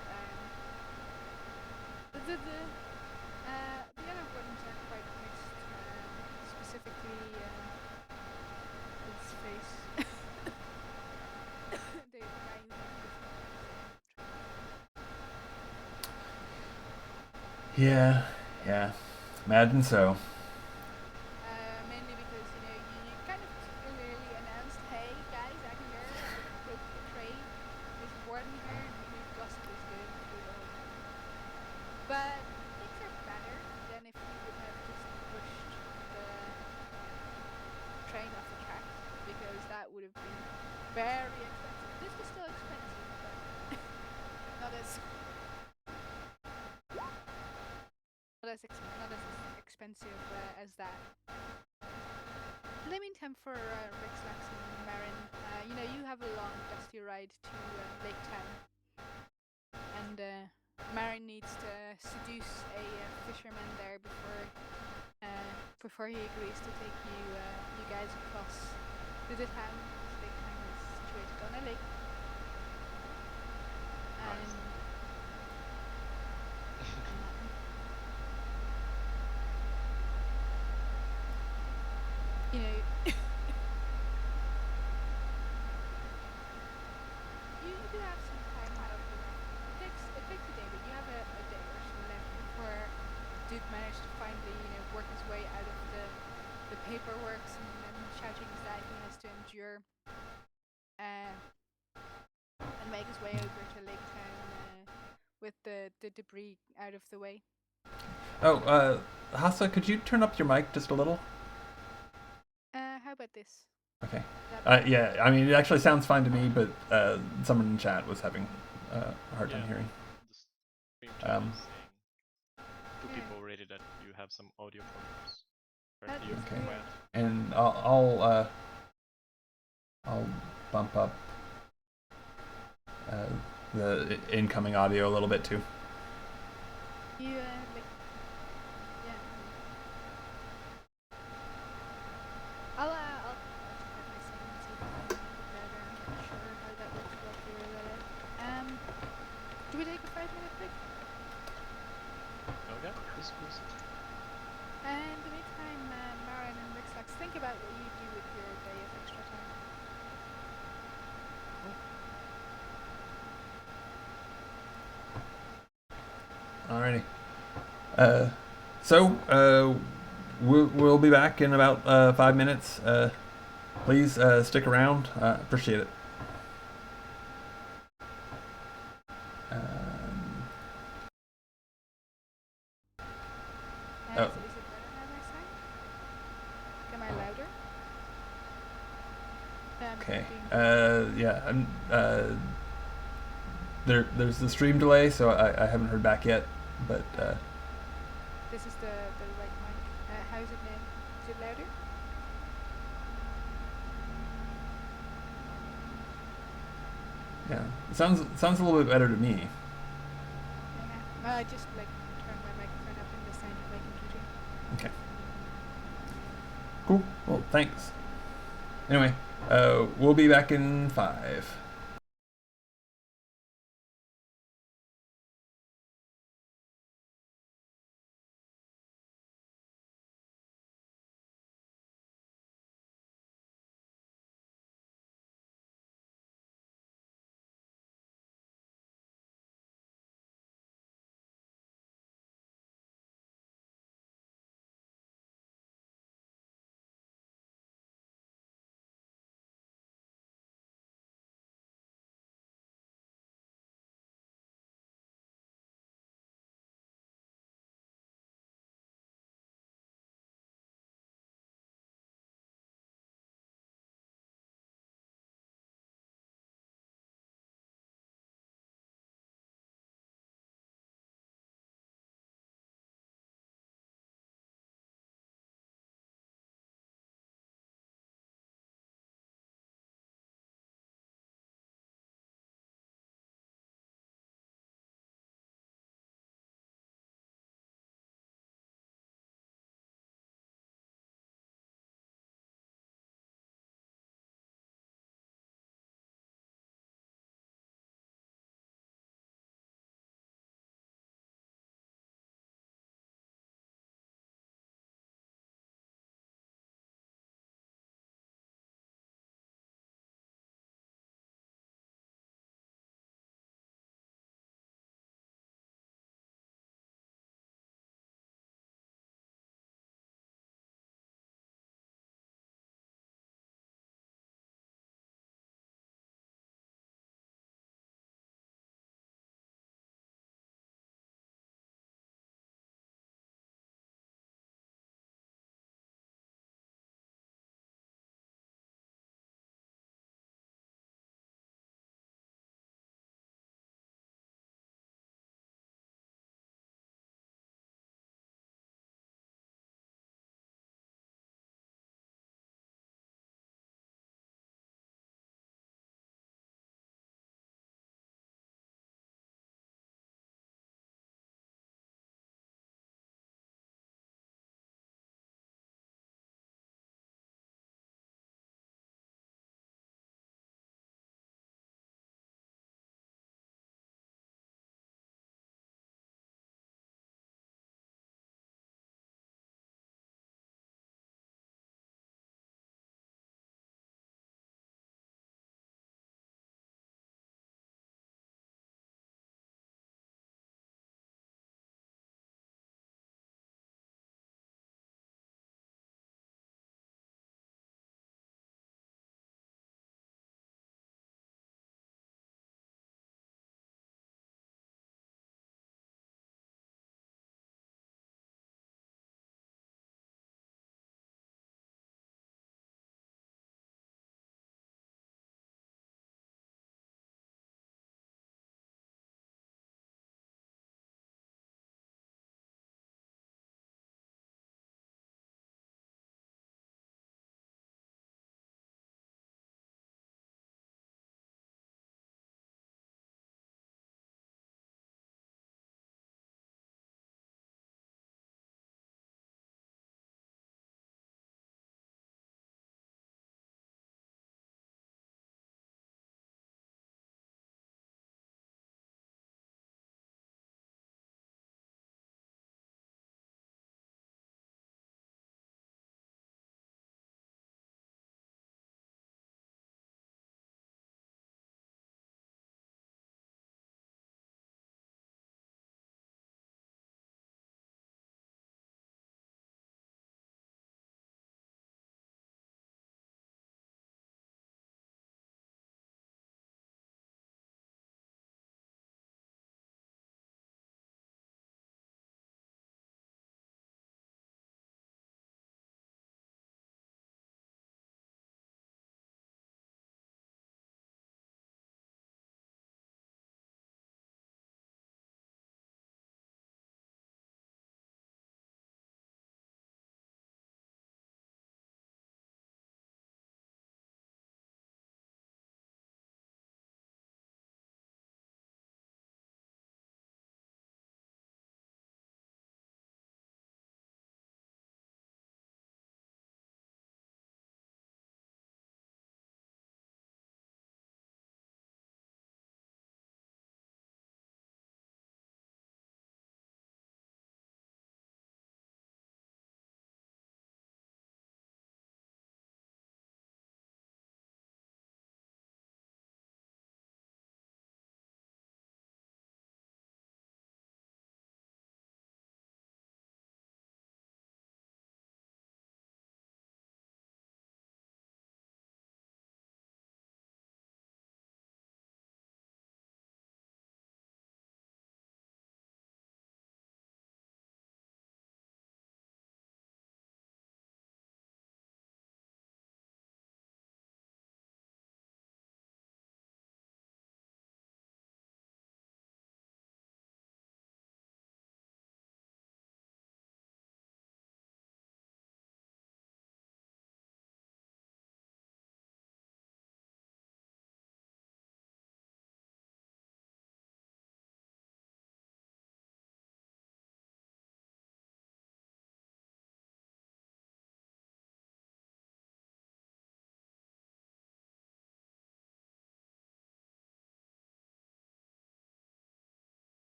the other buttons are quite mixed, specifically his face. The guy who Yeah. Imagine so. mainly because you kind of clearly announced, hey guys, I'm here, I broke the train, there's warden here, and gossip is going through the whole thing. But things are better than if you would have just pushed the train off the tracks, because that would have been very expensive. This was still expensive, but not as not as expensive as that. In the meantime, for Rexlax and Marin, you have a long, dusty ride to Lake Town, and Marin needs to seduce a fisherman there before he agrees to take you guys across to the town. Lake Town is situated on a lake, Nice. and you know. You do have some time out of the way. It takes a day, but you have a day or so left before Duke managed to finally, work his way out of the paperwork and shoutings that he has to endure, and make his way over to Lake Town with the debris out of the way. Oh, Hassa, could you turn up your mic just a little? How about this? Okay. Is that Yeah, I mean, it actually sounds fine to me, but someone in chat was having a hard time Yeah. hearing. The stream chat Um, is saying two people already that you have some audio problems. That Apparently you're is Okay. too weird. quiet. And I'll bump up the incoming audio a little bit too. You like, yeah. I'll check out my sound and see if I can make it better. I'm not sure how that works well for you. Do we take a 5-minute break? Okay, this was And in the meantime, Marin and Rixlax, think about what you do with your day of extra time. Alrighty. We'll be back in about 5 minutes. Please stick around. Appreciate it. And Oh. is it better now, my sound? Am I louder? Okay. Being- Yeah. There's the stream delay, so I haven't heard back yet. But This is the right mic. How is it now? Is it louder? yeah, it sounds a little bit better to me. Yeah. I just turned my microphone up in the sound of my computer. Okay. Cool. Well, thanks. Anyway, we'll be back in 5.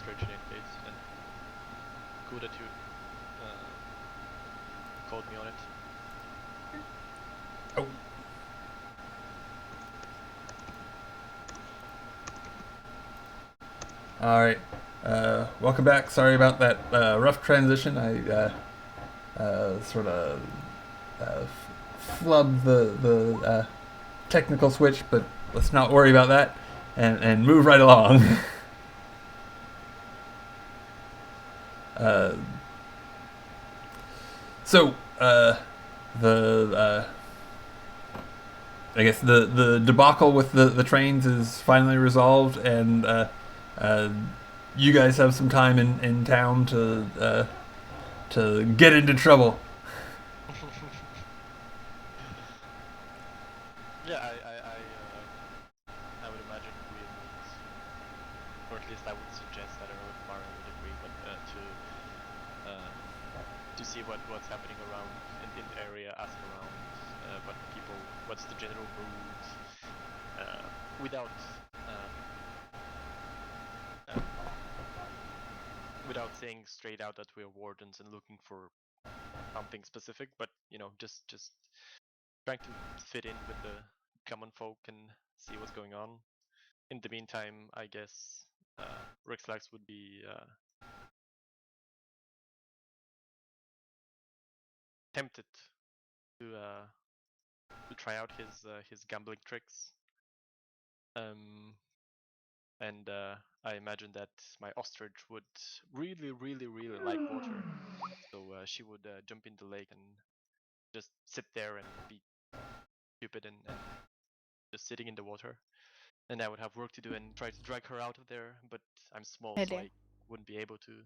ostrich in any case, and cool that you called me on it. Oh. All right. Welcome back. Sorry about that rough transition. I sort of flubbed the technical switch, but let's not worry about that and move right along. So the I guess the debacle with the trains is finally resolved, and you guys have some time in town to get into trouble. Yeah, I would imagine we would, or at least I would suggest. I don't know if Mara would agree, but to see what's happening around in the area, ask around what's the general mood, without without saying straight out that we're wardens and looking for something specific, but just trying to fit in with the common folk and see what's going on. In the meantime, I guess Rixlax would be tempted to try out his gambling tricks. And I imagine that my ostrich would really, really, really like water. So she would jump in the lake and just sit there and be stupid and just sitting in the water. And I would have work to do and try to drag her out of there, but I'm small, so I wouldn't be able to.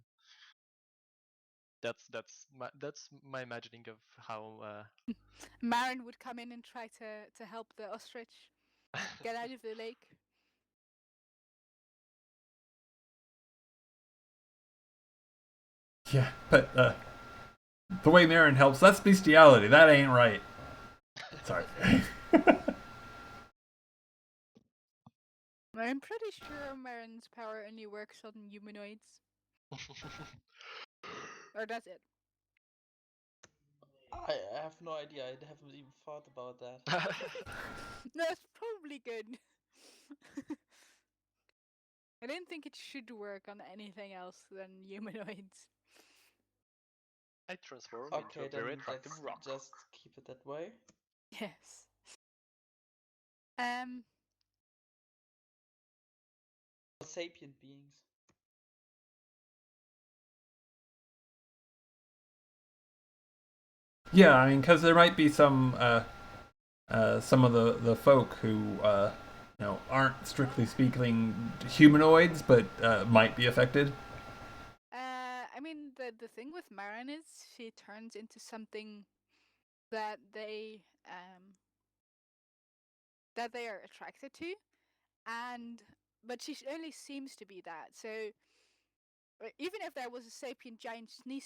That's my imagining of how Marin would come in and try to help the ostrich get out of the lake. Yeah, but the way Marin helps, that's bestiality. That ain't right. Sorry. I'm pretty sure Marin's power only works on humanoids. Or does it? I have no idea. I haven't even thought about that. That's probably good. I don't think it should work on anything else than humanoids. I transform Okay, into a very then attractive let's rock. just keep it that way. Yes. Sapient beings. Yeah, I mean, because there might be some of the folk who aren't strictly speaking humanoids, but might be affected. I mean, the thing with Marin is she turns into something that they are attracted to, but she only seems to be that. So even if there was a sapient giant sea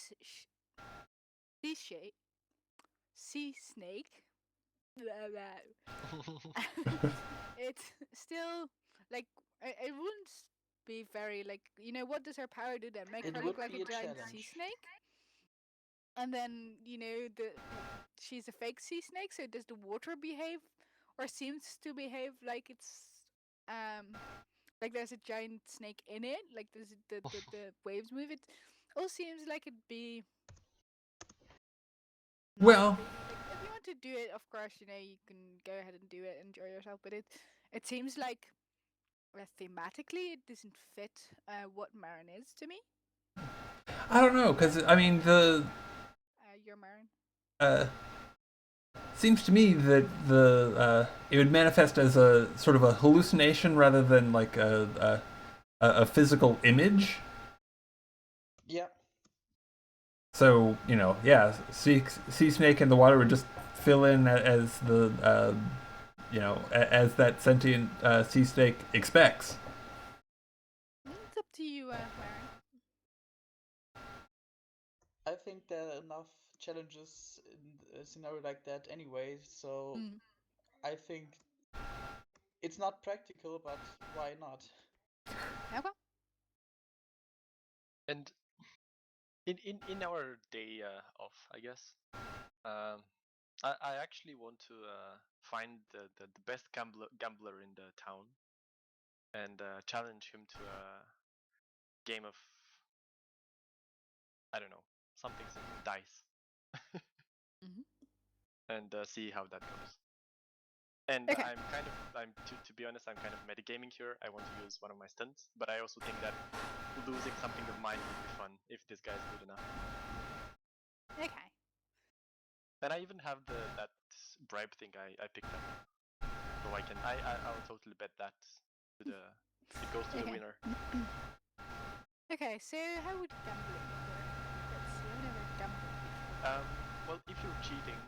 snake, it's still like it wouldn't be very like what does her power do then? Make It her would look like be a a giant sea challenge. snake? And then she's a fake sea snake, so does the water behave or seems to behave like it's like there's a giant snake in it, like there's the waves move? It all seems like it'd be Well, like if you want to do it, of course, you can go ahead and do it, enjoy yourself, but it seems like thematically it doesn't fit what Marin is to me. I don't know, because I mean You're Marin. seems to me that the it would manifest as a sort of a hallucination rather than like a physical image. Yeah. So yeah, sea snake in the water would just fill in as the as that sentient sea snake expects. It's up to you, Marin. I think there are enough challenges in a scenario like that anyway, so I think it's not practical, but why not? Okay. And in our day off, I guess, I actually want to find the best gambler in the town and challenge him to a game of, I don't know, something dice, and see how that goes. And Okay. to be honest, I'm kind of metagaming here. I want to use one of my stunts, but I also think that losing something of mine would be fun if this guy's good enough. Okay. And I even have that bribe thing I picked up, so I'll totally bet that it goes to the Okay. winner. Okay, so how would gambling work? Let's see, I've never gambled before. Well, if you're cheating,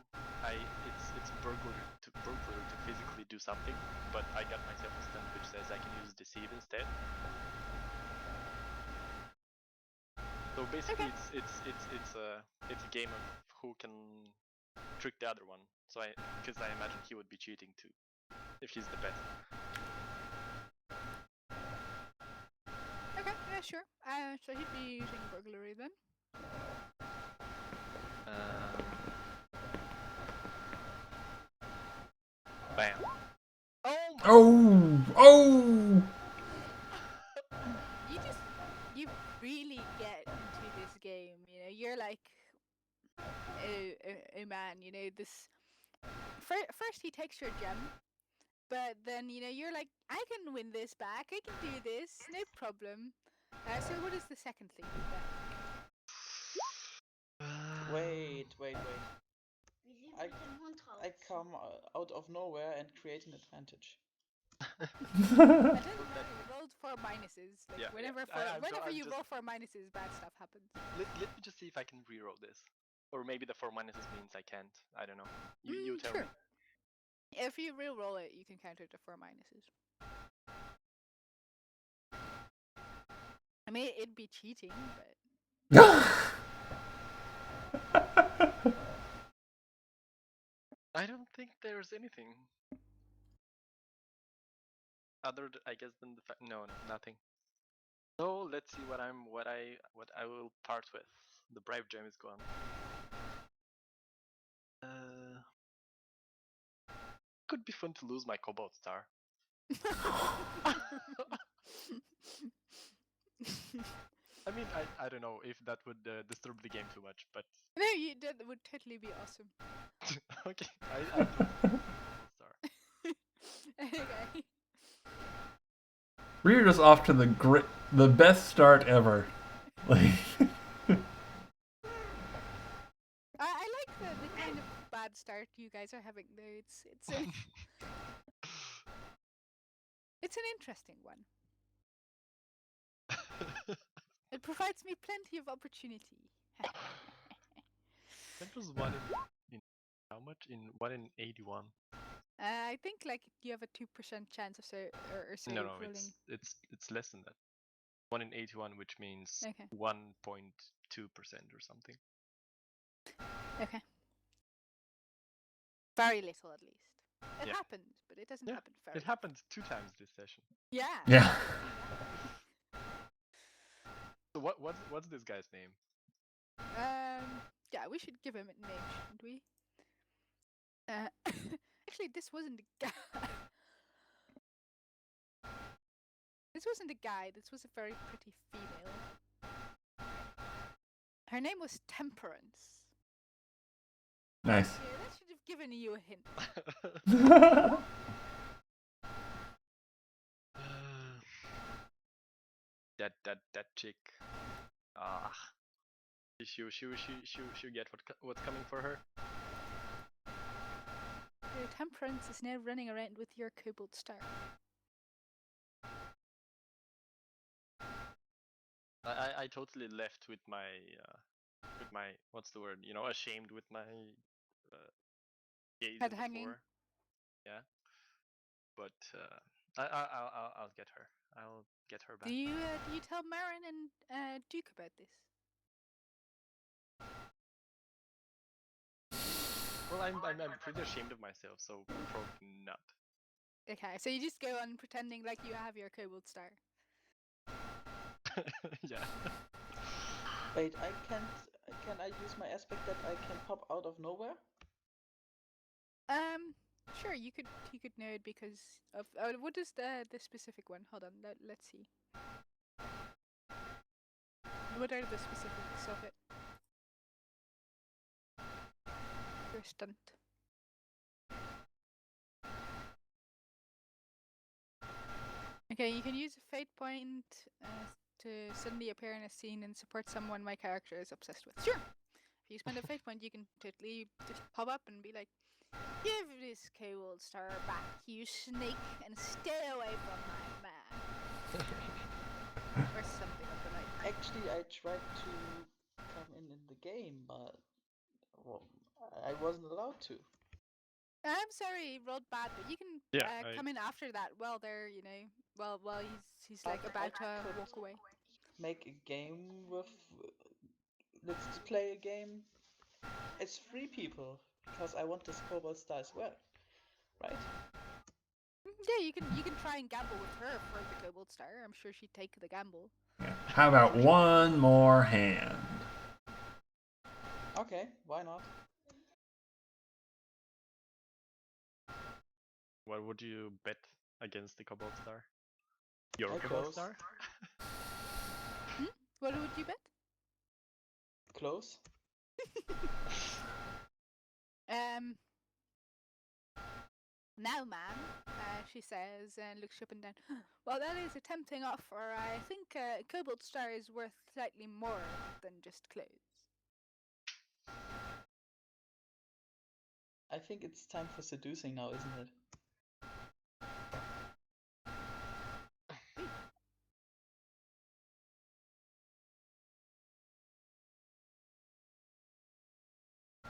it's burglary to physically do something, but I got myself a stunt which says I can use deceive instead. So basically, Okay. it's a game of who can trick the other one. So because I imagine he would be cheating too, if he's the best. Okay, yeah, sure. So he'd be using burglary then. Bam. Oh my! Oh! You really get into this game, you know, you're like a man, you know, this first he takes your gem, but then, you know, you're like, I can win this back, I can do this, no problem. So what is the second thing you bet? Wait. I come out of nowhere and create an advantage. It doesn't matter, you rolled 4 minuses. Like, Yeah, whenever you roll 4 minuses, bad stuff happens. Let me just see if I can reroll this. Or maybe the 4 minuses means I can't. I don't know. You tell sure. me. If you re-roll it, you can counter the 4 minuses. I mean, it'd be cheating, but... I don't think there's anything other, I guess, than the fact. No, nothing. So let's see what I will part with. The bribe gem is gone. Could be fun to lose my cobalt star. I mean, I don't know if that would disturb the game too much, but No, that would totally be awesome. okay, I do star. Okay. We're just off to the best start ever. Like, I like the kind of bad start you guys are having though. It's an it's an interesting one. It provides me plenty of opportunity. That was one in how much? In 1 in 81. I think like you have a 2% chance of No, rolling. it's less than that. 1 in 81, which means Okay. 1.2% or something. Okay. Very little, at least. It Yeah. happens, but it doesn't happen very. It happened 2 times this session. Yeah. yeah. So what's this guy's name? Yeah, we should give him a name, shouldn't we? Actually, this wasn't a guy. This wasn't a guy. This was a very pretty female. Her name was Temperance. Nice. Yeah, that should have given you a hint. That chick. She'll get what's coming for her. Temperance is now running around with your cobalt star. I totally left with my what's the word? You know, ashamed with my gaze Head at hanging. the floor. Yeah. But I'll get her. I'll get her back. Do you tell Marin and Duke about this? Well, I'm pretty ashamed of myself, so probably not. Okay, so you just go on pretending like you have your cobalt star. Yeah. Wait, I can't. Can I use my aspect that I can pop out of nowhere? Sure. You could know it because of what is the specific one? Hold on. Let's see. What are the specifics of it? Your stunt. Okay, you can use a fate point to suddenly appear in a scene and support someone my character is obsessed with. Sure. If you spend a fate point, you can totally just pop up and be like, "Give this Cold Star back, you snake, and stay away from my man." Or something of the like. Actually, I tried to come in the game, but well, I wasn't allowed to. I'm sorry, rolled bad, but you can come in after that. Well, there, while he's like But about I to could walk away. make a game with. Let's play a game. It's 3 people because I want this Cobalt Star as well, right? Yeah, you can try and gamble with her for the Cobalt Star. I'm sure she'd take the gamble. Yeah. How about one more hand? Okay, why not? What would you bet against the Cobalt Star? Your I Cobalt close. Star? What would you bet? Close. Now, ma'am, she says, and looks up and down. Well, that is a tempting offer. I think Cobalt Star is worth slightly more than just clothes. I think it's time for seducing now, isn't it?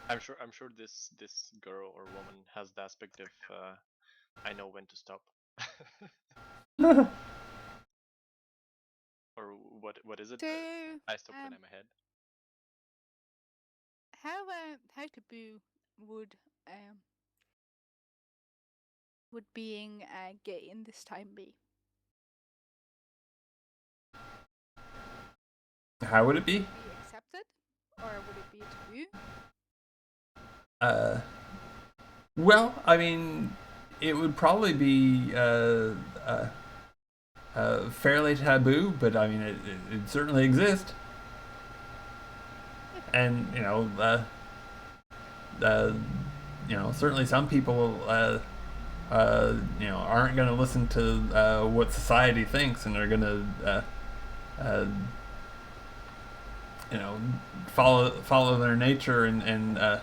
I'm sure this girl or woman has the aspect of I know when to stop. Or what is it? So, I stop when I'm ahead. How taboo would being gay in this time be? How would it be? Would it be accepted, or would it be taboo? Well, I mean, it would probably be fairly taboo, but I mean, it certainly exists. And certainly some people aren't going to listen to what society thinks, and are going to follow their nature and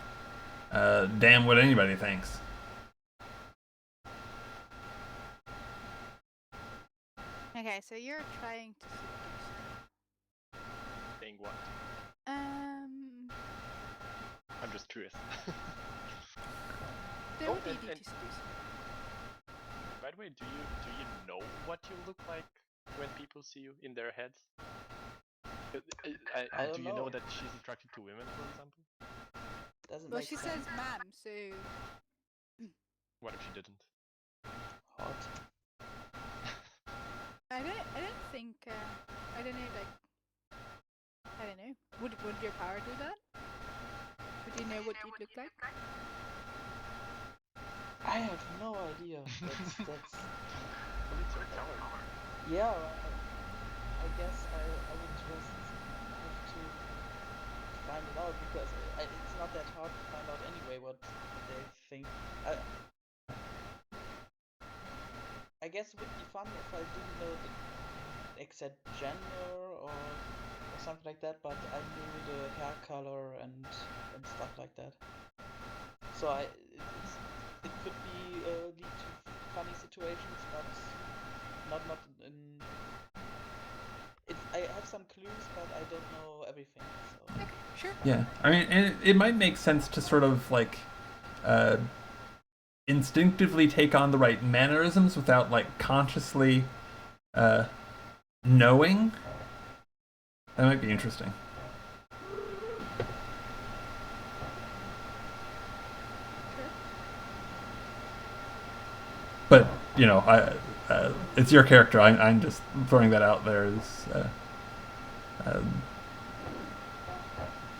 damn what anybody thinks. Okay, so you're trying to seduce. Saying what? I'm just curious. Then what do you do to seduce? By the way, do you know what you look like when people see you in their heads? I don't do you know that she's attracted to women, for example? Doesn't Well, make she sense. says ma'am, so What if she didn't? Hot. I don't think I don't know, like, I don't know. Would your power do that? Would you know what you'd look like? I have no idea. That's But it's your power. yeah. I guess I would just have to find it out because it's not that hard to find out anyway what they think. I guess it would be fun if I didn't know the exact gender or something like that, but I knew the hair color and stuff like that. So it could be lead to funny situations, but not in. I have some clues, but I don't know everything. So. Okay, sure. Yeah, I mean, and it might make sense to sort of like instinctively take on the right mannerisms without like consciously knowing. That might be interesting. Sure. But it's your character. I'm just throwing that out there as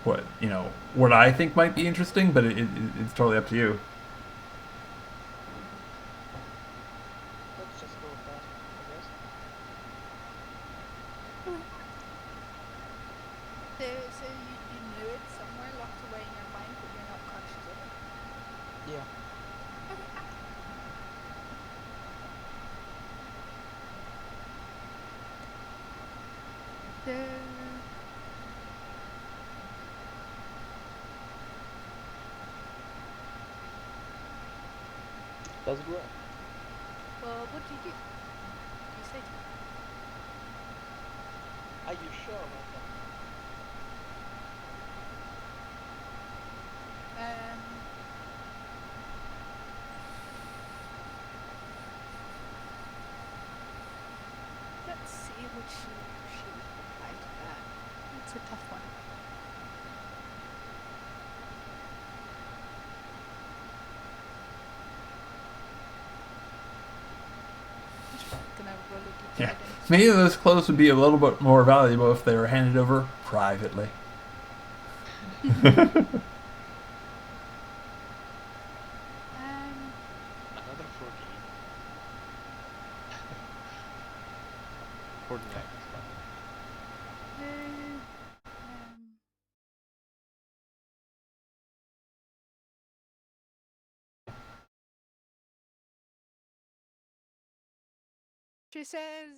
what I think might be interesting, but it's totally up to you. Let's just go with that, I guess. So you know it somewhere locked away in your mind, but you're not conscious of it. Yeah. So Does it work? well, what do you do? What do you say to it? Are you sure about that? Let's see what she would reply to that. It's a tough one. Gonna roll a d10. Yeah, maybe those clothes would be a little bit more valuable if they were handed over privately. Another 14. 49 is fine. She says,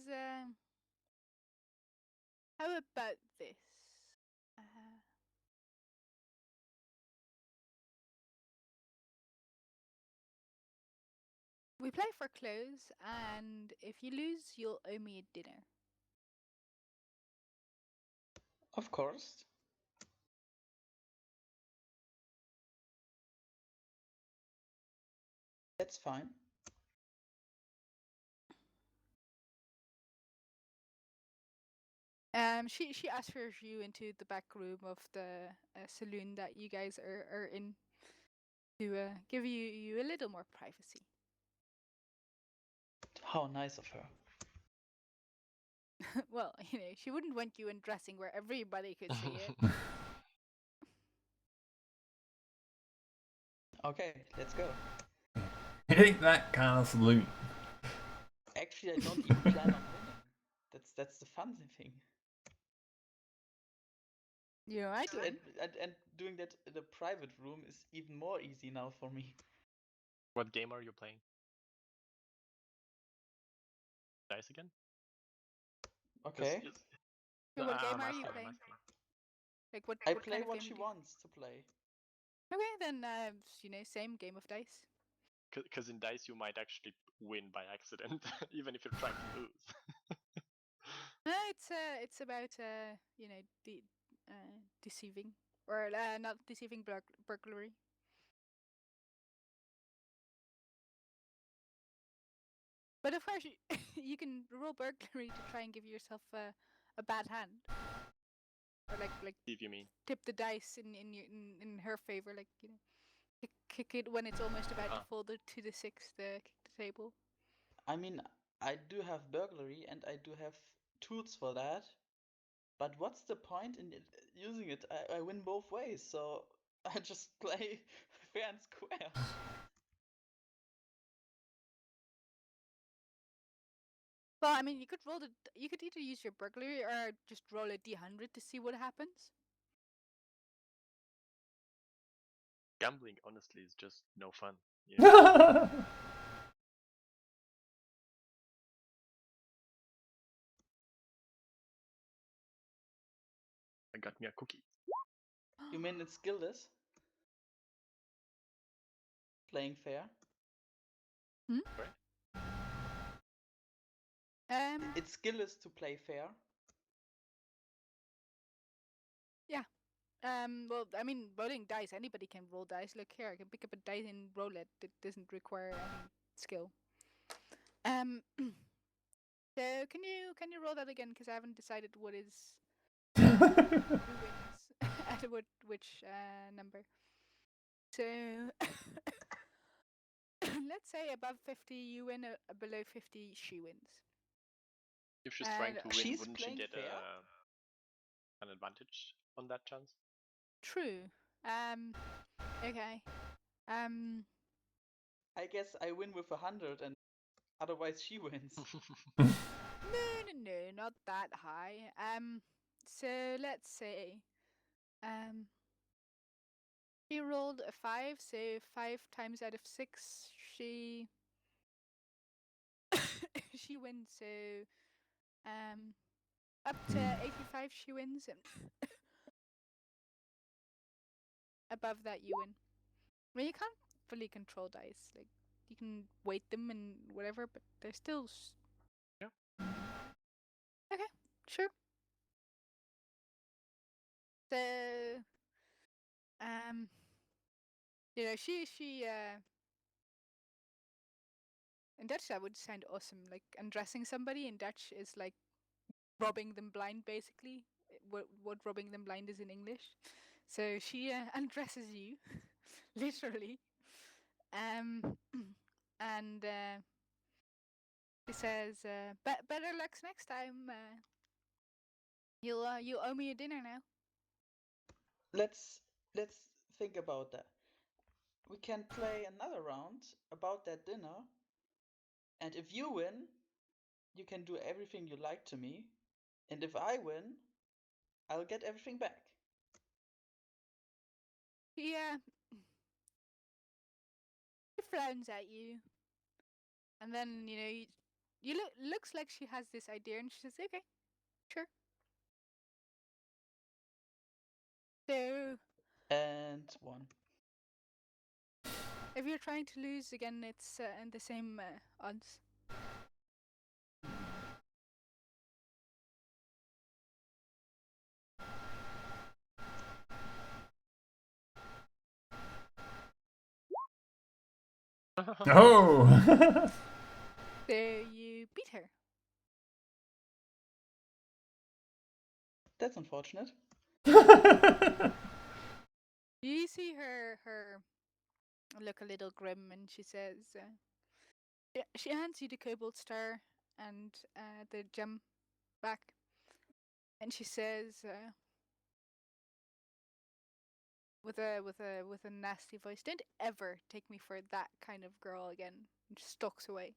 how about this? We play for clothes, and if you lose, you'll owe me a dinner. Of course. That's fine. She ushers you into the back room of the saloon that you guys are in to give you a little more privacy. How nice of her. Well, she wouldn't want you undressing where everybody could see it. Okay, let's go. It ain't that kind of saloon. Actually, I don't even plan on winning. That's the fun thing. I do. And doing that in a private room is even more easy now for me. What game are you playing? Dice again? Okay. What game are you I'm playing? asking. Like what? I what play kind of what game she do you... wants to play. Okay, then same game of dice. Because in dice you might actually win by accident, even if you're trying to lose. No, it's about deceiving or not deceiving burglary. But of course, you can roll burglary to try and give yourself a bad hand, or like If you mean. tip the dice in her favor, like kick it when it's almost about to fall to the sixth, kick the table. I mean, I do have burglary and I do have tools for that. But what's the point in using it? I win both ways, so I just play fair and square. Well, I mean, you could either use your burglary or just roll a d100 to see what happens. Gambling, honestly, is just no fun. I got me a cookie. You mean it's skillless? Playing fair? Right? It's skillless to play fair. Yeah. Well, I mean, rolling dice. Anybody can roll dice. Look here, I can pick up a dice and roll it. It doesn't require any skill. So can you roll that again? Because I haven't decided what is who wins at which number. So let's say above 50 you win, below 50 she wins. If she's trying to win, she's wouldn't she playing get fair? an advantage on that chance? True. Okay. I guess I win with 100, and otherwise she wins. No, not that high. So let's say, um, she rolled a 5, so 5 times out of 6, she she wins. So, up to 85, she wins, and above that, you win. I mean, you can't fully control dice. Like, you can weight them and whatever, but they're still. Yeah. Okay, sure. So, she in Dutch that would sound awesome. Like undressing somebody in Dutch is like robbing them blind, basically. What robbing them blind is in English. So she undresses you, literally, um, and she says, "Better luck next time. You owe me a dinner now." Let's think about that. We can play another round about that dinner, and if you win, you can do everything you like to me, and if I win, I'll get everything back. Yeah, she frowns at you, and then you looks like she has this idea, and she says, "Okay, sure." So And one. if you're trying to lose again, it's in the same odds. Oh! So you beat her. That's unfortunate. You see her look a little grim, and she says, she hands you the cobalt star and the gem back, and she says, with a nasty voice, "Don't ever take me for that kind of girl again." And just stalks away.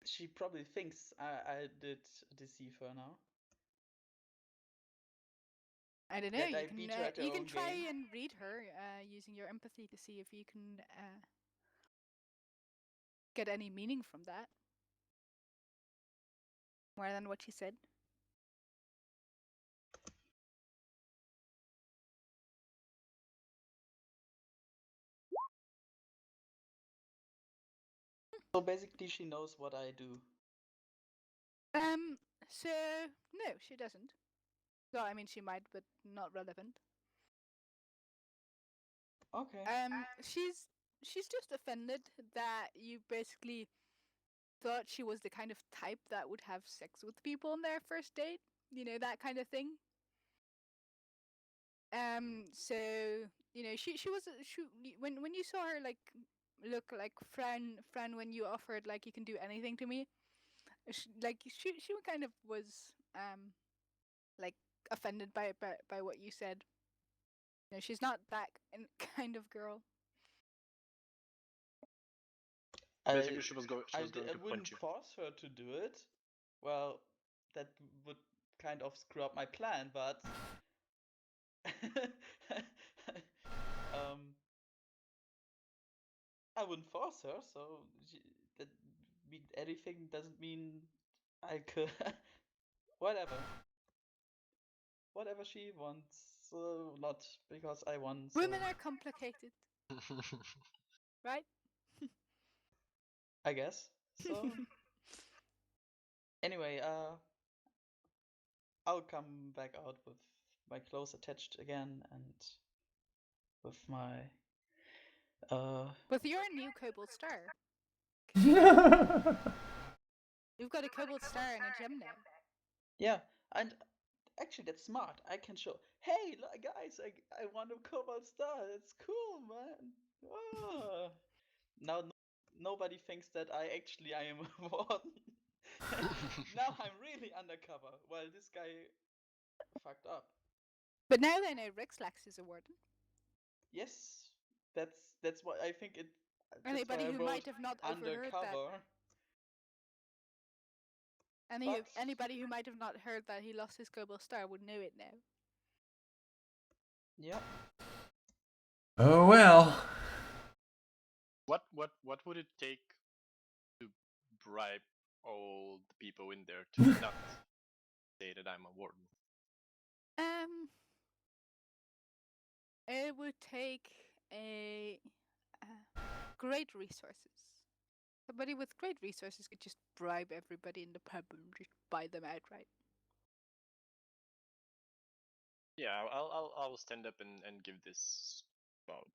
She probably thinks I did deceive her now. I don't know. That I beat her at her You can own try game. and read her using your empathy to see if you can get any meaning from that more than what she said. So basically, she knows what I do. So no, she doesn't. Well, I mean, she might, but not relevant. Okay. She's just offended that you basically thought she was the kind of type that would have sex with people on their first date. You know, that kind of thing. So she was when you saw her like look like Fran when you offered like you can do anything to me. She kind of was like offended by what you said. You know, she's not that kind of girl. Basically, she was going I to wouldn't punch you. force her to do it. Well, that would kind of screw up my plan, but I wouldn't force her, so that mean anything doesn't mean I could. Whatever. Whatever she wants, not because I want. So Women are complicated, right? I guess. So anyway, I'll come back out with my clothes attached again and with my With your new cobalt star, you've got a cobalt star and a gem now. yeah, and actually that's smart. I can show. Hey, guys, I won a cobalt star. That's cool, man. Ah. Now nobody thinks that I am a warden. Now I'm really undercover. Well, this guy fucked up. But now they know Rexlax is a warden. Yes, that's why I think it. That's why Anybody I who wrote might have not overheard that. undercover. But Anybody who might have not heard that he lost his global star would know it now. yep. Oh well. What would it take to bribe all the people in there to not say that I'm a warden? It would take a great resources. Somebody with great resources could just bribe everybody in the pub and just buy them outright. Yeah, I'll stand up and give this about.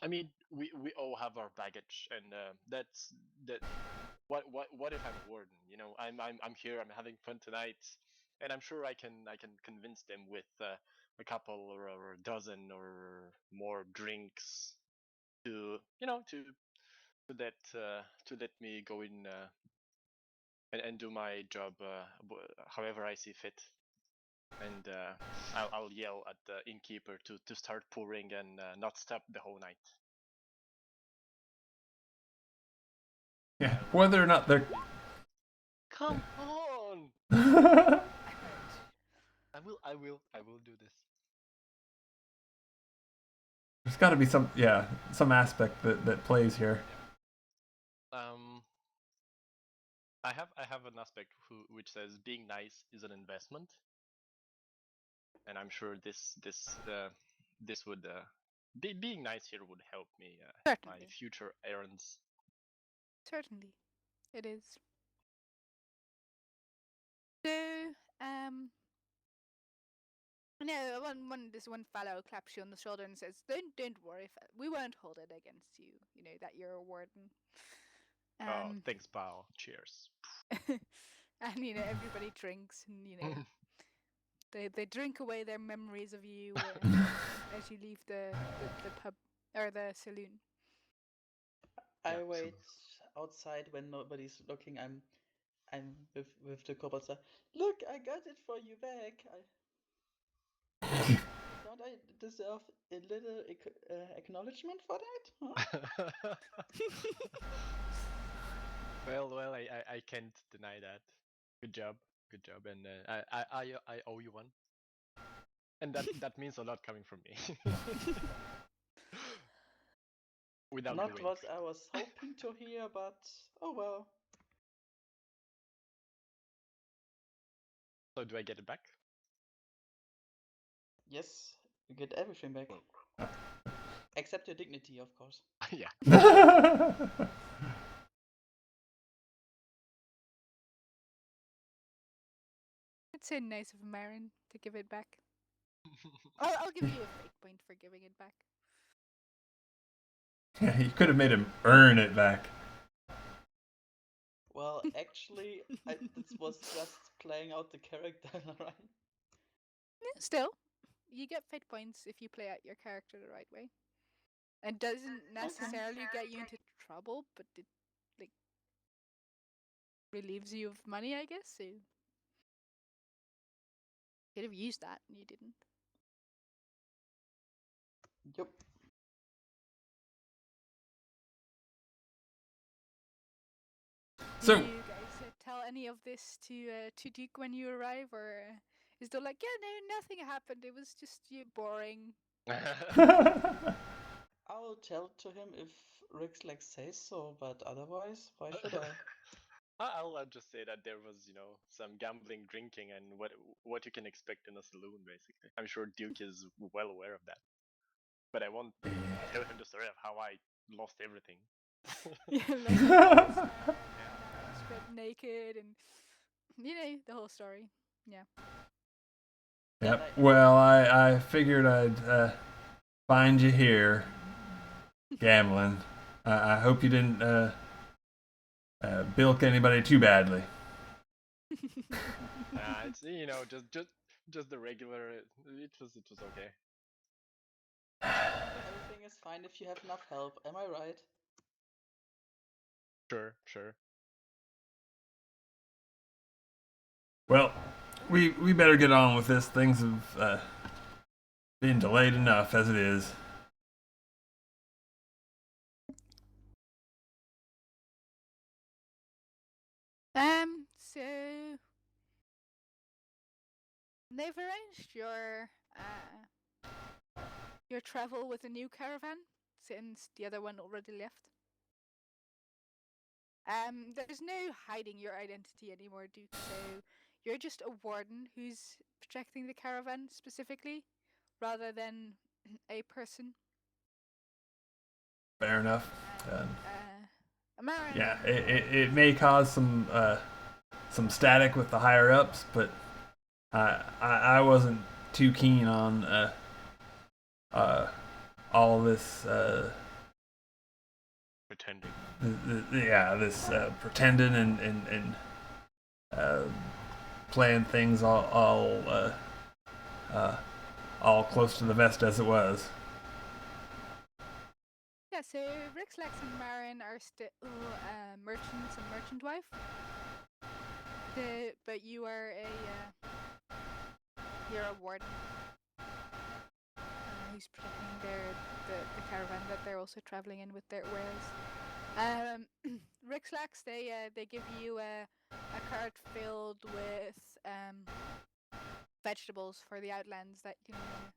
I mean, we all have our baggage, and that's that. What if I'm a warden? You know, I'm here. I'm having fun tonight, and I'm sure I can convince them with a couple or a dozen or more drinks to to let me go in and do my job however I see fit. And I'll yell at the innkeeper to start pouring and not stop the whole night. Yeah, whether or not they're. Come on! I will do this. There's got to be some aspect that plays here. I have an aspect which says being nice is an investment, and I'm sure this would being nice here would help me my Certainly. future errands. Certainly, it is. So, this one fellow claps you on the shoulder and says, "Don't worry, we won't hold it against you. You know that you're a warden." Oh, thanks, pal. Cheers. And everybody drinks, and they drink away their memories of you as you leave the pub or the saloon. I Yeah, wait outside when nobody's looking. I'm with the kobolds. Look, I got it for you back. Don't I deserve a little acknowledgement for that? Huh? Well, I can't deny that. Good job, and I owe you one, and that means a lot coming from me. Without Not the what wink. I was hoping to hear, but oh well. So do I get it back? Yes, you get everything back. Except your dignity, of course. Yeah. It's so nice of Marin to give it back. I'll give you a fate point for giving it back. Yeah, you could have made him earn it back. Well, actually, this was just playing out the character, right? Still, you get fate points if you play out your character the right way. It doesn't necessarily get you into trouble, but it relieves you of money, I guess. So you could have used that and you didn't. Yep. So do you guys tell any of this to Duke when you arrive, or is there like, yeah, no, nothing happened. It was just boring. I'll tell to him if Rix says so, but otherwise, why should I? I'll just say that there was, some gambling, drinking, and what you can expect in a saloon, basically. I'm sure Duke is well aware of that, but I won't tell him the story of how I lost everything. Yeah, stripped naked, and the whole story. Yeah. Yep. Well, I figured I'd find you here, gambling. I hope you didn't bilk anybody too badly. It's just the regular. It was okay. Everything is fine if you have enough help. Am I right? Sure. Well, we better get on with this. Things have been delayed enough as it is. So they've arranged your travel with a new caravan since the other one already left. There's no hiding your identity anymore, Duke. So you're just a warden who's protecting the caravan specifically, rather than a person. Fair enough. Marin. Yeah, it may cause some static with the higher ups, but I wasn't too keen on all this Pretending. This pretending and playing things all close to the vest as it was. Yeah, so Rixlax and Marin are still merchants and merchant wife. But you are you're a warden who's protecting the caravan that they're also traveling in with their wares. Rixlax, they give you a cart filled with vegetables for the outlands that you can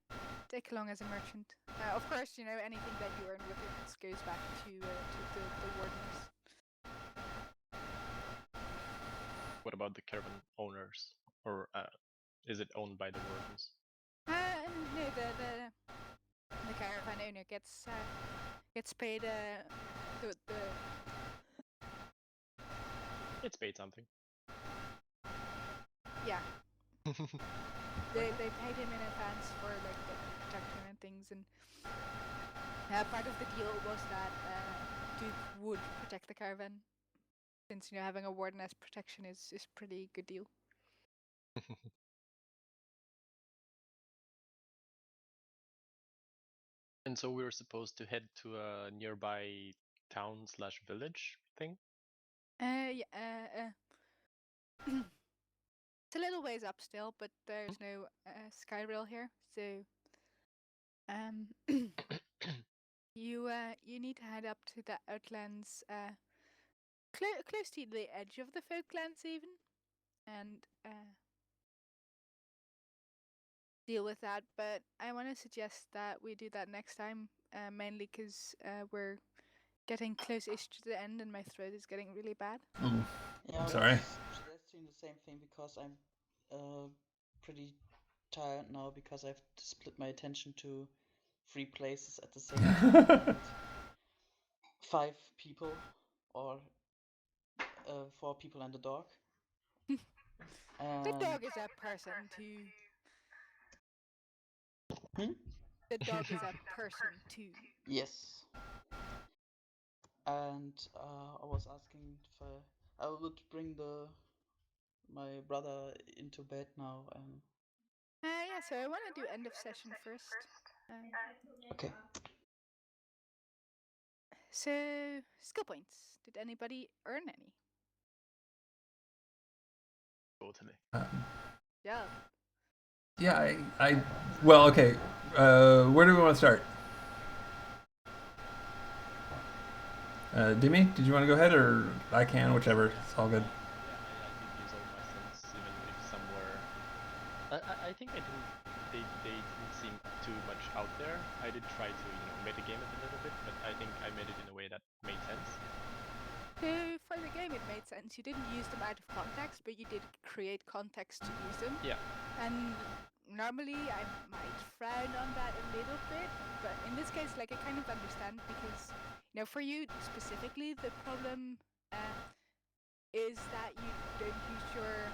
take along as a merchant. Of course, anything that you earn with it goes back to the wardens. What about the caravan owners, or is it owned by the wardens? No, the caravan owner gets paid the It's paid something. Yeah. They paid him in advance for like the protection and things, and part of the deal was that Duke would protect the caravan, since having a warden as protection is pretty good deal. And so we were supposed to head to a nearby town/village thing? Yeah. It's a little ways up still, but there's no sky rail here, so you need to head up to the outlands, close to the edge of the folklands even, and deal with that. But I want to suggest that we do that next time, mainly because we're getting close-ish to the end and my throat is getting really bad. Yeah, Sorry. I was suggesting the same thing because I'm pretty tired now because I have to split my attention to 3 places at the same time. And 5 people, or 4 people and a dog. The dog is a person too. The dog is a person too. Yes. And I was asking if I would bring my brother into bed now. Yeah, so I want to do end of session first. Okay. So, skill points. Did anybody earn any? Totally. Yeah. Yeah, well, okay. Where do we want to start? Dimi, did you want to go ahead, or I can, whichever. It's all good. Yeah, I did use all my sense, even if some were. I think I didn't. They didn't seem too much out there. I did try to metagame it a little bit, but I think I made it in a way that made sense. So for the game, it made sense. You didn't use them out of context, but you did create context to use them. Yeah. And normally I might frown on that a little bit, but in this case, like, I kind of understand, because for you specifically, the problem is that you don't use your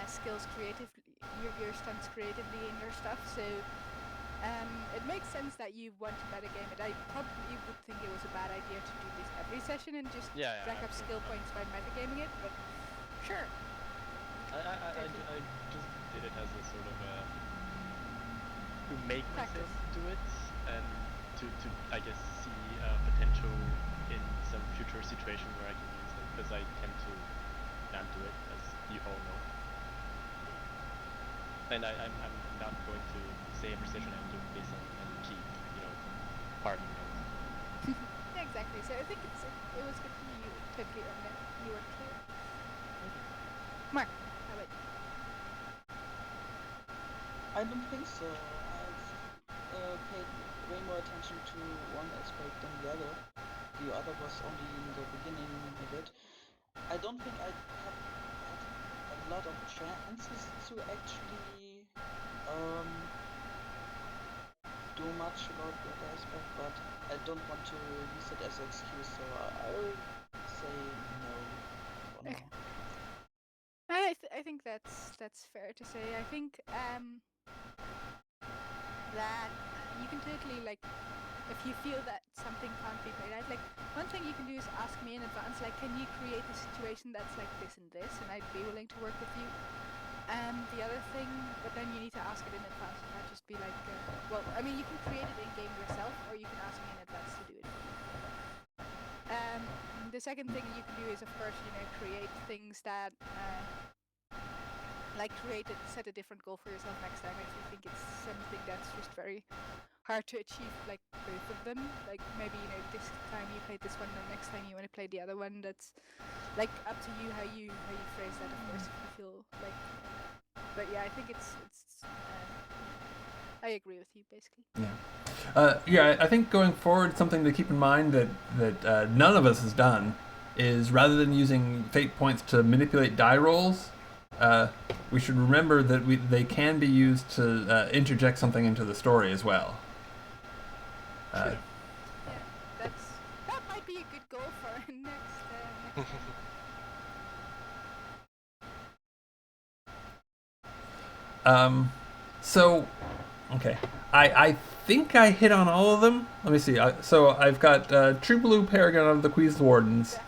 skills creatively, your stunts creatively in your stuff. So it makes sense that you want to metagame it. I probably would think it was a bad idea to do this every session and just rack up skill points by metagaming it, but sure. I just did it as a sort of to make Practice. myself do it, and to I guess see potential in some future situation where I can use it, because I tend to not do it, as you all know. And I'm not going to say precision I'm doing this and keep, parting it. Yeah, exactly. So I think it was good for you to clear on that. You were clear. Mark, how about you? I don't think so. I've paid way more attention to one aspect than the other. The other was only in the beginning of it. I don't think I have had a lot of chances to actually do much about that aspect, but I don't want to use it as an excuse, so I will say no for Okay. now. I think that's fair to say. I think that you can totally like if you feel that something can't be played out. Like one thing you can do is ask me in advance, like, can you create a situation that's like this and this, and I'd be willing to work with you. The other thing, but then you need to ask it in advance. You can't just be like, well, I mean, you can create it in game yourself, or you can ask me in advance to do it for you. The second thing you can do is, of course, create things that. Set a different goal for yourself next time if you think it's something that's just very hard to achieve, like both of them. Like maybe this time you played this one, and next time you want to play the other one. That's like up to you how you phrase that, of course, if you feel like. But yeah, I think it's. I agree with you basically. Yeah. I think going forward, something to keep in mind that none of us has done is rather than using fate points to manipulate die rolls. We should remember that they can be used to interject something into the story as well. Yeah, that might be a good goal for next time. So, okay, I think I hit on all of them. Let me see. So I've got True Blue Paragon of the Queen's Wardens.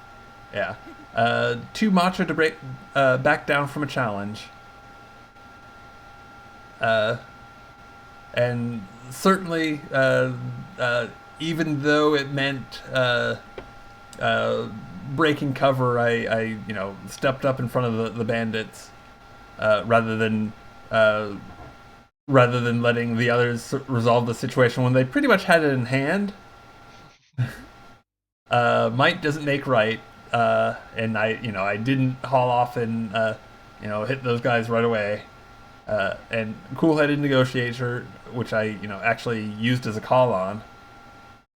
Yeah. 2 matcha to break back down from a challenge. And certainly, even though it meant breaking cover, I stepped up in front of the bandits rather than letting the others resolve the situation when they pretty much had it in hand. Might doesn't make right. And I didn't haul off and hit those guys right away. And cool-headed negotiator, which I actually used as a call on,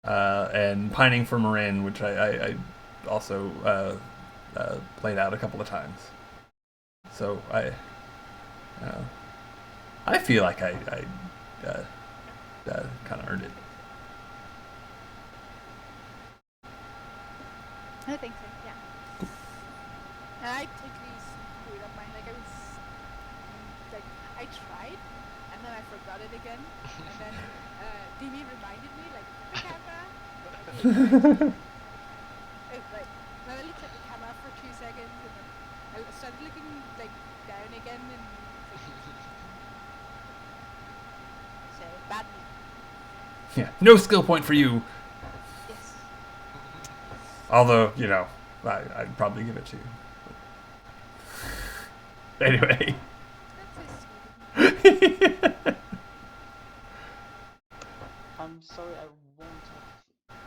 and pining for Marin, which I also played out a couple of times. So I feel like I kind of earned it. I think so, yeah. And I totally screwed up mine. Like I tried, and then I forgot it again. And then Dimi reminded me, like, the camera. Like, then I looked at the camera for 2 seconds, and then I started looking like down again, and so bad me. Yeah, no skill point for you. Yes. Although, I'd probably give it to you. Anyway. I'm sorry, I won't have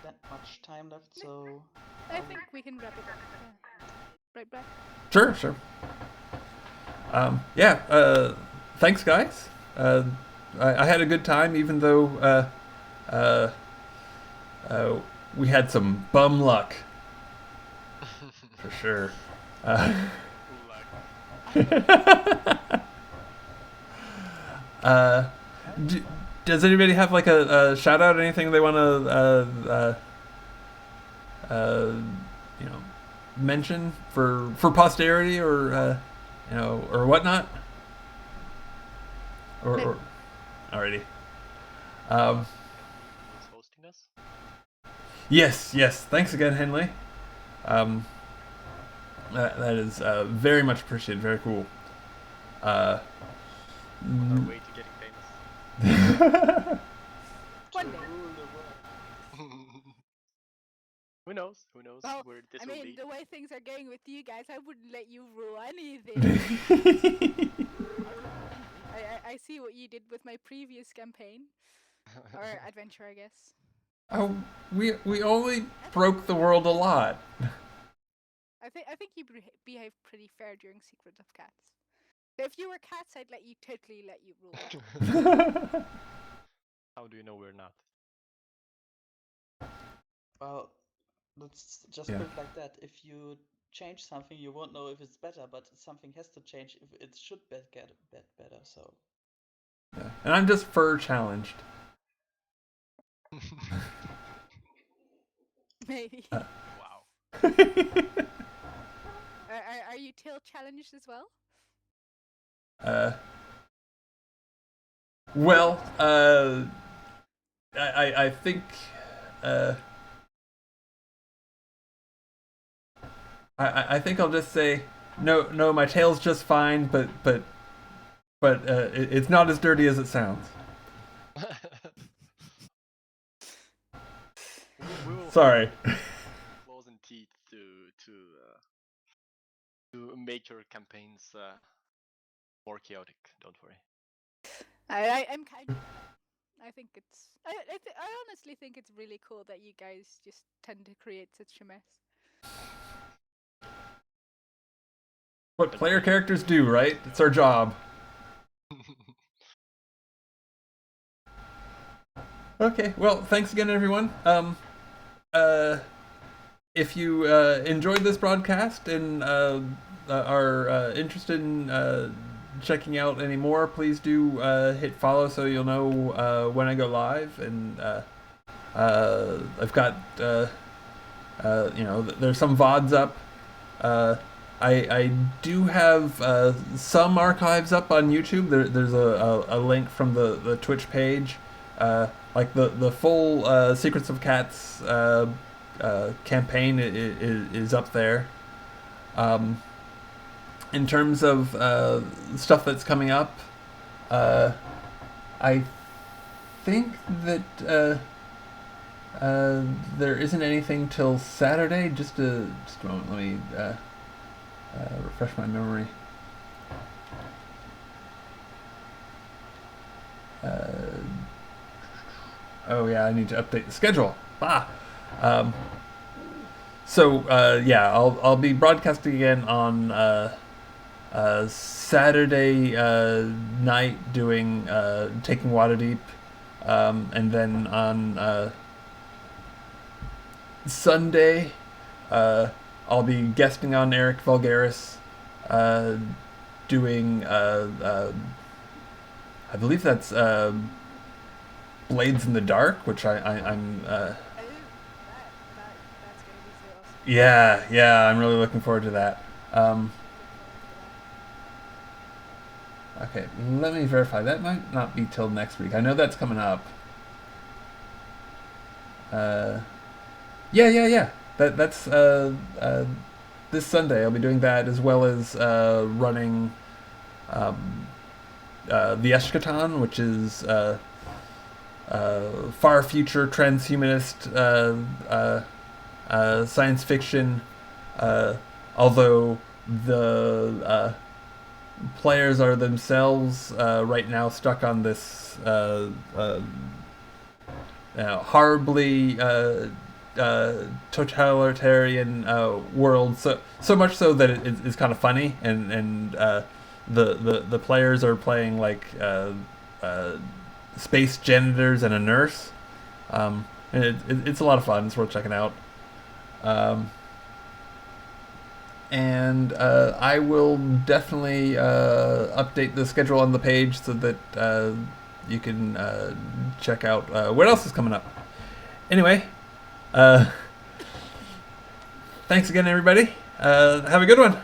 that much time left, so I think we can wrap it up. Right back. Sure. Thanks, guys. I had a good time, even though we had some bum luck. For sure. Does anybody have like a shout out, anything they want to mention for posterity or or whatnot? Or alrighty. Who's hosting us? Yes. Thanks again, Henley. That is very much appreciated. Very cool. On our way to getting famous. One day. rule the world. Who knows? Well, Where this I will mean, be. the way things are going with you guys, I wouldn't let you rule anything. I see what you did with my previous campaign or adventure, I guess. Oh, we only broke the world a lot. I think you behaved pretty fair during Secret of Cats. So if you were cats, I'd totally let you rule. How do you know we're not? Well, let's just Yeah. put it like that. If you change something, you won't know if it's better, but something has to change if it should get better. So Yeah. And I'm just fur challenged. Maybe. Wow. Are you tail challenged as well? Well, I think I think I'll just say no. My tail's just fine, but it's not as dirty as it sounds. we will Sorry. claws and teeth to make your campaigns more chaotic. Don't worry. I'm kind of. I think it's. I honestly think it's really cool that you guys just tend to create such a mess. What player characters do, right? It's our job. Okay, well, thanks again, everyone. If you enjoyed this broadcast and are interested in checking out any more, please do hit follow so you'll know when I go live. And I've got, there's some VODs up. I do have some archives up on YouTube. There's a link from the Twitch page. Like the full Secrets of Cats campaign is up there. In terms of stuff that's coming up, I think that there isn't anything till Saturday. Just a moment, let me refresh my memory. Oh yeah, I need to update the schedule. Yeah, I'll be broadcasting again on Saturday night doing Taking Waterdeep, and then on Sunday I'll be guesting on Eric Vulgaris, doing I believe that's Blades in the Dark, which I'm That's gonna be so awesome. yeah, I'm really looking forward to that. Okay, let me verify. That might not be till next week. I know that's coming up. Yeah. That's this Sunday. I'll be doing that as well as running the Eschaton, which is far future transhumanist science fiction. Although the players are themselves right now stuck on this horribly totalitarian world, so much so that it's kind of funny, and the players are playing like space janitors and a nurse, and it's a lot of fun. It's worth checking out. And I will definitely update the schedule on the page so that you can check out what else is coming up. Anyway, thanks again, everybody. Have a good one.